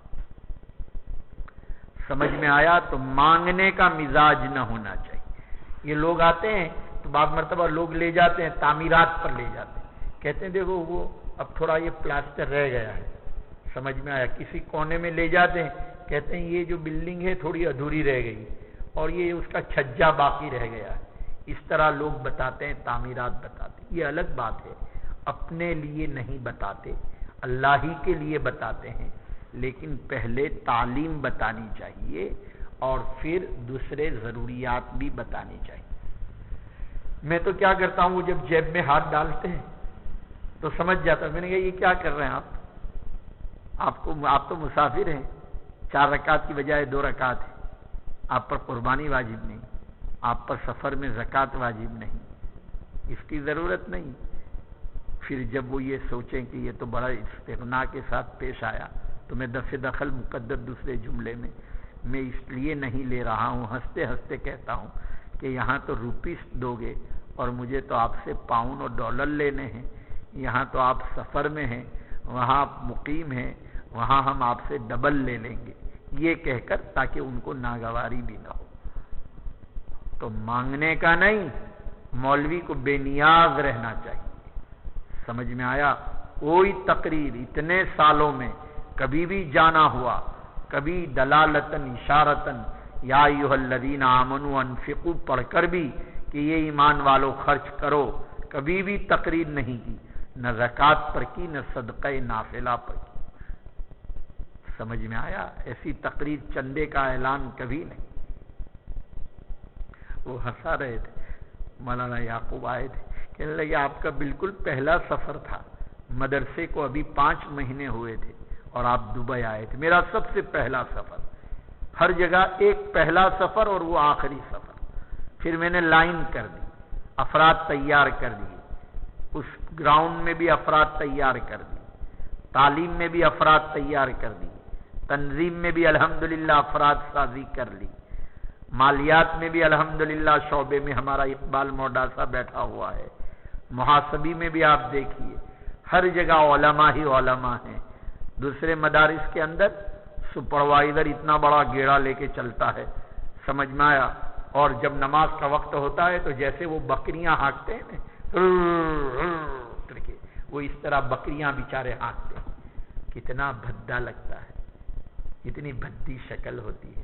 سمجھ میں آیا. تو مانگنے کا مزاج نہ ہونا چاہیے. یہ لوگ آتے ہیں تو بعض مرتبہ لوگ لے جاتے ہیں تعمیرات پر لے جاتے ہیں، کہتے ہیں دیکھو وہ اب تھوڑا یہ پلاسٹر رہ گیا ہے. سمجھ میں آیا. کسی کونے میں لے جاتے ہیں کہتے ہیں یہ جو بلڈنگ ہے تھوڑی ادھوری رہ گئی اور یہ اس کا چھجا باقی رہ گیا ہے. اس طرح لوگ بتاتے ہیں، تعمیرات بتاتے ہیں. یہ الگ بات ہے، اپنے لیے نہیں بتاتے، اللہ ہی کے لیے بتاتے ہیں. لیکن پہلے تعلیم بتانی چاہیے اور پھر دوسرے ضروریات بھی بتانی چاہیے. میں تو کیا کرتا ہوں، وہ جب جیب میں ہاتھ ڈالتے ہیں تو سمجھ جاتا. میں نے کہا یہ کیا کر رہے ہیں آپ تو مسافر ہیں، 4 رکعت کی بجائے 2 رکعت ہے. آپ پر قربانی واجب نہیں، آپ پر سفر میں زکوٰۃ واجب نہیں، اس کی ضرورت نہیں. پھر جب وہ یہ سوچیں کہ یہ تو بڑا استغنا کے ساتھ پیش آیا تو میں دفع دخل مقدر دوسرے جملے میں اس لیے نہیں لے رہا ہوں، ہنستے ہنستے کہتا ہوں کہ یہاں تو روپیز دو گے اور مجھے تو آپ سے پاؤنڈ اور ڈالر لینے ہیں. یہاں تو آپ سفر میں ہیں، وہاں آپ مقیم ہیں، وہاں ہم آپ سے ڈبل لے لیں گے، یہ کہہ کر تاکہ ان کو ناگواری بھی نہ ہو. تو مانگنے کا نہیں، مولوی کو بے نیاز رہنا چاہیے. سمجھ میں آیا. کوئی تقریر اتنے سالوں میں کبھی بھی جانا ہوا، کبھی دلالتاً اشارتاً یا ایھا الذین آمنوا انفقوا پڑھ کر بھی کہ یہ ایمان والو خرچ کرو، کبھی بھی تقریر نہیں کی، نہ زکوٰۃ پر کی، نہ صدقہ نافلہ پر کی. سمجھ میں آیا. ایسی تقریر چندے کا اعلان کبھی نہیں. وہ ہنسا رہے تھے. مولانا یعقوب آئے تھے، کہنے لگے آپ کا بالکل پہلا سفر تھا، مدرسے کو ابھی 5 مہینے ہوئے تھے اور آپ دبئی آئے تھے. میرا سب سے پہلا سفر. ہر جگہ ایک پہلا سفر اور وہ آخری سفر. پھر میں نے لائن کر دی، افراد تیار کر دیے، اس گراؤنڈ میں بھی افراد تیار کر دی، تعلیم میں بھی افراد تیار کر دی، تنظیم میں بھی الحمدللہ افراد سازی کر لی، مالیات میں بھی الحمدللہ شعبے میں ہمارا اقبال موڈاسا بیٹھا ہوا ہے، محاسبی میں بھی آپ دیکھیے ہر جگہ علماء ہی علماء ہیں. دوسرے مدارس کے اندر سپروائزر اتنا بڑا گیڑا لے کے چلتا ہے سمجھ میں آیا؟ اور جب نماز کا وقت ہوتا ہے تو جیسے وہ بکریاں ہانکتے ہیں کر کے، وہ اس طرح بکریاں بیچارے ہانکتے ہیں۔ کتنا بھدا لگتا ہے، کتنی بھدی شکل ہوتی ہے۔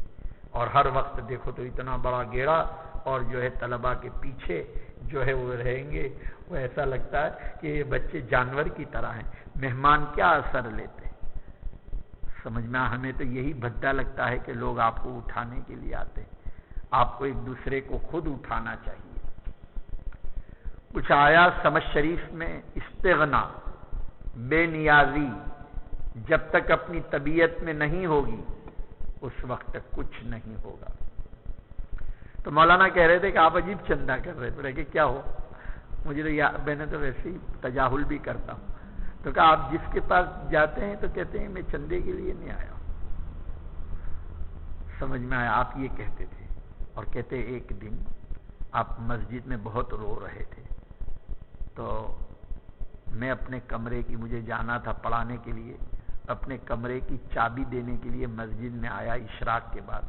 اور ہر وقت دیکھو تو اتنا بڑا گیڑا، اور جو ہے طلباء کے پیچھے جو ہے وہ رہیں گے، وہ ایسا لگتا ہے کہ یہ بچے جانور کی طرح ہیں۔ مہمان کیا اثر لیتے ہیں؟ سمجھ میں، ہمیں تو یہی بھدا لگتا ہے کہ لوگ آپ کو اٹھانے کے لیے آتے ہیں۔ آپ کو ایک دوسرے کو خود اٹھانا چاہیے۔ کچھ آیا سمجھ شریف میں، استغنا، بے نیازی جب تک اپنی طبیعت میں نہیں ہوگی اس وقت تک کچھ نہیں ہوگا۔ تو مولانا کہہ رہے تھے کہ آپ عجیب چندہ کر رہے تھے کہ کیا ہو؟ مجھے تو میں نے تو ویسے ہی تجاہل بھی کرتا ہوں۔ تو کہا آپ جس کے پاس جاتے ہیں تو کہتے ہیں میں چندے کے لیے نہیں آیا ہوں۔ سمجھ میں آیا؟ آپ یہ کہتے تھے، اور کہتے ایک دن آپ مسجد میں بہت رو رہے تھے، تو میں اپنے کمرے کی، مجھے جانا تھا پڑھانے کے لیے، اپنے کمرے کی چابی دینے کے لیے مسجد میں آیا اشراق کے بعد،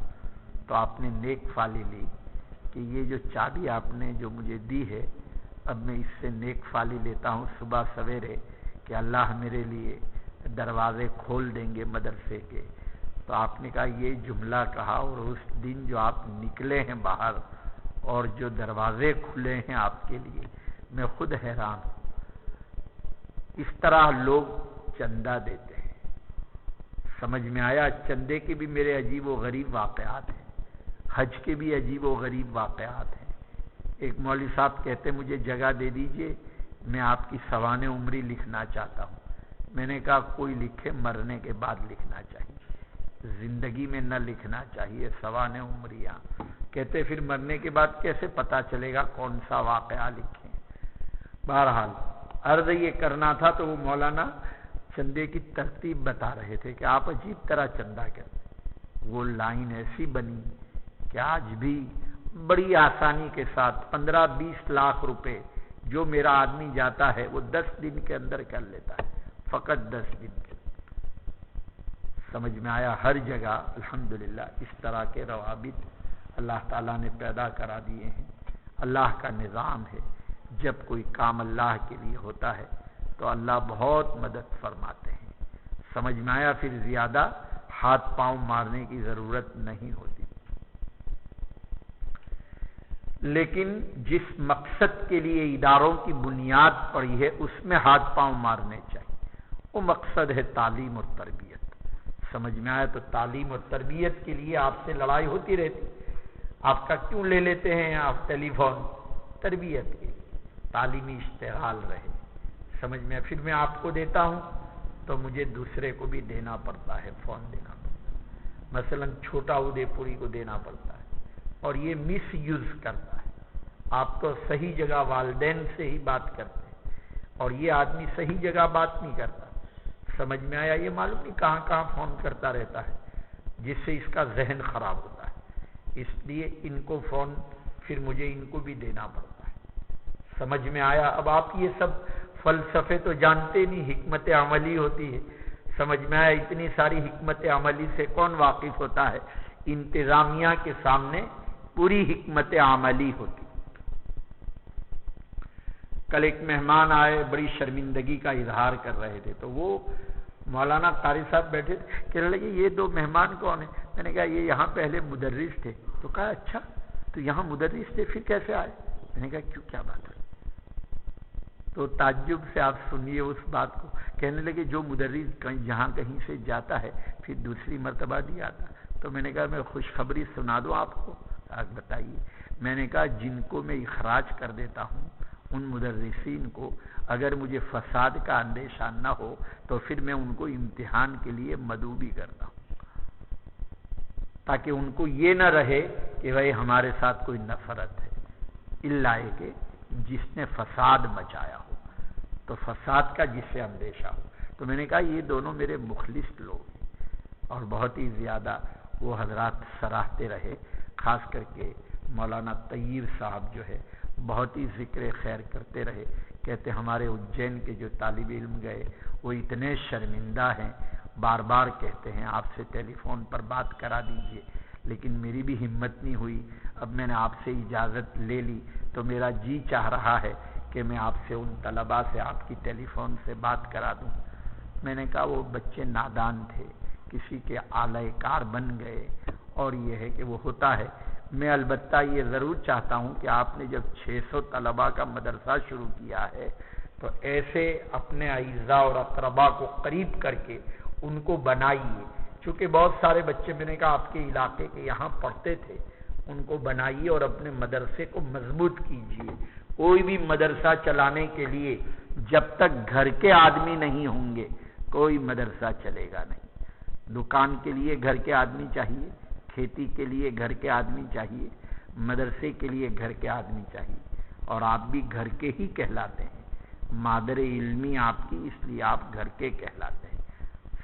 تو آپ نے نیک فالی لی کہ یہ جو چابی آپ نے جو مجھے دی ہے، اب میں اس سے نیک فالی لیتا ہوں صبح سویرے کہ اللہ میرے لیے دروازے کھول دیں گے مدرسے کے۔ تو آپ نے کہا یہ جملہ کہا، اور اس دن جو آپ نکلے ہیں باہر اور جو دروازے کھلے ہیں آپ کے لیے، میں خود حیران ہوں۔ اس طرح لوگ چندہ دیتے ہیں۔ سمجھ میں آیا؟ چندے کے بھی میرے عجیب و غریب واقعات ہیں، حج کے بھی عجیب و غریب واقعات ہیں۔ ایک مولوی صاحب کہتے مجھے جگہ دے دیجئے، میں آپ کی سوانح عمری لکھنا چاہتا ہوں۔ میں نے کہا کوئی لکھے، مرنے کے بعد لکھنا چاہیے، زندگی میں نہ لکھنا چاہیے سوانح عمریاں۔ کہتے پھر مرنے کے بعد کیسے پتا چلے گا کون سا واقعہ لکھیں؟ بہرحال عرض یہ کرنا تھا، تو وہ مولانا چندے کی ترتیب بتا رہے تھے کہ آپ عجیب طرح چندہ کرتے۔ وہ لائن ایسی بنی کہ آج بھی بڑی آسانی کے ساتھ 15-20 لاکھ روپے جو میرا آدمی جاتا ہے وہ 10 دن کے اندر کر لیتا ہے، فقط 10 دن کے۔ سمجھ میں آیا؟ ہر جگہ الحمدللہ اس طرح کے روابط اللہ تعالیٰ نے پیدا کرا دیے ہیں۔ اللہ کا نظام ہے، جب کوئی کام اللہ کے لیے ہوتا ہے تو اللہ بہت مدد فرماتے ہیں۔ سمجھ میں آیا؟ پھر زیادہ ہاتھ پاؤں مارنے کی ضرورت نہیں ہوتی۔ لیکن جس مقصد کے لیے اداروں کی بنیاد پڑی ہے اس میں ہاتھ پاؤں مارنے چاہیے، وہ مقصد ہے تعلیم اور تربیت۔ سمجھ میں آیا؟ تو تعلیم اور تربیت کے لیے آپ سے لڑائی ہوتی رہتی، آپ کا کیوں لے لیتے ہیں آپ ٹیلی فون؟ تربیت کے لیے، تعلیمی اشتغال رہے۔ سمجھ میں؟ پھر میں آپ کو دیتا ہوں تو مجھے دوسرے کو بھی دینا پڑتا ہے، فون دینا پڑتا ہے، مثلا چھوٹا ادے پوری کو دینا پڑتا ہے، اور یہ مس یوز کرتا ہے۔ آپ تو صحیح جگہ والدین سے ہی بات کرتے ہیں، اور یہ آدمی صحیح جگہ بات نہیں کرتا۔ سمجھ میں آیا؟ یہ معلوم نہیں کہاں کہاں فون کرتا رہتا ہے، جس سے اس کا ذہن خراب ہوتا ہے۔ اس لیے ان کو فون پھر مجھے ان کو بھی دینا پڑتا ہے۔ سمجھ میں آیا؟ اب آپ یہ سب فلسفے تو جانتے نہیں، حکمت عملی ہوتی ہے۔ سمجھ میں آیا؟ اتنی ساری حکمت عملی سے کون واقف ہوتا ہے؟ انتظامیہ کے سامنے پوری حکمت عملی ہوتی۔ کل ایک مہمان آئے، بڑی شرمندگی کا اظہار کر رہے تھے، تو وہ مولانا قاری صاحب بیٹھے تھے، کہنے لگے یہ دو مہمان کون ہیں؟ میں نے کہا یہ یہاں پہلے مدرس تھے۔ تو کہا اچھا، تو یہاں مدرس تھے پھر کیسے آئے؟ میں نے کہا کیوں، کیا بات ہے؟ تو تعجب سے آپ سنیے اس بات کو، کہنے لگے جو مدرس جہاں کہیں سے جاتا ہے پھر دوسری مرتبہ نہیں آتا۔ تو میں نے کہا میں خوشخبری سنا دوں آپ کو؟ آپ بتائیے۔ میں نے کہا جن کو میں اخراج کر دیتا ہوں ان مدرسین کو، اگر مجھے فساد کا اندیشہ نہ ہو تو پھر میں ان کو امتحان کے لیے مدعو بھی کرتا ہوں، تاکہ ان کو یہ نہ رہے کہ بھائی ہمارے ساتھ کوئی نفرت ہے، الا کہ جس نے فساد مچایا ہو، تو فساد کا جس سے اندیشہ ہو۔ تو میں نے کہا یہ دونوں میرے مخلص لوگ ہیں، اور بہت ہی زیادہ وہ حضرات سراہتے رہے، خاص کر کے مولانا طیب صاحب جو ہے بہت ہی ذکر خیر کرتے رہے، کہتے ہمارے اجین کے جو طالب علم گئے وہ اتنے شرمندہ ہیں، بار بار کہتے ہیں آپ سے ٹیلی فون پر بات کرا دیجئے، لیکن میری بھی ہمت نہیں ہوئی. اب میں نے آپ سے اجازت لے لی تو میرا جی چاہ رہا ہے کہ میں آپ سے ان طلباء سے آپ کی ٹیلی فون سے بات کرا دوں. میں نے کہا وہ بچے نادان تھے، کسی کے آلہ کار بن گئے، اور یہ ہے کہ وہ ہوتا ہے. میں البتہ یہ ضرور چاہتا ہوں کہ آپ نے جب 600 طلباء کا مدرسہ شروع کیا ہے تو ایسے اپنے اعزاء اور اقرباء کو قریب کر کے ان کو بنائیے. چونکہ بہت سارے بچے میں نے کہا آپ کے علاقے کے یہاں پڑھتے تھے، ان کو بنائیے اور اپنے مدرسے کو مضبوط کیجیے. کوئی بھی مدرسہ چلانے کے لیے جب تک گھر کے آدمی نہیں ہوں گے کوئی مدرسہ چلے گا نہیں. دکان کے لیے گھر کے آدمی چاہیے، کھیتی کے لیے گھر کے آدمی چاہیے، مدرسے کے لیے گھر کے آدمی چاہیے. اور آپ بھی گھر کے ہی کہلاتے ہیں، مادر علمی آپ کی، اس لیے آپ گھر کے کہلاتے ہیں.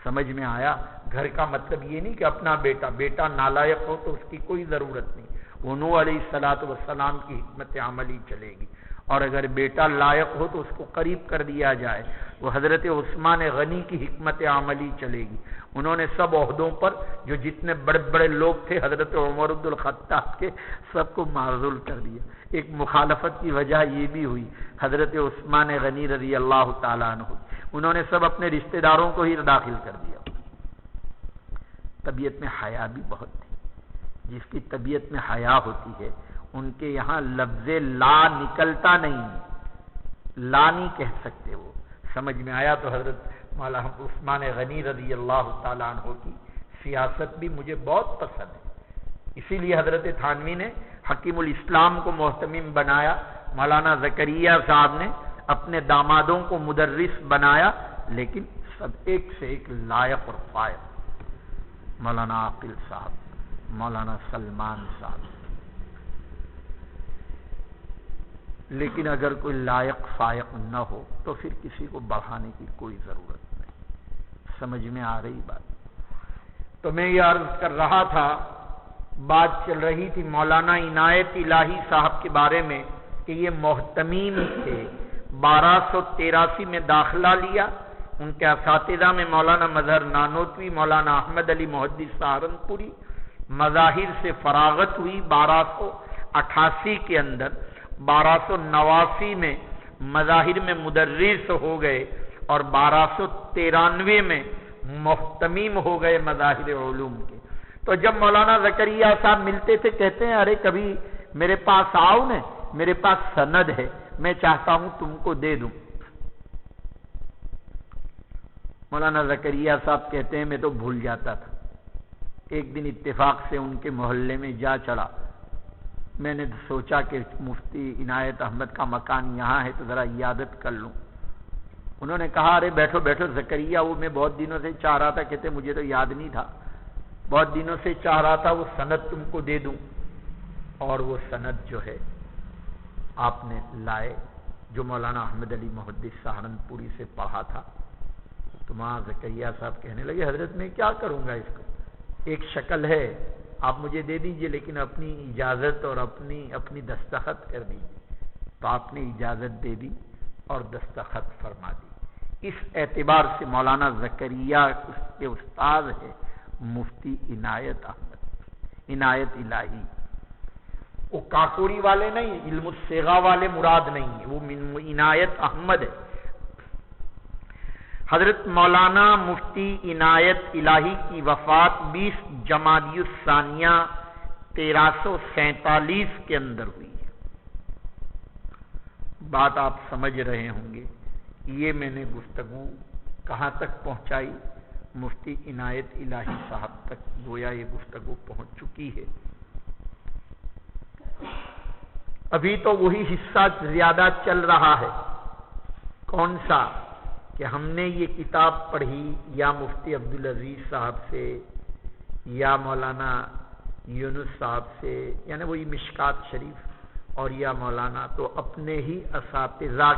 سمجھ میں آیا؟ گھر کا مطلب یہ نہیں کہ اپنا بیٹا نالائق ہو تو اس کی کوئی ضرورت نہیں، وہ نوح علیہ السلام کی حکمت عملی چلے گی. اور اگر بیٹا لائق ہو تو اس کو قریب کر دیا جائے، وہ حضرت عثمان غنی کی حکمت عملی چلے گی. انہوں نے سب عہدوں پر جو جتنے بڑے بڑے لوگ تھے حضرت عمر بن الخطاب کے، سب کو معزول کر دیا. ایک مخالفت کی وجہ یہ بھی ہوئی، حضرت عثمان غنی رضی اللہ تعالیٰ عنہ انہوں نے سب اپنے رشتہ داروں کو ہی داخل کر دیا. طبیعت میں حیا بھی بہت تھی. جس کی طبیعت میں حیا ہوتی ہے ان کے یہاں لفظ لا نکلتا نہیں، لا نہیں کہہ سکتے وہ. سمجھ میں آیا؟ تو حضرت مولانا عثمان غنی رضی اللہ تعالیٰ عنہ کی سیاست بھی مجھے بہت پسند ہے. اسی لیے حضرت تھانوی نے حکیم الاسلام کو محتمم بنایا، مولانا زکریا صاحب نے اپنے دامادوں کو مدرس بنایا، لیکن سب ایک سے ایک لائق اور فائق. مولانا عاقل صاحب، مولانا سلمان صاحب. لیکن اگر کوئی لائق فائق نہ ہو تو پھر کسی کو بڑھانے کی کوئی ضرورت نہیں. سمجھ میں آ رہی بات؟ تو میں یہ عرض کر رہا تھا، بات چل رہی تھی مولانا عنایت الہی صاحب کے بارے میں کہ یہ محتمیم تھے. 1283 میں داخلہ لیا. ان کے اساتذہ میں مولانا مظہر نانوتوی، مولانا احمد علی محدث سہارنپوری. مظاہر سے فراغت ہوئی 1288 کے اندر. 1289 میں مظاہر میں مدرس ہو گئے اور 1293 میں محتمیم ہو گئے مظاہر علوم کے. تو جب مولانا زکریا صاحب ملتے تھے کہتے ہیں ارے کبھی میرے پاس آؤ نا، میرے پاس سند ہے، میں چاہتا ہوں تم کو دے دوں. مولانا زکریا صاحب کہتے ہیں میں تو بھول جاتا تھا. ایک دن اتفاق سے ان کے محلے میں جا چڑھا. میں نے سوچا کہ مفتی عنایت احمد کا مکان یہاں ہے تو ذرا عیادت کر لوں. انہوں نے کہا ارے بیٹھو بیٹھو زکریا، وہ میں بہت دنوں سے چاہ رہا تھا. کہتے مجھے تو یاد نہیں تھا، بہت دنوں سے چاہ رہا تھا وہ سند تم کو دے دوں. اور وہ سند جو ہے آپ نے لائے جو مولانا احمد علی محدث سہارنپوری سے پڑھا تھا. تو وہاں زکریا صاحب کہنے لگے حضرت میں کیا کروں گا اس کو، ایک شکل ہے آپ مجھے دے دیجئے لیکن اپنی اجازت اور اپنی دستخط کر دیجئے. تو آپ نے اجازت دے دی اور دستخط فرما دی. اس اعتبار سے مولانا زکریا اس کے استاد ہے مفتی عنایت احمد، عنایت الہی. وہ کاکوری والے نہیں، علم الصیغہ والے مراد نہیں، وہ عنایت احمد ہے. حضرت مولانا مفتی عنایت الہی کی وفات 20 جمادی الثانیہ 1347 کے اندر ہوئی ہے. بات آپ سمجھ رہے ہوں گے. یہ میں نے گفتگو کہاں تک پہنچائی؟ مفتی عنایت الہی صاحب تک گویا یہ گفتگو پہنچ چکی ہے. ابھی تو وہی حصہ زیادہ چل رہا ہے. کون سا؟ کہ ہم نے یہ کتاب پڑھی یا مفتی عبدالعزیز صاحب سے یا مولانا یونس صاحب سے، یعنی وہی مشکات شریف، اور یا مولانا تو اپنے ہی اساتذہ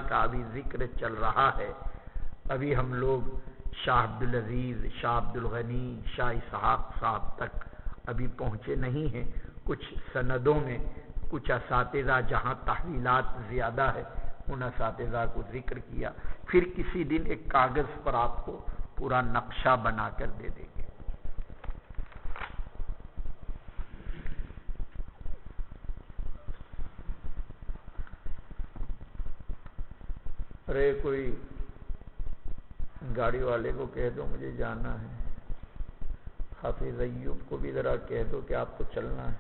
کا ابھی ذکر چل رہا ہے. ابھی ہم لوگ شاہ عبدالعزیز، شاہ عبدالغنی، شاہ اسحاق صاحب تک ابھی پہنچے نہیں ہیں. کچھ سندوں میں کچھ اساتذہ جہاں تحویلات زیادہ ہے ان اساتذہ کو ذکر کیا. پھر کسی دن ایک کاغذ پر آپ کو پورا نقشہ بنا کر دے دیں گے. ارے کوئی گاڑی والے کو کہہ دو مجھے جانا ہے، حافظ ایوب کو بھی ذرا کہہ دو کہ آپ کو چلنا ہے۔